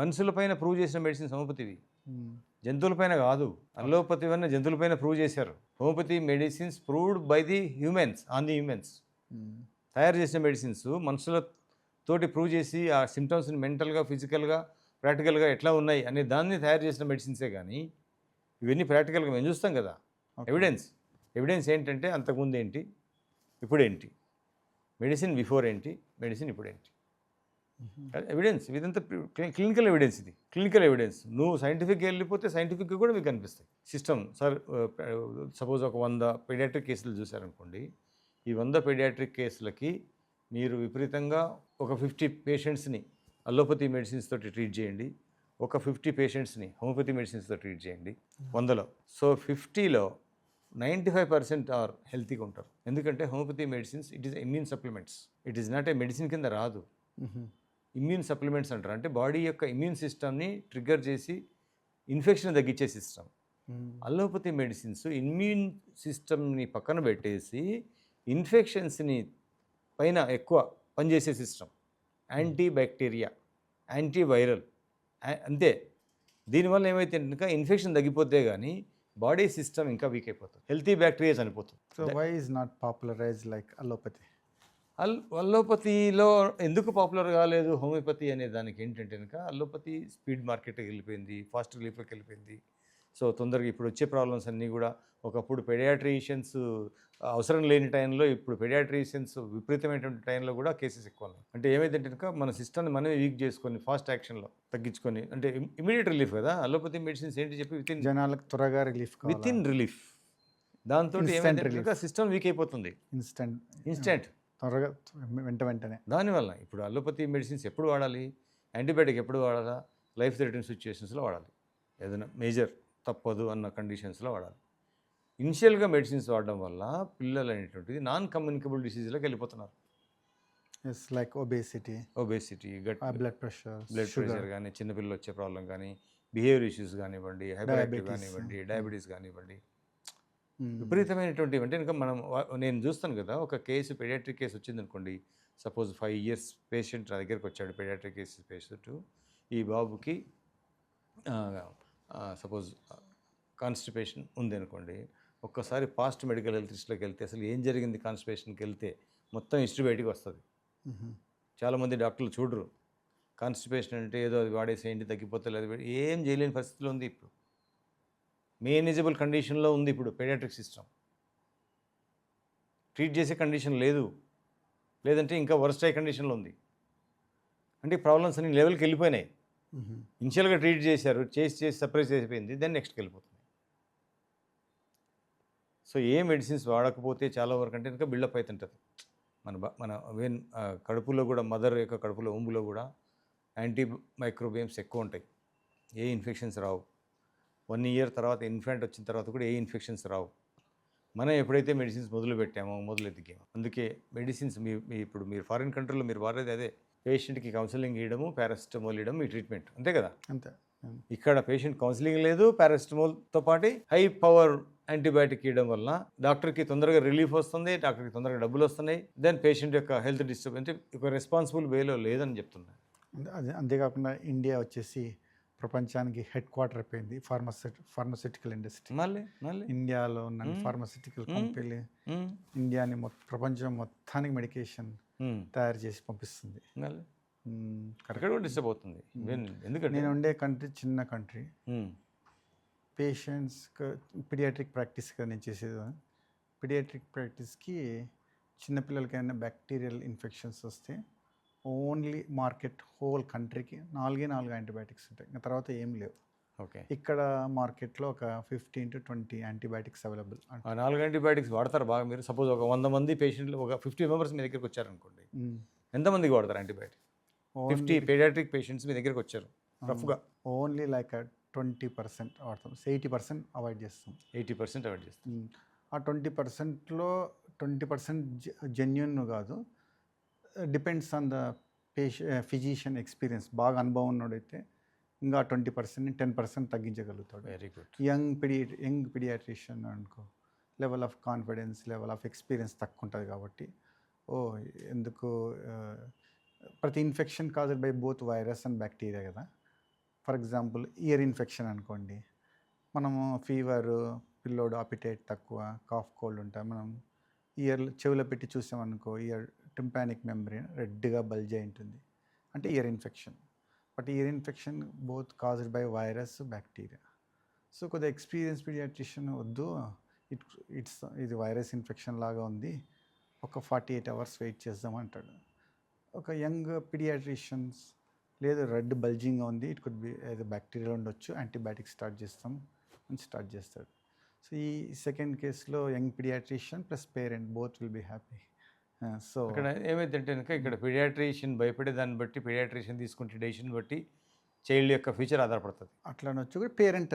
మనుషుల పైన ప్రూవ్ చేసిన మెడిసిన్స్ హోమియోపతివి, జంతువుల పైన కాదు. అలోపతి వల్ల జంతువుల పైన ప్రూవ్ చేశారు. Homeopathy medicines proved by the humans, on the humans. తయారు చేసిన మెడిసిన్స్ మనుషులతోటి ప్రూవ్ చేసి ఆ సిమ్టమ్స్ని మెంటల్గా, ఫిజికల్గా, ప్రాక్టికల్గా ఎట్లా ఉన్నాయి అనే దాన్ని తయారు చేసిన మెడిసిన్సే. కానీ ఇవన్నీ ప్రాక్టికల్గా మేము చూస్తాం కదా. ఎవిడెన్స్ ఏంటంటే అంతకుముందు ఏంటి, ఇప్పుడు ఏంటి, మెడిసిన్ బిఫోర్ ఏంటి, మెడిసిన్ ఇప్పుడు ఏంటి, ఎవిడెన్స్. ఇదంతా క్లినికల్ ఎవిడెన్స్. ఇది క్లినికల్ ఎవిడెన్స్. నువ్వు సైంటిఫిక్గా వెళ్ళిపోతే సైంటిఫిక్గా కూడా మీకు కనిపిస్తాయి. సిస్టమ్ సార్, సపోజ్ ఒక 100 పెడియాట్రిక్ కేసులు చూసారనుకోండి. ఈ 100 పెడియాట్రిక్ కేసులకి మీరు విపరీతంగా ఒక 50 పేషెంట్స్ని అలోపతి మెడిసిన్స్ తోటి ట్రీట్ చేయండి, ఒక 50 పేషెంట్స్ని హోమియోపతి మెడిసిన్స్తో ట్రీట్ చేయండి 100లో. సో 50లో 95% ఆర్ హెల్తీగా ఉంటారు. ఎందుకంటే homeopathy medicines it is immune supplements. It is not A medicine కింద రాదు. ఇమ్యూన్ సప్లిమెంట్స్ అంటారు. అంటే బాడీ యొక్క ఇమ్యూన్ సిస్టమ్ని ట్రిగ్గర్ చేసి ఇన్ఫెక్షన్ తగ్గించే సిస్టమ్. అలోపతి మెడిసిన్స్ ఇమ్యూన్ సిస్టమ్ని పక్కన పెట్టేసి ఇన్ఫెక్షన్స్ని పైన ఎక్కువ పనిచేసే సిస్టమ్. యాంటీ బ్యాక్టీరియా, యాంటీవైరల్, అంతే. దీనివల్ల ఏమైతే ఇంకా ఇన్ఫెక్షన్ తగ్గిపోతే కానీ బాడీ సిస్టమ్ ఇంకా వీక్ అయిపోతుంది, హెల్తీ బ్యాక్టీరియా చనిపోతుంది. So why is not popularize like allopathy? అలోపతిలో ఎందుకు పాపులర్ కాలేదు హోమియోపతి అనే దానికి ఏంటంటే కనుక అలోపతి స్పీడ్ మార్కెట్కి వెళ్ళిపోయింది, ఫాస్ట్ రిలీఫ్కి వెళ్ళిపోయింది. సో తొందరగా ఇప్పుడు వచ్చే ప్రాబ్లమ్స్ అన్నీ కూడా ఒకప్పుడు పెడియాట్రిషియన్స్ అవసరం లేని టైంలో ఇప్పుడు పెడియాట్రిషియన్స్ విపరీతమైనటువంటి టైంలో కూడా కేసెస్ ఎక్కువ ఉన్నాయి. అంటే ఏమైందంటే కనుక మన సిస్టమ్ని మనమే వీక్ చేసుకొని ఫాస్ట్ యాక్షన్లో తగ్గించుకొని అంటే ఇమీడియట్ రిలీఫ్ కదా. అలోపతి మెడిసిన్స్ ఏంటి చెప్పి జనాలకు త్వరగా రిలీఫ్ విత్ ఇన్ రిలీఫ్. దాంతో Instant ఏమైందంటే relief. కనుక సిస్టమ్ వీక్ అయిపోతుంది ఇన్స్టెంట్. త్వరగా వెంటనే దానివల్ల ఇప్పుడు అలోపతి మెడిసిన్స్ ఎప్పుడు వాడాలి, యాంటీబయాటిక్ ఎప్పుడు వాడాలా, లైఫ్ థ్రెటనింగ్ సిచ్యువేషన్స్లో వాడాలి. ఏదైనా మేజర్ తప్పదు అన్న కండిషన్స్లో వాడాలి. ఇనిషియల్గా మెడిసిన్స్ వాడడం వల్ల పిల్లలు అనేటువంటిది నాన్ కమ్యూనికబుల్ డిసీజ్లోకి వెళ్ళిపోతున్నారు. It's like obesity, gut blood pressure కానీ, చిన్నపిల్లలు వచ్చే ప్రాబ్లం కానీ, బిహేవియర్ ఇష్యూస్ కానివ్వండి, హైపర్ యాక్టివ్ Diabetes. కానివ్వండి, డయాబెటీస్ కానివ్వండి, విపరీతమైనటువంటి అంటే ఇంకా మనం నేను చూస్తాను కదా. ఒక కేసు పెడియాట్రిక్ కేసు వచ్చిందనుకోండి, సపోజ్ 5 years పేషెంట్ నా దగ్గరికి వచ్చాడు. పెడియాట్రిక్ కేసు పేషెంట్, ఈ బాబుకి సపోజ్ కాన్స్టిపేషన్ ఉంది అనుకోండి. ఒక్కసారి పాస్ట్ మెడికల్ హెల్త్ హిస్టరీలోకి వెళ్తే అసలు ఏం జరిగింది కాన్స్టిపేషన్కి వెళ్తే మొత్తం హిస్టరీ బయటికి వస్తుంది. చాలామంది డాక్టర్లు చూడరు. కాన్స్టిపేషన్ అంటే ఏదో అది వాడేసేయండి తగ్గిపోతే లేదు, ఏం చేయలేని పరిస్థితిలో ఉంది. ఇప్పుడు మేనేజబుల్ కండిషన్లో ఉంది. ఇప్పుడు పెడియాట్రిక్ సిస్టమ్ ట్రీట్ చేసే కండిషన్ లేదు, లేదంటే ఇంకా వర్స్ట్ అయ్యే కండిషన్లో ఉంది. అంటే ప్రాబ్లమ్స్ అన్ని లెవెల్కి వెళ్ళిపోయినాయి. ఇనిషియల్గా ట్రీట్ చేశారు, చేసి సర్ప్రైజ్ అయిపోయింది, దెన్ నెక్స్ట్కి వెళ్ళిపోతుంది. సో ఏ మెడిసిన్స్ వాడకపోతే చాలా వరకు అంటే ఇంకా బిల్డప్ అవుతుంటుంది. మన వెన్ కడుపులో కూడా, మదర్ యొక్క కడుపులో ఉంబులో కూడా యాంటీ మైక్రోబియమ్స్ ఎక్కువ ఉంటాయి. ఏ ఇన్ఫెక్షన్స్ రావు. 1 year తర్వాత ఇన్ఫెంట్ వచ్చిన తర్వాత కూడా ఏ ఇన్ఫెక్షన్స్ రావు. మనం ఎప్పుడైతే మెడిసిన్స్ మొదలు ఎదిగామో. అందుకే మెడిసిన్స్ ఇప్పుడు మీరు ఫారిన్ కంట్రీలో మీరు వాడేది అదే. పేషెంట్కి కౌన్సిలింగ్ ఇవ్వడము, పారాసిటమాల్ ఇవ్వడం మీ ట్రీట్మెంట్, అంతే కదా. అంతే. ఇక్కడ పేషెంట్ కౌన్సిలింగ్ లేదు, పారాసిటమాల్తో పాటు హై పవర్ యాంటీబయాటిక్ ఇవ్వడం వల్ల డాక్టర్కి తొందరగా రిలీఫ్ వస్తుంది, డాక్టర్కి తొందరగా డబ్బులు వస్తున్నాయి. దెన్ పేషెంట్ యొక్క హెల్త్ డిస్టర్బ్ అంటే ఒక రెస్పాన్సిబుల్ వేలో లేదని చెప్తున్నాను. అంతేకాకుండా ఇండియా వచ్చేసి ప్రపంచానికి హెడ్ క్వార్టర్ అయిపోయింది ఫార్మస్యూటికల్ ఇండస్ట్రీ. మళ్ళీ ఇండియాలో ఉన్న ఫార్మస్యూటికల్ కంపెనీ ఇండియాని ప్రపంచం మొత్తానికి మెడికేషన్ తయారు చేసి పంపిస్తుంది. అక్కడ కూడా డిస్టర్బ్ అవుతుంది. ఎందుకంటే నేను ఉండే కంట్రీ చిన్న కంట్రీ. పేషెంట్స్ పిడియాట్రిక్ ప్రాక్టీస్గా నేను చేసేది. పిడియాట్రిక్ ప్రాక్టీస్కి చిన్నపిల్లలకైనా బ్యాక్టీరియల్ ఇన్ఫెక్షన్స్ వస్తే ఓన్లీ మార్కెట్ హోల్ కంట్రీకి 4 యాంటీబయాటిక్స్ ఉంటాయి, ఇంకా తర్వాత ఏం లేవు. ఓకే. ఇక్కడ మార్కెట్లో ఒక 15 to 20 యాంటీబయాటిక్స్ అవైలబుల్. 4 యాంటీబయాటిక్స్ వాడతారు బాగా మీరు. సపోజ్ ఒక 100 మంది పేషెంట్లు, ఒక 50 members మీ దగ్గరికి వచ్చారనుకోండి, ఎంతమందికి వాడతారు యాంటీబయాటిక్? 50 పీడియాట్రిక్ పేషెంట్స్ మీ దగ్గరికి వచ్చారు రఫ్గా. ఓన్లీ లైక్ 20% వాడతాం, 80% అవాయిడ్ చేస్తాం. 80% అవాయిడ్ చేస్తాం. ఆ 20%లో 20% జెన్యున్ కాదు, depends on the physician experience. బాగా అనుభవం ఉన్నోడైతే ఇంకా 20%, 10% తగ్గించగలుగుతాడు. Very good. యంగ్ పిడియాట్రిషియన్ అనుకో, level of confidence, level of experience తక్కువ ఉంటుంది కాబట్టి ఎందుకు ప్రతి infection caused by both virus and bacteria కదా. ఫర్ ఎగ్జాంపుల్ ఇయర్ ఇన్ఫెక్షన్ అనుకోండి, మనము ఫీవర్, పిల్లోడు అపిటైట్ తక్కువ, కాఫ్ కోల్డ్ ఉంటాయి, మనం చెవిలో పెట్టి చూసామనుకో, ఇయర్ టింపానిక్ మెంబ్రేన్ రెడ్గా బల్జ్ అయి ఉంటుంది, అంటే year infection. But year infection both caused by virus, bacteria. So కొద్దిగా ఎక్స్పీరియన్స్ పీడియాట్రిషియన్ వద్దు, ఇది వైరస్ ఇన్ఫెక్షన్ లాగా ఉంది, ఒక 48 hours వెయిట్ చేద్దాం అంటాడు. ఒక యంగ్ పీడియాట్రిషియన్స్ లేదు రెడ్ బల్జింగ్ ఉంది, ఇట్ కుడ్ బి ఏదో బ్యాక్టీరియా ఉండొచ్చు, యాంటీబయాటిక్ స్టార్ట్ చేస్తాం అని స్టార్ట్ చేస్తాడు. సో ఈ సెకండ్ కేసులో young pediatrician plus parent both will be happy. So ఇక్కడ ఏమైందంటే కనుక ఇక్కడ పీడియాట్రిషియన్ భయపడే దాన్ని బట్టి, పీడియాట్రిషియన్ తీసుకుంటే డెసిషన్ బట్టి చైల్డ్ యొక్క ఫ్యూచర్ ఆధారపడుతుంది. అట్లా అనొచ్చు. కూడా పేరెంట్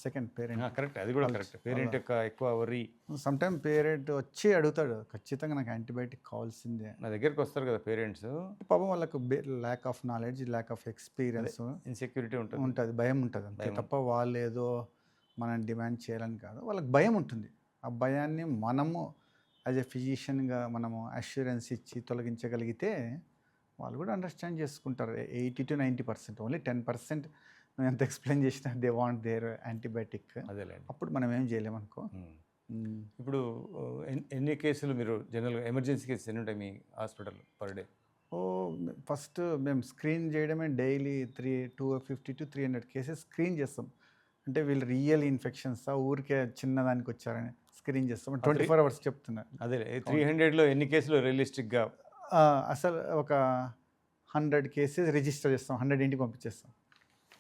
సెకండ్ పేరెంట్ కరెక్ట్, అది కూడా కరెక్ట్. పేరెంట్ యొక్క ఎక్కువ వరీ. సమ్టైమ్ పేరెంట్ వచ్చి అడుగుతాడు, ఖచ్చితంగా నాకు యాంటీబయాటిక్ కావాల్సిందే. నా దగ్గరికి వస్తారు కదా పేరెంట్స్, పాపం వాళ్ళకు lack of knowledge, lack of experience, insecurity ఉంటుంది, భయం ఉంటుంది అంతే తప్ప వాళ్ళు ఏదో మనం డిమాండ్ చేయాలని కాదు, వాళ్ళకి భయం ఉంటుంది. ఆ భయాన్ని మనము యాజ్ ఎ ఫిజిషియన్గా మనము అష్యూరెన్స్ ఇచ్చి తొలగించగలిగితే వాళ్ళు కూడా అండర్స్టాండ్ చేసుకుంటారు. 80 to 90%, ఓన్లీ 10% నువ్వు ఎంత ఎక్స్ప్లెయిన్ చేసినా దే వాంట్ దేర్ యాంటీబయాటిక్. అదేలేండి. అప్పుడు మనం ఏం చేయలేమనుకో. ఇప్పుడు ఎన్ని కేసులు మీరు జనరల్గా ఎమర్జెన్సీ కేసెస్ ఎన్ని ఉంటాయి మీ హాస్పిటల్ పర్ డే? ఫస్ట్ మేము స్క్రీన్ చేయడమే డైలీ 250 to 300 కేసెస్ స్క్రీన్ చేస్తాం. అంటే వీళ్ళు రియల్ ఇన్ఫెక్షన్స్ ఊరికే చిన్నదానికి వచ్చారని స్క్రీన్ చేస్తాం 24 అవర్స్ చెప్తున్నారు. అదే 300లో ఎన్ని కేసులు రియలిస్టిక్గా? అసలు ఒక 100 కేసెస్ రిజిస్టర్ చేస్తాం, 100 ఇంటికి పంపించేస్తాం.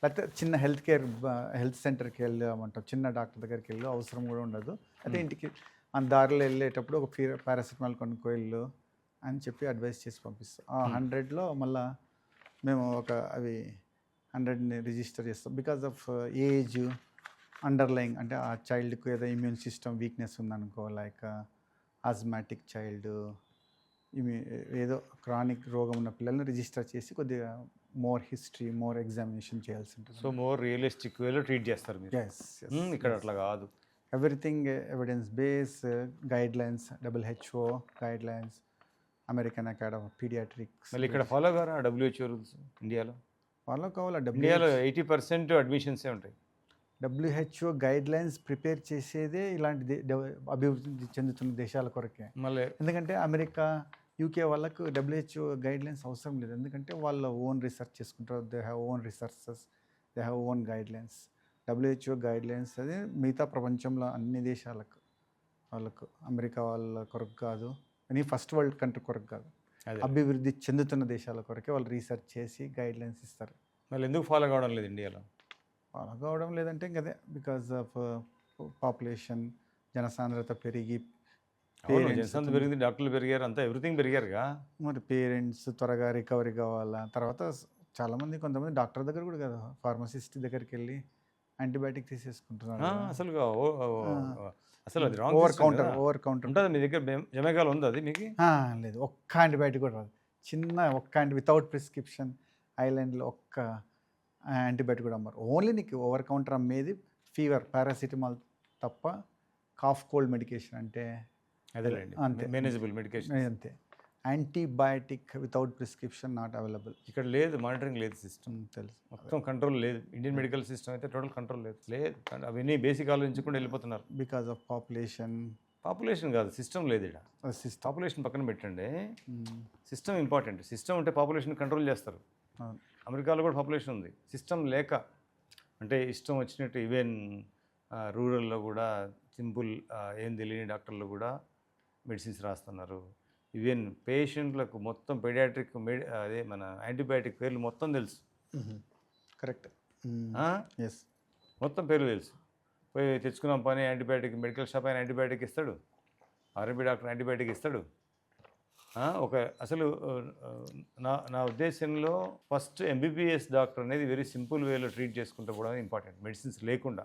లేకపోతే చిన్న హెల్త్ సెంటర్కి వెళ్ళామంటాం, చిన్న డాక్టర్ దగ్గరికి వెళ్ళు, అవసరం కూడా ఉండదు. అయితే ఇంటికి మన దారిలో వెళ్ళేటప్పుడు ఒక పారాసిటమాల్ కొనుక్కో వెళ్ళు అని చెప్పి అడ్వైస్ చేసి పంపిస్తాం. 100లో మళ్ళీ మేము అవి 100ని రిజిస్టర్ చేస్తాం. బికాజ్ ఆఫ్ ఏజ్, అండర్లయింగ్, అంటే ఆ చైల్డ్కి ఏదో ఇమ్యూన్ సిస్టమ్ వీక్నెస్ ఉందనుకో, లైక్ ఆస్మాటిక్ చైల్డ్, ఏదో క్రానిక్ రోగం ఉన్న పిల్లల్ని రిజిస్టర్ చేసి కొద్దిగా మోర్ హిస్టరీ, మోర్ ఎగ్జామినేషన్ చేయాల్సి ఉంటుంది. సో మోర్ రియలిస్టిక్ వేలో ట్రీట్ చేస్తారు మీరు. ఇక్కడ అట్లా కాదు. Everything evidence base, guidelines, WHO guidelines, American Academy of Pediatrics. మళ్ళీ ఇక్కడ ఫాలో కారా WHO రూల్స్? ఇండియాలో ఫాలో కావాలా? ఇండియాలో 80% అడ్మిషన్సే ఉంటాయి. WHO గైడ్ లైన్స్ ప్రిపేర్ చేసేదే ఇలాంటి అభివృద్ధి చెందుతున్న దేశాల కొరకే. మళ్ళీ ఎందుకంటే అమెరికా, UK వాళ్ళకు WHO గైడ్ లైన్స్ అవసరం లేదు. ఎందుకంటే వాళ్ళ ఓన్ రీసెర్చ్ చేసుకుంటారు. They have own researches, they have own guidelines. WHO guidelines అది మిగతా ప్రపంచంలో అన్ని దేశాలకు, వాళ్ళకు అమెరికా వాళ్ళ కొరకు కాదు, అని ఫస్ట్ వరల్డ్ కంట్రీ కొరకు కాదు, అభివృద్ధి చెందుతున్న దేశాల కొరకే వాళ్ళు రీసెర్చ్ చేసి గైడ్ లైన్స్ ఇస్తారు. మళ్ళీ ఎందుకు ఫాలో కావడం లేదు ఇండియాలో? ఫాలో కావడం లేదంటే ఇంకదే బికాజ్ ఆఫ్ పాపులేషన్, జనసాంద్రత పెరిగి, జనసంఖ్య పెరిగింది, డాక్టర్లు పెరిగారు, అంతా ఎవ్రీథింగ్ పెరిగారుగా. మరి పేరెంట్స్ త్వరగా రికవరీ కావాలా. తర్వాత చాలామంది, కొంతమంది డాక్టర్ దగ్గర కూడా కదా, ఫార్మసిస్ట్ దగ్గరికి వెళ్ళి యాంటీబయాటిక్ తీసేసుకుంటున్నారు. అసలు అది రాంగ్. ఓవర్ కౌంటర్ ఉంటుంది. మీ దగ్గర జమేగాలు ఉంది అది మీకు? లేదు, ఒక్క యాంటీబయాటిక్ కూడా రాదు. ఒక్క వితౌట్ ప్రిస్క్రిప్షన్ ఐలాండ్లో ఒక్క యాంటీబయాటిక్ కూడా అమ్మారు. ఓన్లీ నీకు ఓవర్ కౌంటర్ అమ్మేది ఫీవర్, పారాసిటమాల్ తప్ప. కాఫ్ కోల్డ్ మెడికేషన్ అంటే అంతే, మేనేజబుల్ మెడికేషన్ అంతే. Antibiotic without prescription not available. ఇక్కడ లేదు, మానిటరింగ్ లేదు, సిస్టమ్ తెలుసు, మొత్తం కంట్రోల్ లేదు. ఇండియన్ మెడికల్ సిస్టమ్ అయితే టోటల్ కంట్రోల్ లేదు. అవన్నీ బేసిక్ ఆలోచించకుండా వెళ్ళిపోతున్నారు. బికాస్ ఆఫ్ పాపులేషన్ కాదు, సిస్టమ్ లేదు. ఇక్కడ పాపులేషన్ పక్కన పెట్టండి, సిస్టమ్ ఇంపార్టెంట్. సిస్టమ్ ఉంటే పాపులేషన్ కంట్రోల్ చేస్తారు. అమెరికాలో కూడా పాపులేషన్ ఉంది, సిస్టమ్ లేక. అంటే ఇష్టం వచ్చినట్టు ఈవెన్ రూరల్లో కూడా సింపుల్ ఏం తెలియని డాక్టర్లు కూడా మెడిసిన్స్ రాస్తున్నారు. ఈవెన్ పేషెంట్లకు మొత్తం పెడియాట్రిక్ అదే మన యాంటీబయాటిక్ పేర్లు మొత్తం తెలుసు. కరెక్ట్, ఎస్, మొత్తం పేర్లు తెలుసు. పోయి తెచ్చుకున్నాం పని యాంటీబయాటిక్, మెడికల్ షాప్ అయిన యాంటీబయాటిక్ ఇస్తాడు, ఆర్ఎంపీ డాక్టర్ యాంటీబయాటిక్ ఇస్తాడు. అసలు నా ఉద్దేశంలో ఫస్ట్ MBBS డాక్టర్ అనేది వెరీ సింపుల్ వేలో ట్రీట్ చేసుకుంటూ కూడా ఇంపార్టెంట్. మెడిసిన్స్ లేకుండా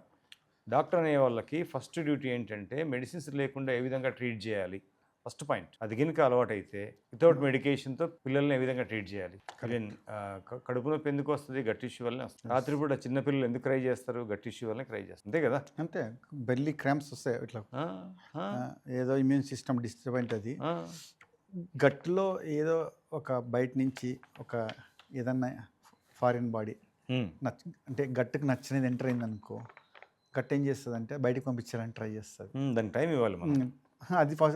డాక్టర్ అనే వాళ్ళకి ఫస్ట్ డ్యూటీ ఏంటంటే మెడిసిన్స్ లేకుండా ఏ విధంగా ట్రీట్ చేయాలి, ఫస్ట్ పాయింట్. అది కనుక అలవాటు అయితే వితౌట్ మెడికేషన్తో పిల్లల్ని ఏ విధంగా ట్రీట్ చేయాలి. ఈవెన్ కడుపు నొప్పి ఎందుకు వస్తుంది? గట్ ఇష్యూ వల్లనే వస్తుంది. రాత్రిపూట చిన్నపిల్లలు ఎందుకు క్రై చేస్తారు? గట్ ఇష్యూ వల్లనే క్రై చేస్తారు, అంతే కదా. అంతే, బెల్లీ క్రాంప్స్ వస్తాయి ఇట్లా, ఏదో ఇమ్యూన్ సిస్టమ్ డిస్టర్బ్ అవుతుంది. గట్లో ఏదో ఒక బయట నుంచి ఒక ఏదన్నా ఫారిన్ బాడీ అంటే గట్టుకు నచ్చినది ఎంటర్ అయింది అనుకో, గట్ ఏం చేస్తుంది అంటే బయటకు పంపించాలని ట్రై చేస్తుంది. దానికి టైం ఇవ్వాలి.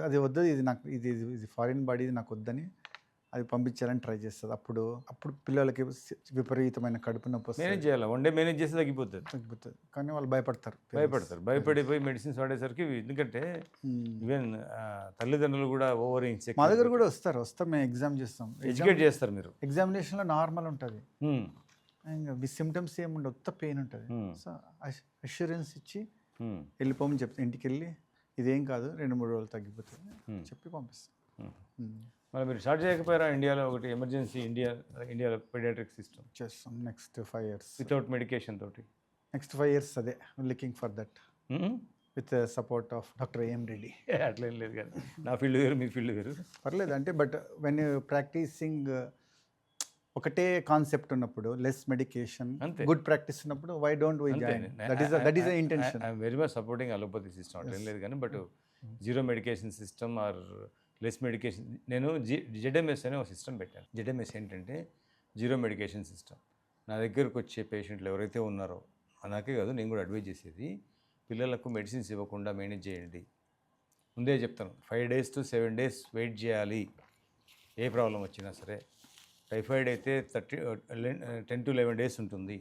అది వద్దు, ఇది నాకు ఇది ఫారిన్ బాడీ, ఇది నాకు వద్దని అది పంపించాలని ట్రై చేస్తుంది. అప్పుడు పిల్లలకి విపరీతమైన కడుపు నొప్పి వస్తుంది. మేనేజ్ చేయాలి, వన్ డే మేనేజ్ చేస్తే తగ్గిపోతుంది. కానీ వాళ్ళు భయపడతారు. భయపడిపోయి మెడిసిన్స్ వాడేసరికి. ఎందుకంటే ఈవెన్ తల్లిదండ్రులు కూడా ఓవర్ ఇన్సెక్యూర్. మా దగ్గర కూడా వస్తాం, మేము ఎగ్జామ్ చేస్తాం, ఎడ్యుకేట్ చేస్తారు. మీరు ఎగ్జామినేషన్లో నార్మల్ ఉంటుంది, ఇంకా సిమ్టమ్స్ ఏముండవు, ఉత్త పెయిన్ ఉంటుంది. సో అష్యూరెన్స్ ఇచ్చి వెళ్ళిపోమని చెప్తాను. ఇంటికి వెళ్ళి ఇదేం కాదు, 2-3 రోజులు తగ్గిపోతుంది చెప్పి పంపిస్తాం. మరి మీరు స్టార్ట్ చేయకపోయారా ఇండియాలో ఒకటి ఎమర్జెన్సీ? ఇండియాలో పీడియాట్రిక్ సిస్టమ్ చేస్తాం నెక్స్ట్ 5 years వితౌట్ మెడికేషన్ తోటి. నెక్స్ట్ 5 years అదే looking for that with support of doctor AM Reddy. అట్లేం లేదు కానీ, నా ఫీల్డ్ వేరు, మీ ఫీల్డ్ వేరు. పర్లేదు అంటే, బట్ వెన్ యూ ప్రాక్టీసింగ్ ఒకటే కాన్సెప్ట్ ఉన్నప్పుడు, లెస్ మెడికేషన్, గుడ్ ప్రాక్టీస్ ఉన్నప్పుడు, why don't we join? That is the intention. I'm very much supporting allopathy system, అట్లేం లేదు కానీ. But zero medication system or less medication, నేను ZMS అనే ఒక system పెట్టాను. ZMS ఏంటంటే జీరో మెడికేషన్ సిస్టమ్. నా దగ్గరకు వచ్చే పేషెంట్లు ఎవరైతే ఉన్నారో, నాకే కాదు, నేను కూడా అడ్వైజ్ చేసేది, పిల్లలకు మెడిసిన్స్ ఇవ్వకుండా మేనేజ్ చేయండి. ముందే చెప్తాను, 5 days to 7 days వెయిట్ చేయాలి ఏ ప్రాబ్లం వచ్చినా సరే. టైఫాయిడ్ అయితే 10 to 11 days ఉంటుంది.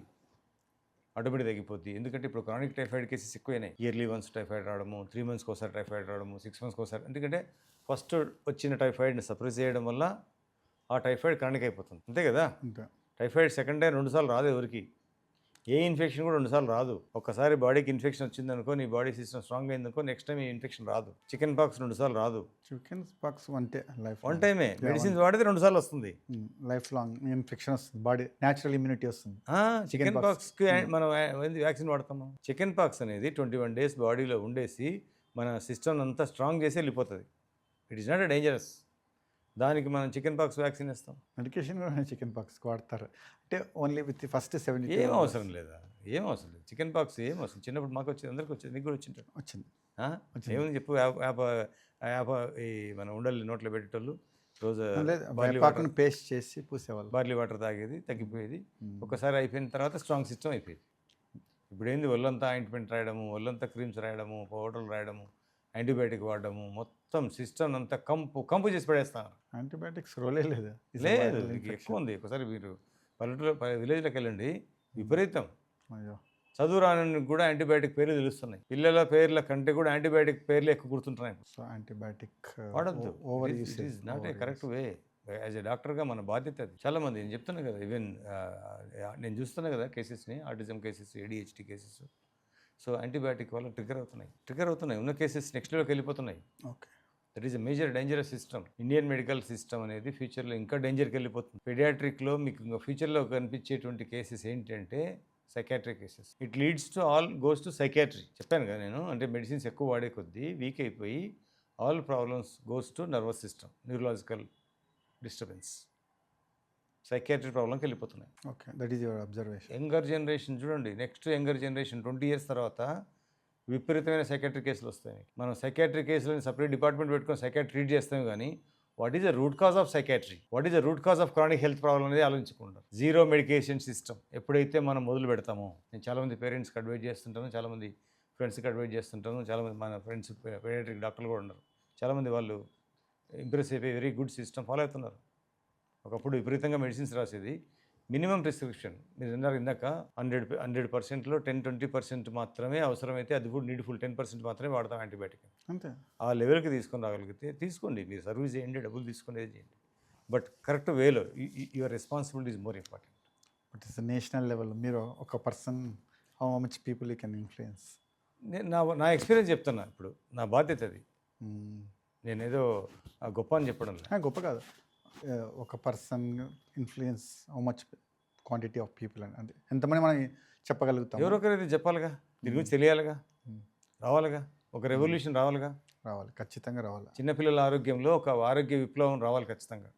ఆటోమేటిక్ తగ్గిపోద్ది. ఎందుకంటే ఇప్పుడు క్రానిక్ టైఫాయిడ్ కేసెస్ ఎక్కువైనాయి. ఇయర్లీ వన్స్ టైఫాయిడ్ రావడము, 3 మంత్స్కి ఒకసారి టైఫాయిడ్ రావడము, 6 మంత్స్కి ఒకసారి. ఎందుకంటే ఫస్ట్ వచ్చిన టైఫాయిడ్ని సప్రెస్ చేయడం వల్ల ఆ టైఫాయిడ్ క్రానిక్ అయిపోతుంది. అంతే కదా. అంతే. టైఫాయిడ్ సెకండ్ టైం 2 సార్లు రాదు ఎవరికి. ఏ ఇన్ఫెక్షన్ కూడా 2 సార్లు రాదు. ఒక్కసారి బాడీకి ఇన్ఫెక్షన్ వచ్చిందనుకో, నీ బాడీ సిస్టమ్ స్ట్రాంగ్ అయిందనుకో, నెక్స్ట్ టైం ఈ ఇన్ఫెక్షన్ రాదు. చికెన్ పాక్స్ 2 సార్లు రాదు. చికెన్ పాక్స్ అంతే లైఫ్ వన్ టైమే. మెడిసిన్స్ వాడితే 2 సార్లు వస్తుంది. లైఫ్ లాంగ్ ఇన్ఫెక్షన్ వస్తుంది, బాడీ న్యాచురల్ ఇమ్యూనిటీ వస్తుంది. చికెన్ పాక్స్కి మనం వ్యాక్సిన్ వాడతాము. చికెన్ పాక్స్ అనేది 21 days బాడీలో ఉండేసి మన సిస్టమ్ అంతా స్ట్రాంగ్ చేసి వెళ్ళిపోతుంది. It is not a dangerous. దానికి మనం చికెన్ పాక్స్ వ్యాక్సిన్ ఇస్తాం. మెడికేషన్ కూడా చికెన్ పాక్స్ వాడతారు అంటే ఓన్లీ విత్ ఫస్ట్ 70 ఏం అవసరం లేదా? ఏం అవసరం లేదు. చికెన్ పాక్స్ ఏం అవసరం. చిన్నప్పుడు మాకు వచ్చేది, అందరికి వచ్చేది, నీకు కూడా వచ్చింది. ఏముంది చెప్పు. యాప ఈ మన ఉండల్ని నోట్లో పెట్టేటోళ్ళు రోజు వేపాకుని పేస్ట్ చేసి పూసేవాళ్ళు. బార్లీ వాటర్ తాగేది, తగ్గిపోయేది. ఒకసారి అయిపోయిన తర్వాత స్ట్రాంగ్ సిస్టమ్ అయిపోయేది. ఇప్పుడు ఏంది, ఒళ్ళంతా ఆయింట్మెంట్ రాయడము, ఒళ్ళంతా క్రీమ్స్ రాయడము, పౌడర్లు రాయడము, యాంటీబయాటిక్ వాడడము, మొత్తం సిస్టమ్ అంతా కంపు చేసి పడేస్తాను. యాంటీబయాటిక్స్ రోలే లేదు. లేదు, ఎక్కువ ఉంది. ఒకసారి మీరు పల్లెటూరు విలేజ్లోకి వెళ్ళండి, విపరీతం. అయ్యో, చదువు రాని కూడా యాంటీబయాటిక్ పేర్లు తెలుస్తున్నాయి. పిల్లల పేర్ల కంటే కూడా యాంటీబయాటిక్ పేర్లు ఎక్కువ గుర్తుంటున్నాయి. సో యాంటీబయాటిక్ వాడద్దు. Over it is not a correct way. As a డాక్టర్గా మన బాధ్యత అది. చాలామంది నేను చెప్తున్నా కదా, ఈవెన్ నేను చూస్తున్నా కదా కేసెస్ని, autism cases, ADHD cases. So antibiotic వల్ల ట్రిగర్ అవుతున్నాయి. ఉన్న కేసెస్ నెక్స్ట్ లెవెల్కి వెళ్ళిపోతున్నాయి. Okay, that is a major dangerous system. Indian medical system అనేది ఫ్యూచర్లో ఇంకా డేంజర్కి వెళ్ళిపోతుంది. పీడియాట్రిక్లో మీకు ఇంకా ఫ్యూచర్లో కనిపించేటువంటి కేసెస్ ఏంటంటే psychiatric cases. It leads to all goes to psychiatry. చెప్పాను కదా నేను, అంటే మెడిసిన్స్ ఎక్కువ వాడే కొద్దీ వీక్ అయిపోయి all problems goes to nervous system, neurological disturbance, psychiatry ప్రాబ్లంకి వెళ్ళిపోతున్నాయి. Okay, that is your observation. Younger generation చూడండి, నెక్స్ట్ యంగర్ జనరేషన్ 20 years తర్వాత విపరీతమైన సైకాట్రీ కేసులు వస్తాయి. మనం సైకాట్రీ కేసులని సపరేట్ డిపార్ట్మెంట్ పెట్టుకొని సైకాట్రీ ట్రీట్ చేస్తాం, కానీ what is the root cause of psychiatry, what is the root cause of chronic health problem అనేది ఆలోచించుకుంటాం. జీరో మెడికేషన్ సిస్టమ్ ఎప్పుడైతే మనం మొదలు పెడతామో, నేను చాలామంది పేరెంట్స్కి అడ్వైజ్ చేస్తుంటాను, చాలామంది ఫ్రెండ్స్కి అడ్వైజ్ చేస్తుంటాను, చాలామంది మన ఫ్రెండ్స్ పీడియాట్రిక్ డాక్టర్లు కూడా ఉన్నారు. చాలామంది వాళ్ళు ఇంప్రెస్ అయిపోయి వెరీ గుడ్ సిస్టమ్ ఫాలో అవుతున్నారు. ఒకప్పుడు విపరీతంగా మెడిసిన్స్ రాసేది, మినిమం ప్రిస్క్రిప్షన్. మీరు అన్నారు ఇందాక 100%లో 10-20% మాత్రమే అవసరమైతే, అది కూడా నీడ్ఫుల్ 10% మాత్రమే వాడతాం యాంటీబయాటిక్. అంతే. ఆ లెవెల్కి తీసుకొని రాగలిగితే తీసుకోండి, మీరు సర్వీస్ చేయండి, డబ్బులు తీసుకునేది చేయండి, బట్ కరెక్ట్ వేలో. Your responsibility is more important. But it's national level. మీరు ఒక person how much people you can influence. నేను నా ఎక్స్పీరియన్స్ చెప్తున్నా, ఇప్పుడు నా బాధ్యత అది. నేనేదో గొప్ప అని చెప్పడం లేదు. గొప్ప కాదు, ఒక person influence how much quantity of people అని, అంటే ఎంతమంది మనం చెప్పగలుగుతాం. ఎవరొకరైతే చెప్పాలిగా, దీని గురించి తెలియాలిగా, రావాలిగా, ఒక రెవల్యూషన్ రావాలి, ఖచ్చితంగా రావాలి. చిన్నపిల్లల ఆరోగ్యంలో ఒక ఆరోగ్య విప్లవం రావాలి ఖచ్చితంగా,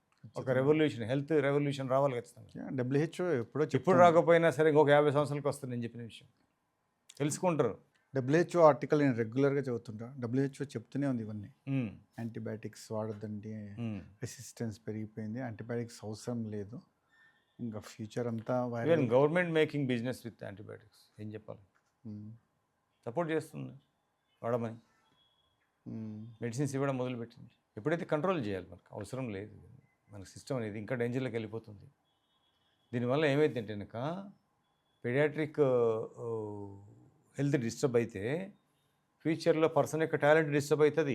ఒక రెవల్యూషన్, హెల్త్ రెవల్యూషన్ రావాలి ఖచ్చితంగా. WHO ఎప్పుడు రాకపోయినా సరే ఇంకొక 50 సంవత్సరాలకు వస్తుంది. నేను చెప్పిన విషయం తెలుసుకుంటారు. WHO ఆర్టికల్ నేను రెగ్యులర్గా చదువుతుంటా. WHO చెప్తూనే ఉంది ఇవన్నీ. యాంటీబయాటిక్స్ వాడద్దండి, రెసిస్టెన్స్ పెరిగిపోయింది, యాంటీబయాటిక్స్ అవసరం లేదు, ఇంకా ఫ్యూచర్ అంతా. Even government making business with antibiotics. ఏం చెప్పాలి, సపోర్ట్ చేస్తుంది వాడమని, మెడిసిన్స్ ఇవ్వడం మొదలుపెట్టింది. ఎప్పుడైతే కంట్రోల్ చేయాలి, మనకు అవసరం లేదు, మన సిస్టమ్ అనేది ఇంకా డేంజర్లోకి వెళ్ళిపోతుంది. దీనివల్ల ఏమైందంటే కనుక పీడియాట్రిక్ హెల్త్ డిస్టర్బ్ అయితే ఫ్యూచర్లో పర్సన్ యొక్క టాలెంట్ డిస్టర్బ్ అవుతుంది,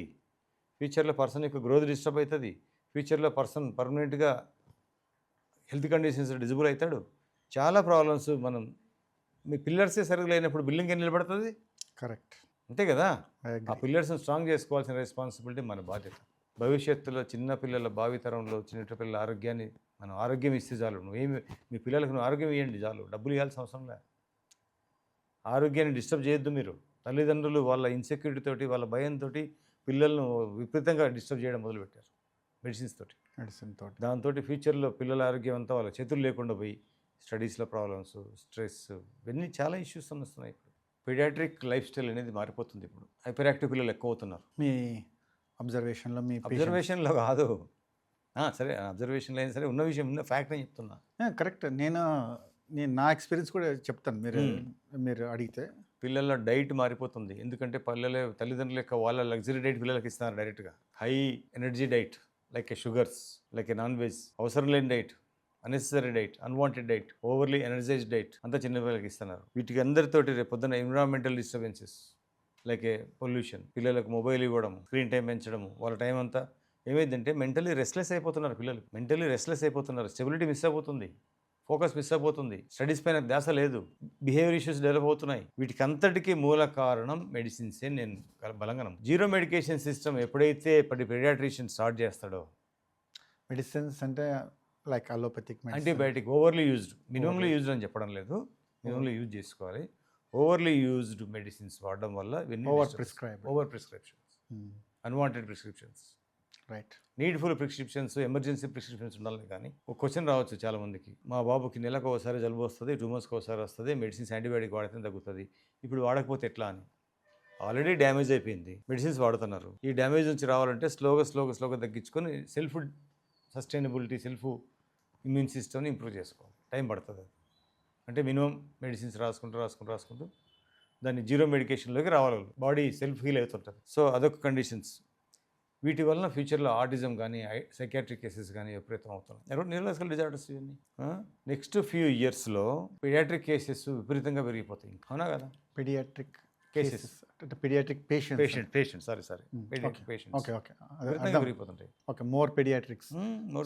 ఫ్యూచర్లో పర్సన్ యొక్క గ్రోత్ డిస్టర్బ్ అవుతుంది, ఫ్యూచర్లో పర్సన్ పర్మనెంట్గా హెల్త్ కండిషన్స్ డిజబుల్ అవుతాడు. చాలా ప్రాబ్లమ్స్. మనం మీ పిల్లర్సే సరిగ్గా లేనప్పుడు బిల్డింగ్ ఏం నిలబడుతుంది? కరెక్ట్, అంతే కదా. ఆ పిల్లర్స్ని స్ట్రాంగ్ చేసుకోవాల్సిన రెస్పాన్సిబిలిటీ మన బాధ్యత. భవిష్యత్తులో చిన్నపిల్లల భావితరంలో చిన్నపిల్లల ఆరోగ్యాన్ని మనం ఆరోగ్యం ఇస్తే చాలు. నువ్వేమి మీ పిల్లలకు నువ్వు ఆరోగ్యం ఇవ్వండి చాలు, డబ్బులు ఇవ్వాల్సిన అవసరం లేదు. ఆరోగ్యాన్ని డిస్టర్బ్ చేయొద్దు మీరు. తల్లిదండ్రులు వాళ్ళ ఇన్సెక్యూరిటీ తోటి, వాళ్ళ భయంతో పిల్లలను విపరీతంగా డిస్టర్బ్ చేయడం మొదలుపెట్టారు మెడిసిన్ తోటి. దాంతో ఫ్యూచర్లో పిల్లల ఆరోగ్యం అంతా వాళ్ళ చేతులు లేకుండా పోయి స్టడీస్లో ప్రాబ్లమ్స్, స్ట్రెస్, ఇవన్నీ చాలా ఇష్యూస్ వస్తున్నాయి. ఇప్పుడు పీడియాట్రిక్ లైఫ్ స్టైల్ అనేది మారిపోతుంది. ఇప్పుడు హైపర్ యాక్టివ్ పిల్లలు ఎక్కువ అవుతున్నారు. మీ అబ్జర్వేషన్లో? మీ అబ్జర్వేషన్లో కాదు, సరే అబ్జర్వేషన్లో అయినా సరే ఉన్న విషయం, ఉన్న ఫ్యాక్ట్ అని చెప్తున్నా. కరెక్ట్. నేను నా ఎక్స్పీరియన్స్ కూడా చెప్తాను, మీరు అడిగితే. పిల్లల డైట్ మారిపోతుంది. ఎందుకంటే తల్లిదండ్రుల యొక్క వాళ్ళ లగ్జరీ డైట్ పిల్లలకి ఇస్తున్నారు డైరెక్ట్గా. హై ఎనర్జీ డైట్, లైక్ ఏ షుగర్స్, లైక్ ఏ నాన్ వెజ్, అవసరం లేని diet, unnecessary diet, unwanted diet, overly energised diet అంతా చిన్నపిల్లలకి ఇస్తున్నారు. వీటికి అందరితోటి రేపు పొద్దున్న ఎన్విరాన్మెంటల్ డిస్టర్బెన్సెస్ లైక్ పొల్యూషన్, పిల్లలకు మొబైల్ ఇవ్వడం, స్క్రీన్ టైం పెంచడం, వాళ్ళ టైం అంతా ఏమైందంటే మెంటలీ రెస్ట్లెస్ అయిపోతున్నారు. పిల్లలు మెంటలీ రెస్ట్లెస్ అయిపోతున్నారు. స్టెబిలిటీ మిస్ అయిపోతుంది, ఫోకస్ మిస్ అయిపోతుంది, స్టడీస్ పైన ధ్యాస లేదు, బిహేవియర్ ఇష్యూస్ డెవలప్ అవుతున్నాయి. వీటికి అంతటికీ మూల కారణం మెడిసిన్సే నేను బలంగా నమ్ముతాను. జీరో మెడికేషన్ సిస్టమ్ ఎప్పుడైతే పీడియాట్రిషియన్ స్టార్ట్ చేస్తాడో, మెడిసిన్స్ అంటే like allopathic antibiotic overly used, minimally used అని చెప్పడం లేదు, మినిమంలీ యూజ్ చేసుకోవాలి. ఓవర్లీ యూజ్డ్ మెడిసిన్స్ వాడడం వల్ల over prescriptions, unwanted prescriptions, right, needful prescriptions, emergency prescriptions ఉండాలి. కానీ ఒక క్వశ్చన్ రావచ్చు చాలా మందికి, మా బాబుకి నెలకు ఒకసారి జలుబు వస్తుంది, 2 monthsకి ఒకసారి వస్తుంది, మెడిసిన్స్ యాంటీబయాటిక్ వాడితే తగ్గుతుంది, ఇప్పుడు వాడకపోతే ఎట్లా అని. ఆల్రెడీ డ్యామేజ్ అయిపోయింది, మెడిసిన్స్ వాడుతున్నారు. ఈ డ్యామేజ్ నుంచి రావాలంటే స్లోగా తగ్గించుకొని సెల్ఫ్ సస్టైనబిలిటీ, సెల్ఫ్ ఇమ్యూన్ సిస్టమ్ని ఇంప్రూవ్ చేసుకోవాలి. టైం పడుతుంది. అంటే మినిమం మెడిసిన్స్ రాసుకుంటూ దాన్ని జీరో మెడికేషన్లోకి రావాలి. బాడీ సెల్ఫ్ హీల్ అవుతుంటుంది. సో అదొక కండిషన్స్. వీటి వలన ఫ్యూచర్లో ఆటిజం కానీ సైకాట్రిక్ కేసెస్ కానీ విపరీతం అవుతున్నాయి. న్యూరలాజికల్ డిజార్డర్స్ ఇవన్నీ నెక్స్ట్ ఫ్యూ ఇయర్స్లో పీడియాట్రిక్ కేసెస్ విపరీతంగా పెరిగిపోతాయి. అవునా కదా? పీడియాట్రిక్ కేసెస్ అంటే paediatric patient sorry paediatric patients okay పెరిగిపోతుంటాయి. Okay, more paediatrics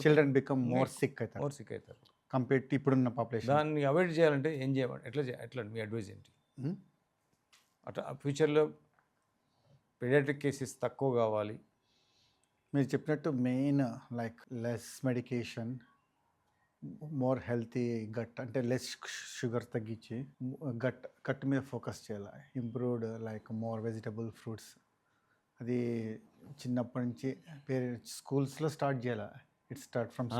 children become more sick అవుతారు కంపేర్ టు ఇప్పుడున్న పాపులేషన్. దాన్ని అవాయిడ్ చేయాలంటే ఏం చేయాలి? ఎట్లా మీ అడ్వైజ్ ఏంటి? అట్లా ఫ్యూచర్లో పీడియాట్రిక్ కేసెస్ తక్కువ కావాలి. మీరు చెప్పినట్టు main like less medication, more healthy gut, అంటే లెస్ షుగర్ తగ్గించి గట్ మీద ఫోకస్ చేయాలి. Improved like more vegetable fruits. అది చిన్నప్పటి నుంచి పేరెంట్స్ స్కూల్స్లో స్టార్ట్ చేయాలి. ఇట్ స్టార్ట్ ఫ్రమ్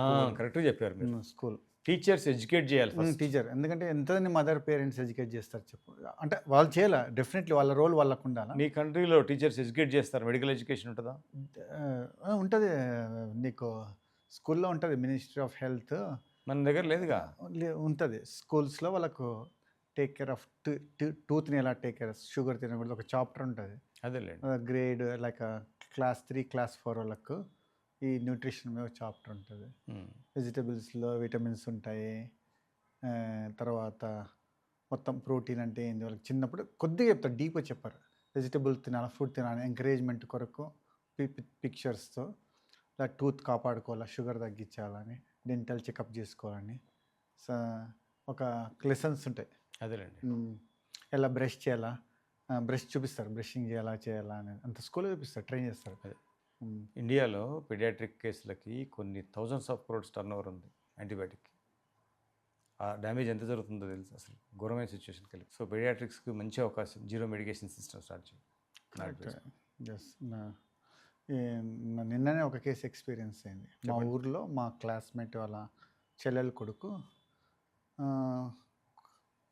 కరెక్ట్గా చెప్పారు. స్కూల్ టీచర్స్ ఎడ్యుకేట్ చేయాలి. టీచర్, ఎందుకంటే ఎంతమంది మదర్ పేరెంట్స్ ఎడ్యుకేట్ చేస్తారు చెప్పు, అంటే వాళ్ళు చేయాలి. డెఫినెట్లీ వాళ్ళ రోల్ వాళ్ళకు ఉండాలి. మీ కంట్రీలో టీచర్స్ ఎడ్యుకేట్ చేస్తారు? మెడికల్ ఎడ్యుకేషన్ ఉంటుందా? ఉంటుంది, నీకు స్కూల్లో ఉంటుంది, మినిస్ట్రీ ఆఫ్ హెల్త్. మన దగ్గర లేదుగా. ఉంటుంది స్కూల్స్లో. వాళ్ళకు టేక్ కేర్ ఆఫ్ టూత్ని ఎలా టేక్ కేర్, షుగర్ తినకూడదు, ఒక చాప్టర్ ఉంటుంది. అదేలేండి. గ్రేడ్ లైక్ క్లాస్ 3 క్లాస్ 4 వాళ్ళకు ఈ న్యూట్రిషన్ మీద చాప్టర్ ఉంటుంది. వెజిటబుల్స్లో విటమిన్స్ ఉంటాయి. తర్వాత మొత్తం ప్రోటీన్ అంటే ఏంది వాళ్ళకి చిన్నప్పుడు కొద్దిగా చెప్తారు, డీప్గా చెప్పారు. వెజిటబుల్ తినాలి, ఫుడ్ తినాలి, ఎంకరేజ్మెంట్ కొరకు పిక్చర్స్తో ఇలా టూత్ కాపాడుకోవాలి, షుగర్ తగ్గించాలని, డెంటల్ చెకప్ చేసుకోవాలని ఒక లెసన్స్ ఉంటాయి. అదేలేండి. ఎలా బ్రష్ చేయాలా, బ్రష్ చూపిస్తారు, బ్రషింగ్ చేయాలా అనేది అంత స్కూల్లో చూపిస్తారు, ట్రైన్ చేస్తారు. అదే ఇండియాలో పీడియాట్రిక్ కేసులకి కొన్ని thousands of crores turn over ఉంది యాంటీబయాటిక్. ఆ డ్యామేజ్ ఎంత జరుగుతుందో తెలుసు, అసలు ఘోరమైన సిచ్యువేషన్కి వెళ్ళి. సో పీడియాట్రిక్స్కి మంచి అవకాశం, జీరో మెడికేషన్ సిస్టమ్ స్టార్ట్ చేయాలి. నిన్ననే ఒక కేసు ఎక్స్పీరియన్స్ అయింది. మా ఊర్లో మా క్లాస్మేట్ వాళ్ళ చెల్లెల కొడుకు,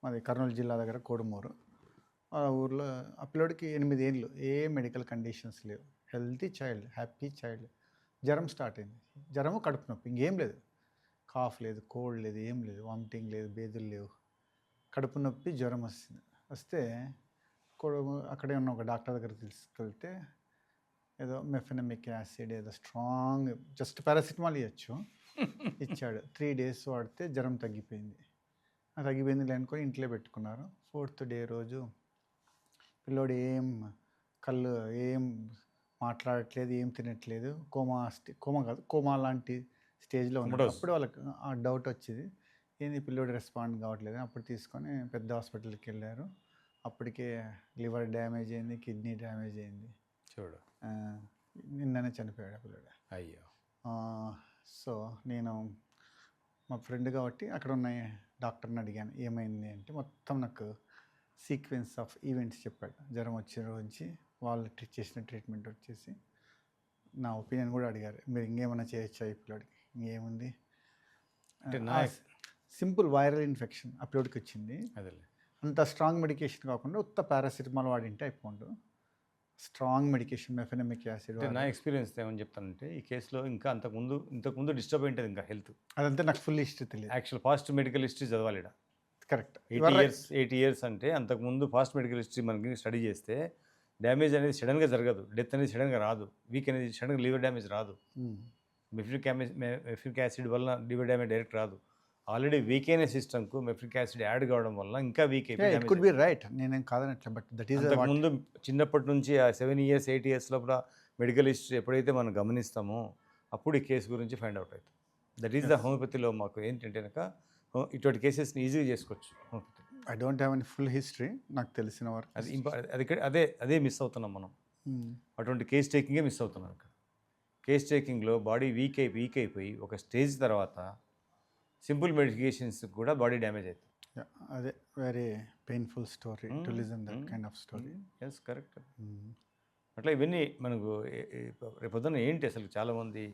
మాది కర్నూలు జిల్లా దగ్గర కోడుమూరు. ఆ ఊర్లో ఆ పిల్లోడికి 8 ఏళ్ళు, ఏ మెడికల్ కండిషన్స్ లేవు, హెల్తీ చైల్డ్, హ్యాపీ చైల్డ్. జ్వరం స్టార్ట్ అయింది, జ్వరము కడుపు నొప్పి, ఇంకేం లేదు, కాఫ్ లేదు, కోల్డ్ లేదు, ఏం లేదు, వామిటింగ్ లేదు, బేదులు లేవు, కడుపు నొప్పి, జ్వరం వస్తే అక్కడే ఉన్న ఒక డాక్టర్ దగ్గర తీసుకెళ్తే ఏదో మెఫెనమిక్ యాసిడ్ ఏదో స్ట్రాంగ్, జస్ట్ పారాసిటమాల్ ఇచ్చాడు. 3 days వాడితే జ్వరం తగ్గిపోయింది. తగ్గిపోయింది అనుకొని ఇంట్లో పెట్టుకున్నారు. 4th day రోజు పిల్లోడు కళ్ళు ఏం మాట్లాడట్లేదు, ఏం తినట్లేదు, కోమా లాంటి స్టేజ్లో ఉన్నాడు. అప్పుడు వాళ్ళకి ఆ డౌట్ వచ్చింది, ఏంది పిల్లోడు రెస్పాండ్ కావట్లేదు. అప్పుడు తీసుకొని పెద్ద హాస్పిటల్కి వెళ్ళారు. అప్పటికే లివర్ డ్యామేజ్ అయింది, కిడ్నీ డ్యామేజ్ అయింది. చూడు, నిన్ననే చనిపోయాడు పిల్లోడు. అయ్యో. సో నేను మా ఫ్రెండ్ కాబట్టి అక్కడ ఉన్న డాక్టర్ని అడిగాను ఏమైంది అంటే, మొత్తం నాకు సీక్వెన్స్ ఆఫ్ ఈవెంట్స్ చెప్పాడు. జ్వరం వచ్చిన రోజు వాళ్ళు చేసిన ట్రీట్మెంట్ వచ్చేసి నా ఒపీనియన్ కూడా అడిగారు, మీరు ఇంకేమైనా చేయొచ్చా ఈ పిల్లోడికి, ఇంకేముంది అంటే సింపుల్ వైరల్ ఇన్ఫెక్షన్ ఆ పిల్లోడికి వచ్చింది. అదే అంత స్ట్రాంగ్ మెడికేషన్ కాకుండా ఉత్త పారాసిటమాల్ వాడింటే అయిపోండు. Strong medication mefenamic acid. నా ఎక్స్పీరియన్స్ ఏమని చెప్తానంటే, ఈ కేసులో ఇంకా ఇంతకుముందు డిస్టర్బ్ అయింటుంది ఇంకా హెల్త్. అదంతా నాకు ఫుల్ హిస్టరీ తెలియదు. యాక్చువల్ ఫాస్ట్ మెడికల్ హిస్టరీ చదవాలి. కరెక్ట్. 80 years అంటే అంతకుముందు ఫాస్ట్ మెడికల్ హిస్టరీ మనకి స్టడీ చేస్తే డ్యామేజ్ అనేది సడన్గా జరగదు, డెత్ అనేది సడన్గా రాదు, వీక్ అనేది సడన్గా లివర్ డ్యామేజ్ రాదు, మెఫిక్ యాసిడ్ వల్ల లివర్ డ్యామేజ్ డైరెక్ట్ రాదు. ఆల్రెడీ వీక్ అయిన సిస్టమ్కు మెఫ్రిక్ యాసిడ్ యాడ్ కావడం వల్ల ఇంకా వీక్ ఇట్ అయిపోయి కుడ్ బి రైట్, నేనేం కాదనట్లే, బట్ దట్ ఈస్ అంతకుముందు చిన్నప్పటి నుంచి ఆ 7 ఇయర్స్ 8 ఇయర్స్ లోపల మెడికల్ హిస్టరీ ఎప్పుడైతే మనం గమనిస్తామో అప్పుడు ఈ కేసు గురించి ఫైండ్ అవుట్ అవుతుంది. దట్ ఈస్ ద హోమియోపతిలో మాకు ఏంటంటే కనుక ఇటువంటి కేసెస్ని ఈజీగా చేసుకోవచ్చు homeopathy. I don't have any full history, నాకు తెలిసిన వరకు అది అదే మిస్ అవుతున్నాం మనం. అటువంటి కేస్ టేకింగే మిస్ అవుతున్నాం ఇక్కడ. కేస్ టేకింగ్లో బాడీ వీక్ అయిపోయి ఒక స్టేజ్ తర్వాత సింపుల్ మెడికేషన్స్ కూడా బాడీ డ్యామేజ్ అవుతుంది. అదే very painful story to listen that kind of story. Yes correct. అట్లా ఇవన్నీ మనకు రేపొద్దున ఏంటి అసలు చాలామంది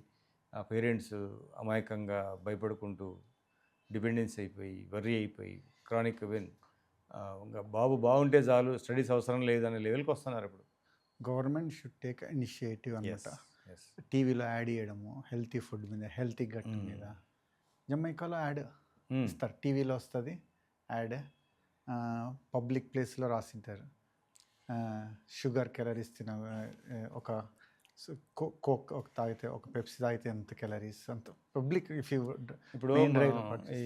పేరెంట్స్ అమాయకంగా భయపడుకుంటూ డిపెండెన్స్ అయిపోయి వర్రీ అయిపోయి క్రానిక్ ఇంకా బాబు బాగుంటే చాలు స్టడీస్ అవసరం లేదనే లెవెల్కి వస్తున్నారు ఇప్పుడు. గవర్నమెంట్ షుడ్ టేక్ ఇనిషియేటివ్ అనమాట. టీవీలో యాడ్ చేయడము హెల్తీ ఫుడ్ మీద, హెల్తీ గట్ మీద. జమైకాలో యాడ్ ఇస్తారు, టీవీలో వస్తుంది యాడ్, పబ్లిక్ ప్లేస్లో రాసింటారు షుగర్ క్యాలరీస్ తిన, ఒక కోక్ ఒక తాగితే, ఒక పెప్సీ తాగితే ఎంత క్యాలరీస్ అంత పబ్లిక్. ఇఫ్ యూ ఇప్పుడు ఈ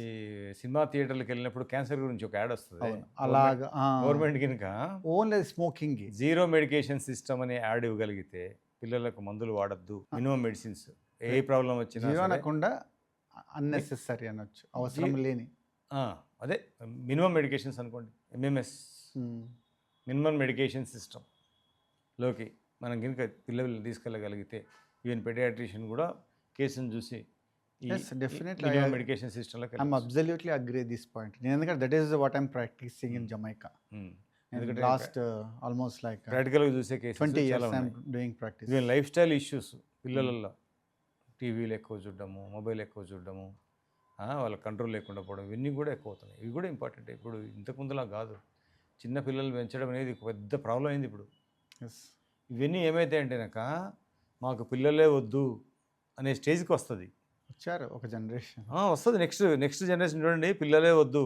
సినిమా థియేటర్లకు వెళ్ళినప్పుడు క్యాన్సర్ గురించి ఒక యాడ్ వస్తుంది అలాగా, గవర్నమెంట్ కనుక only smoking zero medication system అనే యాడ్ ఇవ్వగలిగితే పిల్లలకు మందులు వాడద్దు, మినిమం మెడిసిన్స్, ఏ ప్రాబ్లం వచ్చినా జీరో అనకుండా అన్నెసెసరీ అనొచ్చు, అవసరం లేని. అదే మినిమం మెడికేషన్స్ అనుకోండి, ఎంఎంఎస్ మినిమం మెడికేషన్ సిస్టంలోకి మనం కనుక పిల్లల్ని తీసుకెళ్ళగలిగితే ఈవెన్ పెడియాట్రిషియన్ కూడా కేసును చూసి మెడికేషన్ సిస్టంలో అబ్సల్యూట్లీ అగ్రీ దిస్ పాయింట్. నేను ఎందుకంటే that is what I'm practising in Jamaica. ఎందుకంటే లాస్ట్ ఆల్మోస్ట్ లైక్ ప్రాక్టికల్గా చూసే case 20 years I'm doing practice. Even lifestyle issues పిల్లలలో టీవీలు ఎక్కువ చూడడము, మొబైల్ ఎక్కువ చూడడము, వాళ్ళ కంట్రోల్ లేకుండా పోవడం, ఇవన్నీ కూడా ఎక్కువ అవుతున్నాయి. ఇవి కూడా ఇంపార్టెంట్. ఇప్పుడు ఇంతకుముందులా కాదు, చిన్న పిల్లలు పెంచడం అనేది పెద్ద ప్రాబ్లం అయింది ఇప్పుడు. ఇవన్నీ ఏమైతాయంటేనాక మాకు పిల్లలే వద్దు అనే స్టేజ్కి వస్తుంది. వచ్చారు ఒక జనరేషన్, వస్తుంది. నెక్స్ట్ జనరేషన్ చూడండి, పిల్లలే వద్దు.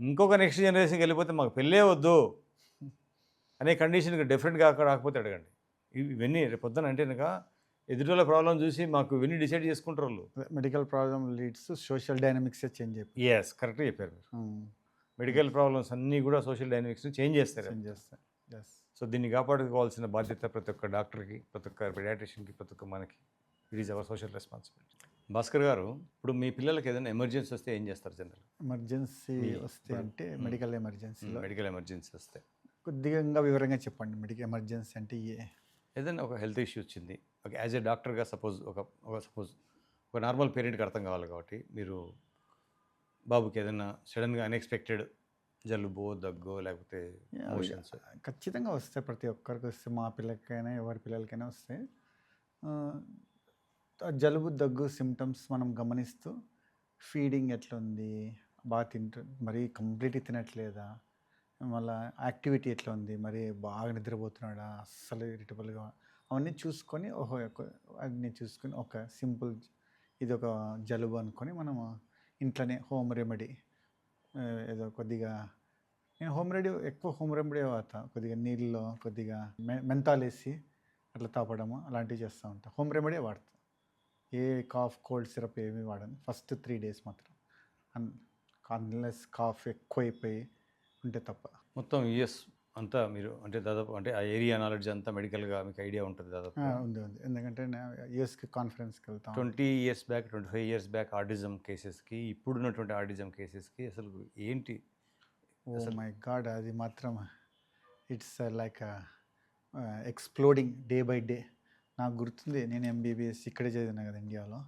ఇంకొక నెక్స్ట్ జనరేషన్కి వెళ్ళిపోతే మాకు పెళ్ళే వద్దు అనే కండిషన్కి డిఫరెంట్గా రాకపోతే అడగండి. ఇవన్నీ రేపు పొద్దున అంటే కనుక ఎదుటిల ప్రాబ్లం చూసి మాకు ఇవన్నీ డిసైడ్ చేసుకుంటారు వాళ్ళు. Medical problem leads social dynamics change అయిపోయి. ఎస్ కరెక్ట్గా చెప్పారు మీరు. మెడికల్ ప్రాబ్లమ్స్ అన్నీ కూడా సోషల్ డైనమిక్స్ని చేంజ్ చేస్తారు. సో దీన్ని కాపాడుకోవాల్సిన బాధ్యత ప్రతి ఒక్క డాక్టర్కి, ప్రతి ఒక్క పెడియాట్రిషియన్కి, ప్రతి ఒక్క మనకి. It is our social responsibility. Bhaskar గారు, ఇప్పుడు మీ పిల్లలకి ఏదైనా ఎమర్జెన్సీ వస్తే ఏం చేస్తారు జనరల్? ఎమర్జెన్సీ వస్తే అంటే మెడికల్ ఎమర్జెన్సీ వస్తే కొద్దిగా వివరంగా చెప్పండి. మెడికల్ ఎమర్జెన్సీ అంటే ఏదైనా ఒక హెల్త్ ఇష్యూ వచ్చింది, ఒక యాజ్ ఏ డాక్టర్గా సపోజ్ ఒక నార్మల్ పేరెంట్కి అర్థం కావాలి కాబట్టి, మీరు బాబుకి ఏదైనా సడన్గా అన్ఎక్స్పెక్టెడ్ జలుబో, దగ్గో, లేకపోతే మోషన్స్ ఖచ్చితంగా వస్తాయి. ప్రతి ఒక్కరికి వస్తే, మా పిల్లలకైనా ఎవరి పిల్లలకైనా వస్తాయి. జలుబు, దగ్గు సిమ్టమ్స్ మనం గమనిస్తూ ఫీడింగ్ ఎట్లుంది, బాగా మరీ కంప్లీట్గా తినట్లేదా, మళ్ళీ యాక్టివిటీ ఎట్లా ఉంది, మరి బాగా నిద్రపోతున్నాడా, అస్సలు ఇరిటబుల్గా, అవన్నీ చూసుకొని అన్నీ చూసుకొని ఒక సింపుల్ ఇది ఒక జలుబు అనుకొని మనము ఇంట్లోనే హోమ్ రెమెడీ ఏదో కొద్దిగా, నేను ఎక్కువ హోమ్ రెమెడీ వాడతా. కొద్దిగా నీళ్ళలో కొద్దిగా మెంతాల్ వేసి అట్లా తాపడము అలాంటివి చేస్తూ ఉంటాను. హోమ్ రెమెడీ వాడతా. ఏ కాఫ్, కోల్డ్ సిరప్ ఏమీ వాడను ఫస్ట్ 3 days మాత్రం, అన్లెస్ కాఫ్ ఎక్కువైపోయి ఉంటే తప్ప. మొత్తం యూఎస్ అంతా మీరు అంటే దాదాపు అంటే ఆ ఏరియా నాలెడ్జ్ అంతా మెడికల్గా మీకు ఐడియా ఉంటుంది దాదాపు? ఉంది. ఎందుకంటే యూఎస్కి కాన్ఫరెన్స్కి వెళ్తాం. 20 years back, 25 years back autism కేసెస్కి, ఇప్పుడున్నటువంటి ఆటిజం కేసెస్కి అసలు ఏంటి? ఓ మై గాడ్, అది మాత్రం it's like exploding day by day. నాకు గుర్తుంది, నేను ఎంబీబీఎస్ ఇక్కడే చదివినా కదా ఇండియాలో.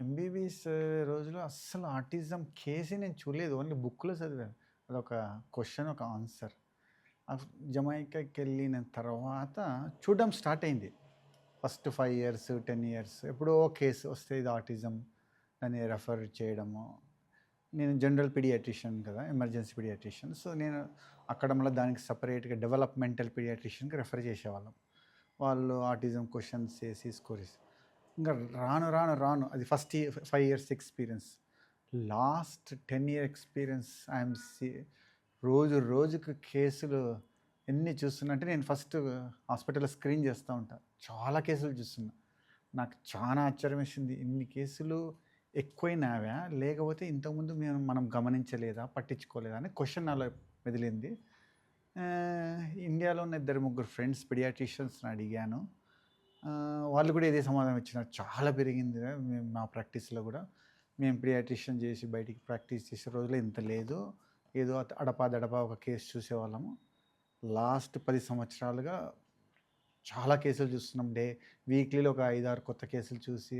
ఎంబీబీఎస్ రోజులో అస్సలు ఆటిజం కేసే నేను చూడలేదు, ఓన్లీ బుక్లో చదివాను. అదొక క్వశ్చన్, ఒక ఆన్సర్. జమైకాకి వెళ్ళిన తర్వాత చూడడం స్టార్ట్ అయింది. ఫస్ట్ 5 years 10 years ఎప్పుడో కేసు వస్తే ఇది ఆటిజం అని రెఫర్ చేయడము. నేను జనరల్ పీడియాట్రిషియన్ కదా, ఎమర్జెన్సీ పీడియాట్రిషియన్. సో నేను అక్కడ మళ్ళీ దానికి సపరేట్గా డెవలప్మెంటల్ పీడియాట్రిషియన్కి రెఫర్ చేసేవాళ్ళం. వాళ్ళు ఆటిజం క్వశ్చన్స్ చేసి స్కోర్స్. ఇంకా రాను అది first 5 years experience. Last 10 year experience I'm రోజుకు కేసులు ఎన్ని చూస్తున్నా అంటే, నేను ఫస్ట్ హాస్పిటల్లో స్క్రీన్ చేస్తూ ఉంటాను, చాలా కేసులు చూస్తున్నా. నాకు చాలా ఆశ్చర్యం వేసింది, ఇన్ని కేసులు ఎక్కువైనావా? లేకపోతే ఇంతకుముందు మనం గమనించలేదా? పట్టించుకోలేదా? అని క్వెషన్ నాలో మెదిలింది. ఇండియాలో ఉన్న 2, 3 ఫ్రెండ్స్ పీడియాట్రిషియన్స్‌ని అడిగాను. వాళ్ళు కూడా ఇదే సమాధానం ఇచ్చినారు. చాలా పెరిగిందిరా మా ప్రాక్టీస్‌లో కూడా. మేము పీడియాట్రిషియన్ చేసి బయటికి ప్రాక్టీస్ చేసే రోజుల్లో ఇంత లేదు. ఏదో అడపాదడపా ఒక కేసు చూసేవాళ్ళము. లాస్ట్ 10 సంవత్సరాలుగా చాలా కేసులు చూస్తున్నాం. వీక్లీలో ఒక 5, 6 కొత్త కేసులు చూసి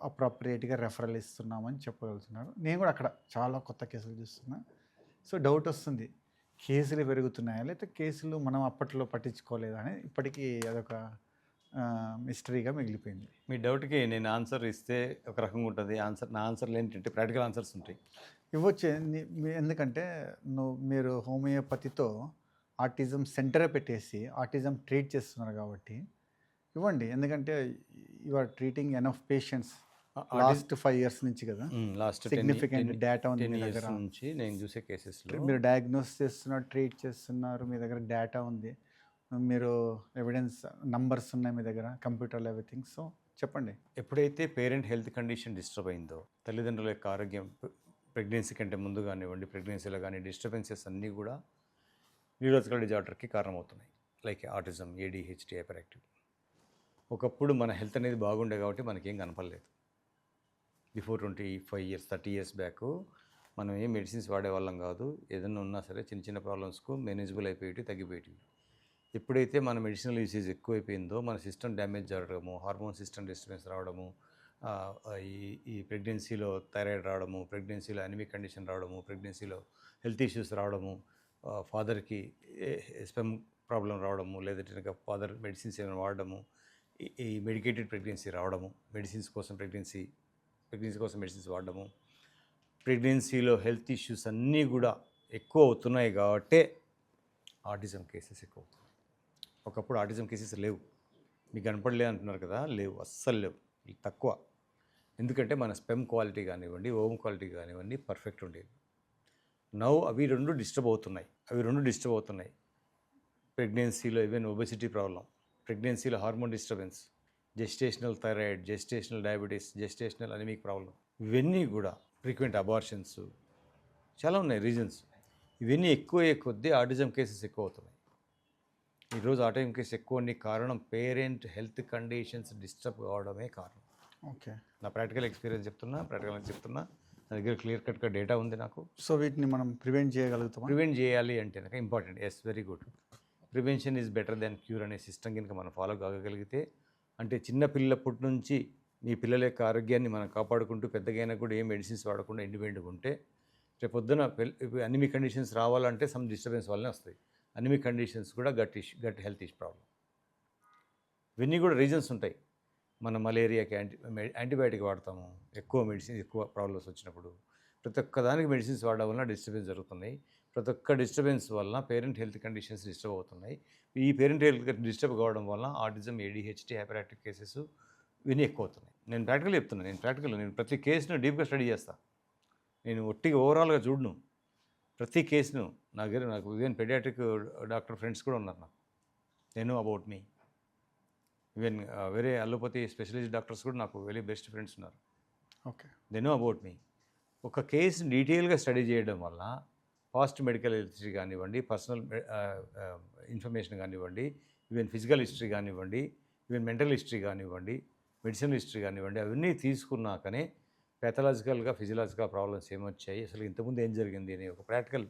అప్రాప్రియేట్‌గా రెఫరల్ ఇస్తున్నామని చెప్పగలుగుతున్నారు. నేను కూడా అక్కడ చాలా కొత్త కేసులు చూస్తున్నా. సో డౌట్ వస్తుంది. కేసులు పెరుగుతున్నాయా? లేకపోతే కేసులు మనం అప్పట్లో పట్టించుకోలేదా అని ఇప్పటికీ అదొక మిస్టరీగా మిగిలిపోయింది. మీ డౌట్‌కి నేను ఆన్సర్ ఇస్తే ఒక రకంగా ఉంటుంది. నా ఆన్సర్‌లు ఏంటంటే ప్రాక్టికల్ ఆన్సర్స్ ఉంటాయి. ఇవ్వచ్చు. ఎందుకంటే మీరు హోమియోపతితో ఆటిజం సెంటరే పెట్టేసి ఆటిజం ట్రీట్ చేస్తున్నారు కాబట్టి ఇవ్వండి. ఎందుకంటే you are treating enough patients last 5 years నుంచి కదా. లాస్ట్ సిగ్నిఫికెంట్ డేటా ఉంది మీ 10 దగ్గర. ఇయర్స్ నుంచి నేను చూసే కేసెస్‌లో మీరు డయాగ్నోస్ చేస్తున్నారు, ట్రీట్ చేస్తున్నారు, మీ దగ్గర డేటా ఉంది, మీరు ఎవిడెన్స్ నంబర్స్ ఉన్నాయి మీ దగ్గర, కంప్యూటర్లో ఎవ్రీథింగ్. సో చెప్పండి. ఎప్పుడైతే పేరెంట్ హెల్త్ కండిషన్ డిస్టర్బ్ అయిందో, తల్లిదండ్రుల యొక్క ఆరోగ్యం ప్రెగ్నెన్సీ కంటే ముందు కానివ్వండి, ప్రెగ్నెన్సీలో కానీ డిస్టర్బెన్సెస్ అన్నీ కూడా న్యూరోలాజికల్ డిజార్డర్కి కారణమవుతున్నాయి. Like autism, ADHD, hyper active. ఒకప్పుడు మన హెల్త్ అనేది బాగుండే కాబట్టి మనకేం కనపడలేదు. బిఫోర్ 25 ఇయర్స్ 30 ఇయర్స్ బ్యాక్ మనం ఏం మెడిసిన్స్ వాడేవాళ్ళం కాదు. ఏదైనా ఉన్నా సరే చిన్న చిన్న ప్రాబ్లమ్స్కు మేనేజబుల్ అయిపోయేవి, తగ్గిపోయేవి. ఎప్పుడైతే మన మెడిసినల్ యూసేజ్ ఎక్కువైపోయిందో మన సిస్టమ్ డ్యామేజ్ జరగడము, హార్మోన్ సిస్టమ్ డిస్టర్బెన్స్ రావడము, ఈ ప్రెగ్నెన్సీలో థైరాయిడ్ రావడము, ప్రెగ్నెన్సీలో అనిమిక్ కండిషన్ రావడము, ప్రెగ్నెన్సీలో హెల్త్ ఇష్యూస్ రావడము, ఫాదర్కి స్పెమ్ ప్రాబ్లం రావడము, లేదంటే ఫాదర్ మెడిసిన్స్ ఏమైనా వాడడము, ఈ మెడికేటెడ్ ప్రెగ్నెన్సీ రావడము, ప్రెగ్నెన్సీ కోసం మెడిసిన్స్ వాడడము, ప్రెగ్నెన్సీలో హెల్త్ ఇష్యూస్ అన్నీ కూడా ఎక్కువ అవుతున్నాయి కాబట్టే ఆటిజం కేసెస్ ఎక్కువ అవుతున్నాయి. ఒకప్పుడు ఆటిజం కేసెస్ లేవు. మీకు కనపడలే అంటున్నారు కదా, లేవు, అస్సలు లేవు, తక్కువ. ఎందుకంటే మన స్పెమ్ క్వాలిటీ కానివ్వండి, ఓమ్ క్వాలిటీ కానివ్వండి పర్ఫెక్ట్ ఉండేది. అవి రెండు డిస్టర్బ్ అవుతున్నాయి. ప్రెగ్నెన్సీలో ఈవెన్ ఒబెసిటీ ప్రాబ్లం, ప్రెగ్నెన్సీలో hormone disturbance, gestational thyroid, gestational diabetes, gestational anaemic problem, ఇవన్నీ కూడా ఫ్రీక్వెంట్ అబార్షన్స్, చాలా ఉన్నాయి రీజన్స్. ఇవన్నీ ఎక్కువ కొద్దీ ఆటిజం కేసెస్ ఎక్కువ అవుతున్నాయి. ఈరోజు ఆటిజం కేసు ఎక్కువ కారణం పేరెంట్ హెల్త్ కండిషన్స్ డిస్టర్బ్ కావడమే కారణం. ఓకే, నా ప్రాక్టికల్ ఎక్స్పీరియన్స్ చెప్తున్నా, నా దగ్గర క్లియర్ కట్గా డేటా ఉంది నాకు. సో వీటిని మనం ప్రివెంట్ చేయగలుగుతాం. ప్రివెంట్ చేయాలి అంటే నాకు important. Yes, very good. Prevention is better than cure అనే సిస్టమ్ కనుక మనం ఫాలో కాగలిగితే, అంటే చిన్న పిల్లప్పటి నుంచి మీ పిల్లల యొక్క ఆరోగ్యాన్ని మనం కాపాడుకుంటూ పెద్దగైనా కూడా ఏం మెడిసిన్స్ వాడకుండా ఇండిపెండెంట్గా ఉంటే, రేపు పొద్దున అనిమిక్ కండిషన్స్ రావాలంటే సమ్ డిస్టర్బెన్స్ వల్లనే వస్తాయి. అనిమిక్ కండిషన్స్ కూడా గట్ హెల్త్ ఇష్యూ ప్రాబ్లం, ఇవన్నీ కూడా రీజన్స్ ఉంటాయి. మనం మలేరియాకి యాంటీబయాటిక్ వాడతాము, ఎక్కువ ప్రాబ్లమ్స్ వచ్చినప్పుడు. ప్రతి ఒక్క దానికి మెడిసిన్స్ వాడడం వల్ల డిస్టర్బెన్స్ జరుగుతున్నాయి. ప్రతి ఒక్క డిస్టర్బెన్స్ వల్ల పేరెంట్ హెల్త్ కండిషన్స్ డిస్టర్బ్ అవుతున్నాయి. ఈ పేరెంట్ హెల్త్ డిస్టర్బ్ కావడం వల్ల autism, ADHD, hyper active cases ఇవన్నీ ఎక్కువ అవుతున్నాయి. నేను ప్రాక్టికల్ చెప్తున్నాను. నేను ప్రతి కేసును డీప్గా స్టడీ చేస్తాను. నేను ఒట్టిగా ఓవరాల్గా చూడను. ప్రతి కేసును నాకు ఈవెన్ పెడియాట్రిక్ డాక్టర్ ఫ్రెండ్స్ కూడా ఉన్నారు నాకు. నేను అబౌట్ మీ ఈవెన్ వేరే అలోపతి స్పెషలిస్ట్ డాక్టర్స్ కూడా నాకు వెరీ బెస్ట్ ఫ్రెండ్స్ ఉన్నారు. Okay, they know about me. ఒక కేసుని డీటెయిల్గా స్టడీ చేయడం వల్ల పాస్ట్ మెడికల్ హిస్టరీ కానివ్వండి, పర్సనల్ ఇన్ఫర్మేషన్ కానివ్వండి, ఈవెన్ ఫిజికల్ హిస్టరీ కానివ్వండి, ఈవెన్ మెంటల్ హిస్టరీ కానివ్వండి, మెడిసినల్ హిస్టరీ కానివ్వండి, అవన్నీ తీసుకున్నాకనే ప్యాథలాజికల్గా ఫిజియలాజికల్ ప్రాబ్లమ్స్ ఏమొచ్చాయి, అసలు ఇంతకుముందు ఏం జరిగింది అనే ఒక ప్రాక్టికల్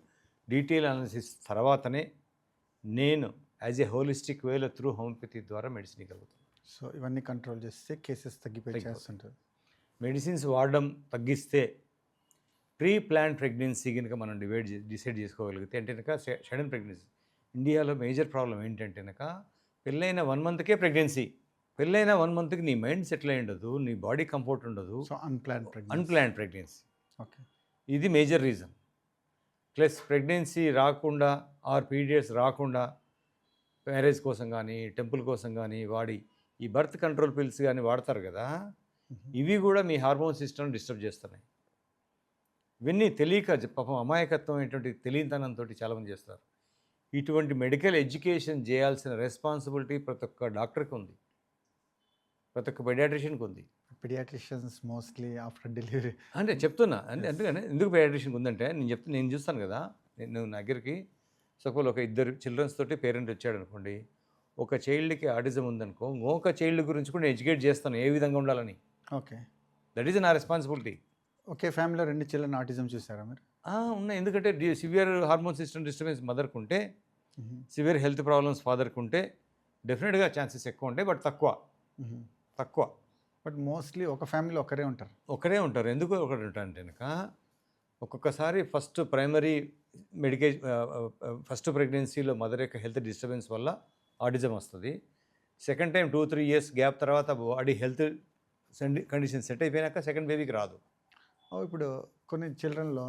డీటెయిల్ అనాలిసిస్ తర్వాతనే నేను యాజ్ ఏ హోలిస్టిక్ వేలో త్రూ హోమియోపతి ద్వారా మెడిసిన్ ఇవ్వగలుగుతాను. సో ఇవన్నీ కంట్రోల్ చేస్తే కేసెస్ తగ్గిపోయి చేస్తుంటారు. మెడిసిన్స్ వాడడం తగ్గిస్తే ప్రీ ప్లాన్ ప్రెగ్నెన్సీ కనుక మనం డిసైడ్ చేసుకోగలిగితే, అంటే కనుక సడన్ ప్రెగ్నెన్సీ. ఇండియాలో మేజర్ ప్రాబ్లం ఏంటంటే కనుక పెళ్ళైన 1 మంత్కే ప్రెగ్నెన్సీ. పెళ్ళైన 1 మంత్కి నీ మైండ్ సెటిల్ అయి ఉండదు, నీ బాడీ కంఫర్ట్ ఉండదు. So unplanned pregnancy. ఓకే, ఇది మేజర్ రీజన్. ప్లస్ ప్రెగ్నెన్సీ రాకుండా ఆర్ పీరియడ్స్ రాకుండా మ్యారేజ్ కోసం కానీ, టెంపుల్ కోసం కానీ వాడి ఈ బర్త్ కంట్రోల్ పిల్స్ కానీ వాడతారు కదా, ఇవి కూడా మీ హార్మోన్ సిస్టమ్ డిస్టర్బ్ చేస్తున్నాయి. ఇవన్నీ తెలియక పాపం అమాయకత్వం ఏంటంటే తెలియతనంతో చాలామంది చేస్తారు. ఇటువంటి మెడికల్ ఎడ్యుకేషన్ చేయాల్సిన రెస్పాన్సిబిలిటీ ప్రతి ఒక్క డాక్టర్కి ఉంది, ప్రతి ఒక్క పెడియాట్రిషియన్కి ఉంది. Paediatricians mostly after delivery. అంటే చెప్తున్నా అంటే ఎందుకంటే ఎందుకు పీడియాట్రిషియన్ ఉందంటే నేను చూస్తాను కదా, నేను నా దగ్గరికి సపోజ్ ఒక ఇద్దరు చిల్డ్రన్స్ తోటి పేరెంట్ వచ్చాడు అనుకోండి, ఒక చైల్డ్కి ఆటిజం ఉందనుకో, ఇంకొక చైల్డ్ గురించి కూడా ఎడ్యుకేట్ చేస్తాను ఏ విధంగా ఉండాలని. ఓకే. దట్ ఈస్ నా రెస్పాన్సిబిలిటీ. ఒకే ఫ్యామిలీలో 2 చిల్డ్రన్ ఆటిజం చూసారా మీరు? ఉన్నాయి. ఎందుకంటే సివియర్ హార్మోన్ సిస్టమ్ డిస్టర్బెన్స్ మదర్కి ఉంటే, సివియర్ హెల్త్ ప్రాబ్లమ్స్ ఫాదర్కి ఉంటే డెఫినెట్గా ఛాన్సెస్ ఎక్కువ ఉంటాయి, బట్ తక్కువ. బట్ మోస్ట్లీ ఒక ఫ్యామిలీలో ఒకరే ఉంటారు. ఒకరే ఉంటారు. ఎందుకు ఒకరు ఉంటారంటే కనుక ఒక్కొక్కసారి ఫస్ట్ ప్రెగ్నెన్సీలో మదర్ యొక్క హెల్త్ డిస్టర్బెన్స్ వల్ల ఆటిజం వస్తుంది. సెకండ్ టైం 2-3 ఇయర్స్ గ్యాప్ తర్వాత బాడీ హెల్త్ కండిషన్ సెట్ అయిపోయినాక సెకండ్ బేబీకి రాదు. ఇప్పుడు కొన్ని చిల్డ్రన్లో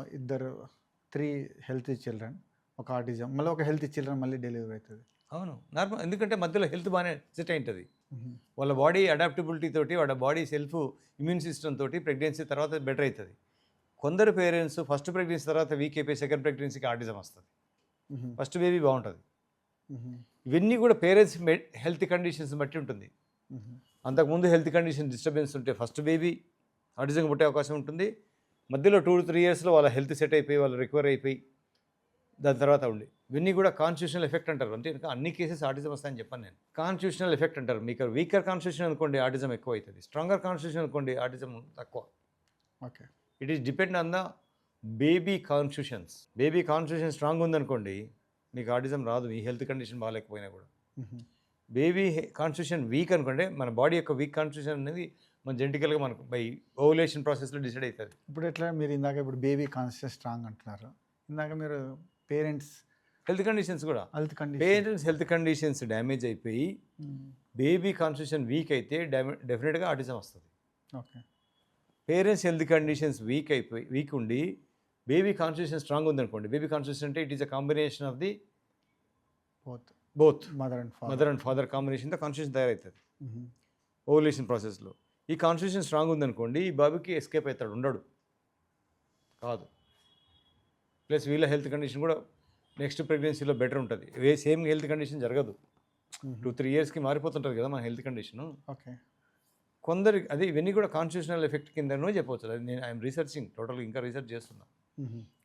3 హెల్తీ చిల్డ్రన్, ఒక ఆటిజం, మళ్ళీ ఒక హెల్తీ చిల్డ్రన్ మళ్ళీ డెలివరీ అవుతుంది. అవును, నార్మల్. ఎందుకంటే మధ్యలో హెల్త్ బాగానే సెట్ అయింటుంది. వాళ్ళ బాడీ అడాప్టబిలిటీ తోటి, వాళ్ళ బాడీ సెల్ఫ్ ఇమ్యూన్ సిస్టమ్ తోటి ప్రెగ్నెన్సీ తర్వాత బెటర్ అవుతుంది. కొందరు పేరెంట్స్ ఫస్ట్ ప్రెగ్నెన్సీ తర్వాత వీక్ అయిపోయి సెకండ్ ప్రెగ్నెన్సీకి ఆటిజం వస్తుంది. ఫస్ట్ బేబీ బాగుంటుంది. ఇవన్నీ కూడా పేరెంట్స్ హెల్త్ కండిషన్స్ బట్టి ఉంటుంది. అంతకుముందు హెల్త్ కండిషన్ డిస్టర్బెన్స్ ఉంటే ఫస్ట్ బేబీ ఆటిజం పుట్టే అవకాశం ఉంటుంది. మధ్యలో 2-3 ఇయర్స్లో వాళ్ళ హెల్త్ సెట్ అయిపోయి వాళ్ళు రికవర్ అయిపోయి దాని తర్వాత ఉండి ఇవన్నీ కూడా కాన్స్టిట్యూషనల్ ఎఫెక్ట్ అంటారు. అంటే ఇంకా అన్ని కేసెస్ ఆటిజం వస్తాయని చెప్పాను నేను. కాన్స్టిట్యూషనల్ ఎఫెక్ట్ అంటారు. మీకు వీకర్ కాన్స్టిట్యూషన్ అనుకోండి ఆటిజం ఎక్కువ అవుతుంది, స్ట్రాంగర్ కాన్స్టిట్యూషన్ అనుకోండి ఆటిజం తక్కువ. Okay. It is depend on the baby constitutions. Baby constitution strong ఉందనుకోండి మీకు ఆటిజం రాదు, మీ హెల్త్ కండిషన్ బాగాలేకపోయినా కూడా. బేబీ కాన్స్టిట్యూషన్ వీక్ అనుకోండి, మన బాడీ యొక్క వీక్ కాన్స్టిట్యూషన్ అనేది మన జెనెటికల్గా మనకు బై ఓవులేషన్ ప్రాసెస్లో డిసైడ్ అవుతుంది. ఇప్పుడు ఎట్లా మీరు ఇందాక ఇప్పుడు బేబీ కాన్స్టిట్యూషన్ స్ట్రాంగ్ అంటున్నారు, ఇందాక మీరు పేరెంట్స్ హెల్త్ కండిషన్స్ కూడా, health parents health conditions damage అయిపోయి బేబీ కాన్స్టిట్యూషన్ వీక్ అయితే డెఫినెట్గా ఆటిజం వస్తుంది. Okay. Parents health conditions week ఉండి బేబీ కాన్స్టిట్యూషన్ స్ట్రాంగ్ ఉందనుకోండి, బేబీ కాన్స్టిట్యూషన్ అంటే it is a combination of the both mother and father కాంబినేషన్తో constitution తయారవుతుంది ఓవులేషన్ ప్రాసెస్లో. ఈ కాన్స్టిట్యూషన్ స్ట్రాంగ్ ఉందనుకోండి ఈ బాబుకి ఎస్కేప్ అవుతాడు, ఉండడు కాదు. ప్లస్ వీళ్ళ హెల్త్ కండిషన్ కూడా నెక్స్ట్ ప్రెగ్నెన్సీలో బెటర్ ఉంటుంది. సేమ్ హెల్త్ కండిషన్ జరగదు, 2-3 ఇయర్స్కి మారిపోతుంటుంది కదా మన హెల్త్ కండిషను. ఓకే. కొందరికి అదే ఇవన్నీ కూడా కాన్స్టిట్యూషనల్ ఎఫెక్ట్ కిందనో చెప్పవచ్చు. అది నేను ఐఎమ్ రీసెర్చింగ్, టోటల్గా ఇంకా రీసెర్చ్ చేస్తున్నా.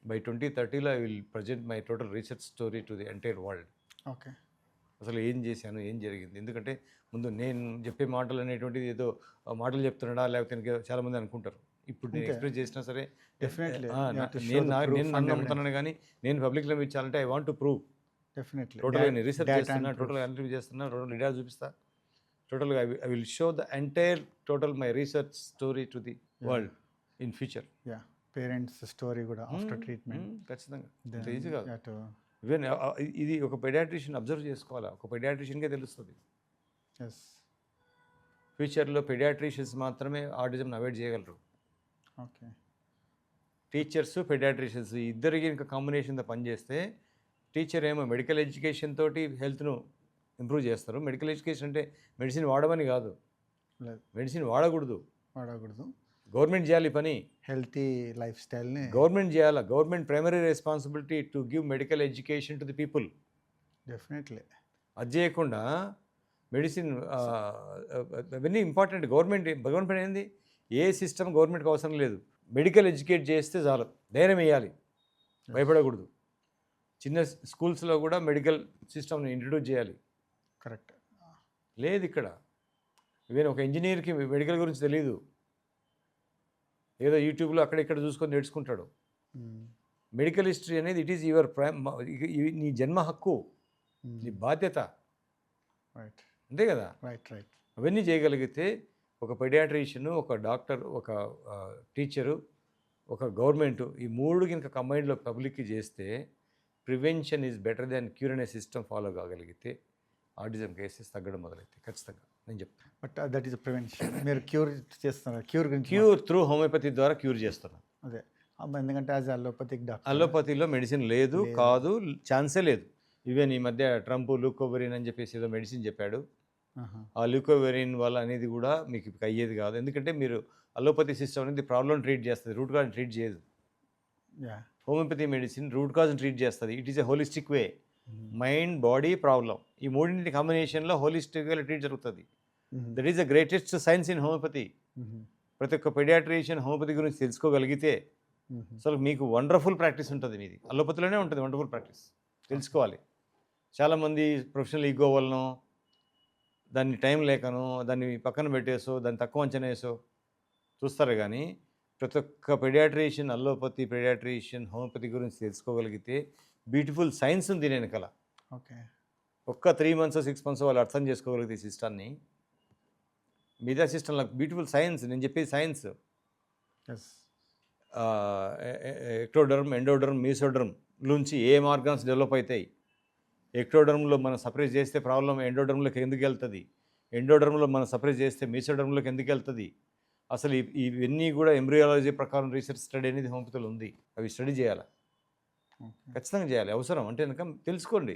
బై 2030లో I will present my total research story to the entire world. Okay. అసలు ఏం చేశాను, ఏం జరిగింది. ఎందుకంటే ముందు నేను చెప్పే మాటలు అనేటువంటిది ఏదో మాటలు చెప్తున్నాడా లేకపోతే చాలామంది అనుకుంటారు. ఇప్పుడు నేను ఎక్స్ప్రెస్ చేసినా సరే డెఫినెట్లీ నేను నన్ను నమ్ముతున్నాను, కానీ నేను పబ్లిక్లో ఇచ్చాలంటే I want to prove. Definitely టోటల్గా నేను రీసెర్చ్ చేస్తున్నా, టోటల్గా ఇంటర్వ్యూ చేస్తున్నా, టోటల్ డేటా చూపిస్తా. టోటల్గా I will show the entire total my research story to the world in future. Parents story కూడా ఆఫ్టర్ ట్రీట్మెంట్ ఖచ్చితంగా ఈజీగా. ఈవెన్ ఇది ఒక పెడియాట్రిషియన్ అబ్జర్వ్ చేసుకోవాలా, ఒక పెడియాట్రిషియన్కే తెలుస్తుంది. ఫ్యూచర్లో పెడియాట్రిషియన్స్ మాత్రమే ఆటిజంని అవాయిడ్ చేయగలరు. ఓకే. టీచర్స్ పెడియాట్రిషియన్స్ ఇద్దరికి ఇంకా కాంబినేషన్తో పనిచేస్తే టీచర్ ఏమో మెడికల్ ఎడ్యుకేషన్ తోటి హెల్త్ను ఇంప్రూవ్ చేస్తారు. మెడికల్ ఎడ్యుకేషన్ అంటే మెడిసిన్ వాడమని కాదు, మెడిసిన్ వాడకూడదు. గవర్నమెంట్ చేయాలి పని, హెల్తీ లైఫ్ స్టైల్ని గవర్నమెంట్ చేయాలి. Government primary responsibility to give medical education to the people. Definitely. అది చేయకుండా మెడిసిన్ అవన్నీ ఇంపార్టెంట్. గవర్నమెంట్ పని ఏంది, ఏ సిస్టమ్ గవర్నమెంట్కి అవసరం లేదు. మెడికల్ ఎడ్యుకేట్ చేస్తే చాలు, ధైర్యం వేయాలి, భయపడకూడదు. చిన్న స్కూల్స్లో కూడా మెడికల్ సిస్టమ్ని ఇంట్రడ్యూస్ చేయాలి. కరెక్ట్. లేదు ఇక్కడ. ఈవెన్ ఒక ఇంజనీర్కి మెడికల్ గురించి తెలియదు, ఏదో యూట్యూబ్లో అక్కడిక్కడ చూసుకొని నేర్చుకుంటాడు. మెడికల్ హిస్టరీ అనేది ఇట్ ఈస్ యువర్ నీ జన్మ హక్కు, నీ బాధ్యత. రైట్. అంతే కదా. రైట్. అవన్నీ చేయగలిగితే ఒక పెడియాట్రిషియన్, ఒక డాక్టర్, ఒక టీచరు, ఒక గవర్నమెంట్, ఈ మూడు కనుక కంబైన్డ్లో పబ్లిక్కి చేస్తే prevention is better than cure అనే సిస్టమ్ ఫాలో కాగలిగితే ఆటిజం కేసెస్ తగ్గడం మొదలైతే ఖచ్చితంగా నేను చెప్తాను. But that is prevention. మీరు క్యూర్ చేస్తున్నారు, క్యూర్ త్రూ హోమియోపతి ద్వారా క్యూర్ చేస్తున్నాను. అదే, ఎందుకంటే యాజ్ అలోపతిలో మెడిసిన్ లేదు, కాదు, ఛాన్సే లేదు. ఈవెన్ ఈ మధ్య ట్రంప్ లూకోవెరిన్ అని చెప్పేసి ఏదో మెడిసిన్ చెప్పాడు. ఆ లూకోవెరిన్ వల్ల అనేది కూడా మీకు అయ్యేది కాదు. ఎందుకంటే మీరు అలోపతి సిస్టమ్ అనేది ప్రాబ్లం ట్రీట్ చేస్తుంది, రూట్ కాజ్ ట్రీట్ చేయదు. హోమియోపతి మెడిసిన్ రూట్ కాజ్ని ట్రీట్ చేస్తుంది. It is a holistic way. Mind, body, problem, ఈ మూడింటి కాంబినేషన్లో హోలిస్టిక్ వే ట్రీట్ జరుగుతుంది. That is the greatest science in homeopathy. ప్రతి ఒక్క పెడియాట్రిషియన్ హోమియోపతి గురించి తెలుసుకోగలిగితే అసలు మీకు వండర్ఫుల్ ప్రాక్టీస్ ఉంటుంది. మీది అల్లోపతిలోనే ఉంటుంది వండర్ఫుల్ ప్రాక్టీస్. తెలుసుకోవాలి. చాలామంది ప్రొఫెషనల్ ఈగో వలన దాన్ని టైం లేకనో దాన్ని పక్కన పెట్టేసో దాన్ని తక్కువ అంచనా వేసో చూస్తారు. కానీ ప్రతి ఒక్క పెడియాట్రిషియన్ అల్లోపతి పెడియాట్రిషియన్ హోమియోపతి గురించి తెలుసుకోగలిగితే బ్యూటిఫుల్ సైన్స్ ఉంది దీని వెనకాల. ఓకే. ఒక్క 3 months 6 months వాళ్ళు అర్థం చేసుకోగలిగితే ఈ సిస్టాన్ని, మిగతా సిస్టమ్ నాకు బ్యూటిఫుల్ సైన్స్. నేను చెప్పేది science. Yes. Ectoderm, endoderm, mesoderm నుంచి ఏం ఆర్గాన్స్ డెవలప్ అవుతాయి. ఎక్టోడర్మ్లో మనం సపరేట్ చేస్తే ప్రాబ్లం ఎండోడర్మ్లోకి ఎందుకు వెళ్తుంది, ఎండోడర్మ్లో మనం సపరేట్ చేస్తే మీసోడర్మ్లోకి ఎందుకు వెళ్తుంది. అసలు ఇవన్నీ కూడా ఎంబ్రియాలజీ ప్రకారం రీసెర్చ్ స్టడీ అనేది హోమియోపతిలో ఉంది. అవి స్టడీ చేయాలి, ఖచ్చితంగా చేయాలి. అవసరం అంటే కనుక తెలుసుకోండి.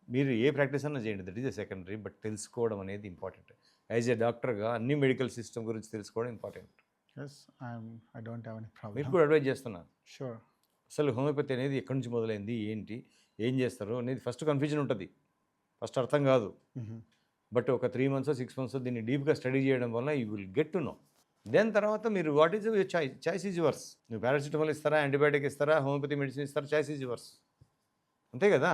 మీరు ఏ ప్రాక్టీస్ అన్నా చేయండి, that is a secondary. But తెలుసుకోవడం అనేది ఇంపార్టెంట్. యాజ్ ఏ డాక్టర్గా అన్ని మెడికల్ సిస్టమ్ గురించి తెలుసుకోవడం important. Yes, I don't have any problem. మీరు కూడా అడ్వైజ్ చేస్తున్నాను. షూర్. అసలు హోమియోపతి అనేది ఎక్కడి నుంచి మొదలైంది, ఏంటి, ఏం చేస్తారు అనేది ఫస్ట్ కన్ఫ్యూజన్ ఉంటుంది, ఫస్ట్ అర్థం కాదు. బట్ ఒక 3 months 6 months దీన్ని డీప్గా స్టడీ చేయడం వల్ల you will get to know. Then తర్వాత మీరు what is your choice. Choice is yours. నువ్వు పారాసిటమాల్ ఇస్తారా, యాంటీబయాటిక్ ఇస్తారా, హోమియోపతి మెడిసిన్ ఇస్తారా, చాయిస్ ఈజ్ యువర్స్. అంతే కదా.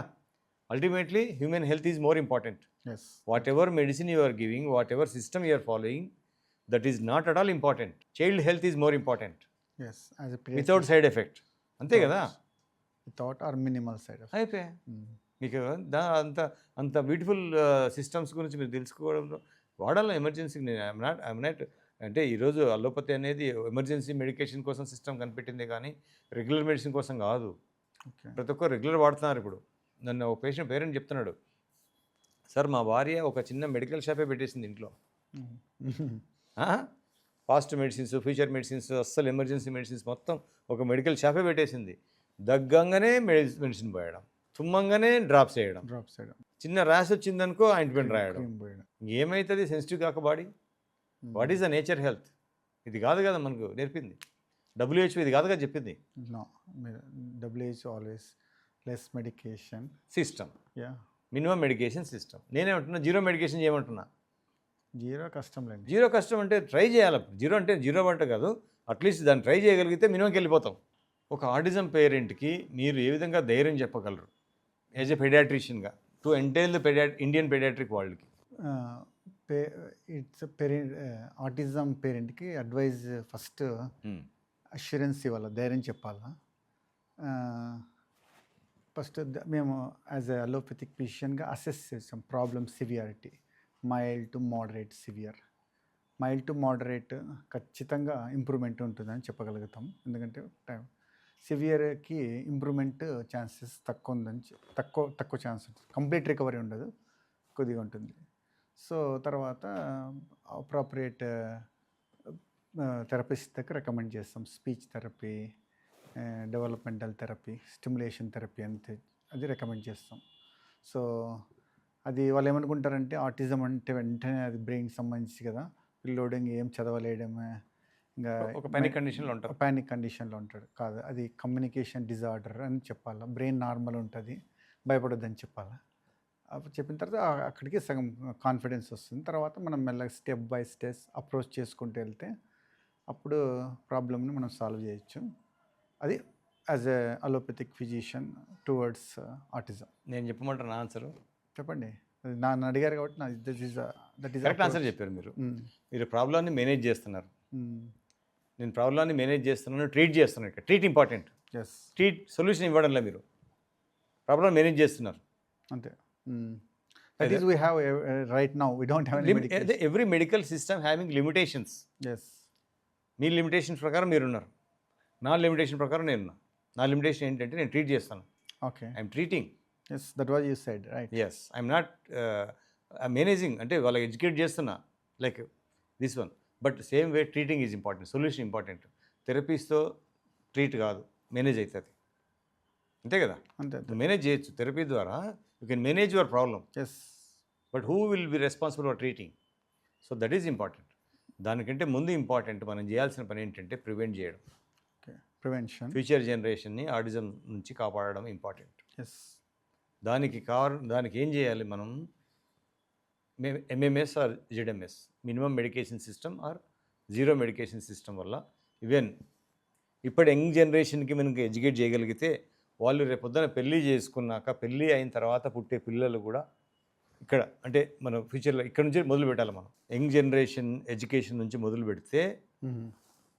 Ultimately human health is more important. Yes. Whatever medicine you are giving, whatever system you are following, that is not at all important. Child health is more important. Yes. As a without side effect. అంతే కదా. Without or minimal side effect. అయిపోయా. మీకు అంత beautiful systems గురించి మీరు తెలుసుకోవడంలో వాడాలి. ఎమర్జెన్సీకి నేను ఐఎమ్ నాట్ అంటే ఈరోజు అల్లోపతి అనేది ఎమర్జెన్సీ మెడికేషన్ కోసం సిస్టమ్ కనిపెట్టింది, కానీ రెగ్యులర్ మెడిసిన్ కోసం కాదు. ప్రతి ఒక్కరు రెగ్యులర్ వాడుతున్నారు. ఇప్పుడు నన్ను ఒక పేరెంట్ చెప్తున్నాడు, సార్ మా భార్య ఒక చిన్న మెడికల్ షాపే పెట్టేసింది ఇంట్లో. ఫాస్ట్ మెడిసిన్స్, ఫ్యూచర్ మెడిసిన్స్, అస్సలు ఎమర్జెన్సీ మెడిసిన్స్ మొత్తం ఒక మెడికల్ షాపే పెట్టేసింది. దగ్గంగానే మెడిసిన్ పోయడం, తుమ్మంగానే డ్రాప్స్ వేయడం, చిన్న ర్యాష్ వచ్చిందనుకో ఆయింట్మెంట్ రాయడం. ఏమవుతుంది సెన్సిటివ్ కాక body. What is the nature health? ఇది కాదు కదా మనకు నేర్పింది. WHO ఇది కాదు కదా చెప్పింది. WHO always less medication system, yeah, minimum medication system. నేనేమంటున్నా జీరో మెడికేషన్ చేయమంటున్నా. జీరో కష్టం లేదు. జీరో కష్టం అంటే ట్రై చేయాలి. జీరో అంటే జీరో అంటే కాదు, అట్లీస్ట్ దాన్ని ట్రై చేయగలిగితే మినిమంకి వెళ్ళిపోతాం. ఒక ఆటిజం పేరెంట్కి మీరు ఏ విధంగా ధైర్యం చెప్పగలరు యాజ్ ఎ పెడియాట్రిషియన్గా to entail the Indian paediatric వరల్డ్కి? ఇట్స్ పేరెంట్, ఆటిజం పేరెంట్కి అడ్వైజ్ ఫస్ట్ అష్యూరెన్స్ ఇవ్వాలి, ధైర్యం చెప్పాలా. ఫస్ట్ మేము యాజ్ ఎ అలోపతిక్ ఫిజిషియన్గా అసెస్ చేసాం problem severity, mild to moderate, severe. Mild to moderate ఖచ్చితంగా ఇంప్రూవ్మెంట్ ఉంటుందని చెప్పగలుగుతాం. ఎందుకంటే సివియర్కి ఇంప్రూవ్మెంట్ ఛాన్సెస్ తక్కువ ఉందని, తక్కువ ఛాన్స్ ఉంటుంది. కంప్లీట్ రికవరీ ఉండదు, కొద్దిగా ఉంటుంది. సో తర్వాత అప్రాప్రియేట్ థెరపిస్ట్ దగ్గర రికమెండ్ చేస్తాం. Speech therapy, developmental therapy, stimulation therapy అంతే, అది రికమెండ్ చేస్తాం. సో అది వాళ్ళు ఏమనుకుంటారంటే ఆటిజం అంటే వెంటనే అది బ్రెయిన్కి సంబంధించి కదా, పిల్లోడింగ్ ఏం చదవలేయడమే, ఇంకా ఒక పానిక్ కండిషన్లో ఉంటాడు. కాదు, అది కమ్యూనికేషన్ డిజార్డర్ అని చెప్పాలా. బ్రెయిన్ నార్మల్ ఉంటుంది, భయపడొద్దని చెప్పాలా. అప్పుడు చెప్పిన తర్వాత అక్కడికి సగం కాన్ఫిడెన్స్ వస్తుంది. తర్వాత మనం మెల్లగా స్టెప్ బై స్టెప్ అప్రోచ్ చేసుకుంటూ వెళ్తే అప్పుడు ప్రాబ్లమ్ని మనం సాల్వ్ చేయొచ్చు. అది as a allopathic physician towards autism. నేను చెప్పమంటాను నా ఆన్సరు. చెప్పండి. నన్ను అడిగారు కాబట్టి దట్ ఈస్ కరెక్ట్ ఆన్సర్ చెప్పారు మీరు. మీరు ప్రాబ్లమ్ని మేనేజ్ చేస్తున్నారు, నేను ప్రాబ్లమ్ని మేనేజ్ చేస్తున్నాను, ట్రీట్ చేస్తున్నాను. ఇక్కడ treat important. Yes. Treat solution ఇవ్వడంలో మీరు ప్రాబ్లం మేనేజ్ చేస్తున్నారు అంతే. That is we have right now we don't have any medication. Every medical system having limitations. Yes. Me limitations ప్రకారం మీరున్నారు, నా లిమిటేషన్ ప్రకారం నేనున్నా. నా లిమిటేషన్ ఏంటంటే నేను ట్రీట్ చేస్తాను. Okay. I'm treating. Yes, that was you said, right? Yes, I'm not managing. అంటే వాళ్ళకి ఎడ్యుకేట్ చేస్తున్నా like this one. But same way treating is important, solution important. థెరపీస్తో ట్రీట్ కాదు, మేనేజ్ అవుతుంది. అంతే కదా. అంతే. మేనేజ్ చేయొచ్చు థెరపీ ద్వారా. You can manage your problem. Yes. But who will be responsible for treating? So that is important. దానికంటే ముందు ఇంపార్టెంట్ మనం చేయాల్సిన పని ఏంటంటే ప్రివెంట్ చేయడం. ప్రివెన్షన్. ఫ్యూచర్ జనరేషన్ని ఆటిజం నుంచి కాపాడడం ఇంపార్టెంట్. ఎస్. దానికి ఏం చేయాలి మనం? MMS or ZMS, minimum medication system or zero medication system వల్ల ఈవెన్ ఇప్పుడు యంగ్ జనరేషన్కి మనకి ఎడ్యుకేట్ చేయగలిగితే వాళ్ళు రేపొద్దున పెళ్ళి చేసుకున్నాక పెళ్ళి అయిన తర్వాత పుట్టే పిల్లలు కూడా ఇక్కడ అంటే మన ఫ్యూచర్లో ఇక్కడ నుంచి మొదలు పెట్టాలి మనం. యంగ్ జనరేషన్ ఎడ్యుకేషన్ నుంచి మొదలు పెడితే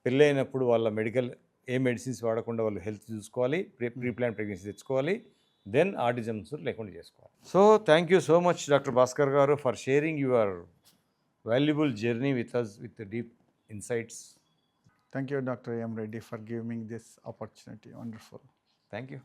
పెళ్ళి అయినప్పుడు వాళ్ళ మెడికల్ ఏ మెడిసిన్స్ వాడకుండా వాళ్ళు హెల్త్ చూసుకోవాలి, ప్రీ ప్లాన్ ప్రెగ్నెన్సీ తెచ్చుకోవాలి, దెన్ ఆటిజమ్స్ లేకుండా చేసుకోవాలి. So thank you so much doctor Bhaskar గారు for sharing your valuable journey with us with deep insights. Thank you, Dr. M. Reddy, for giving me this opportunity. Wonderful. Thank you.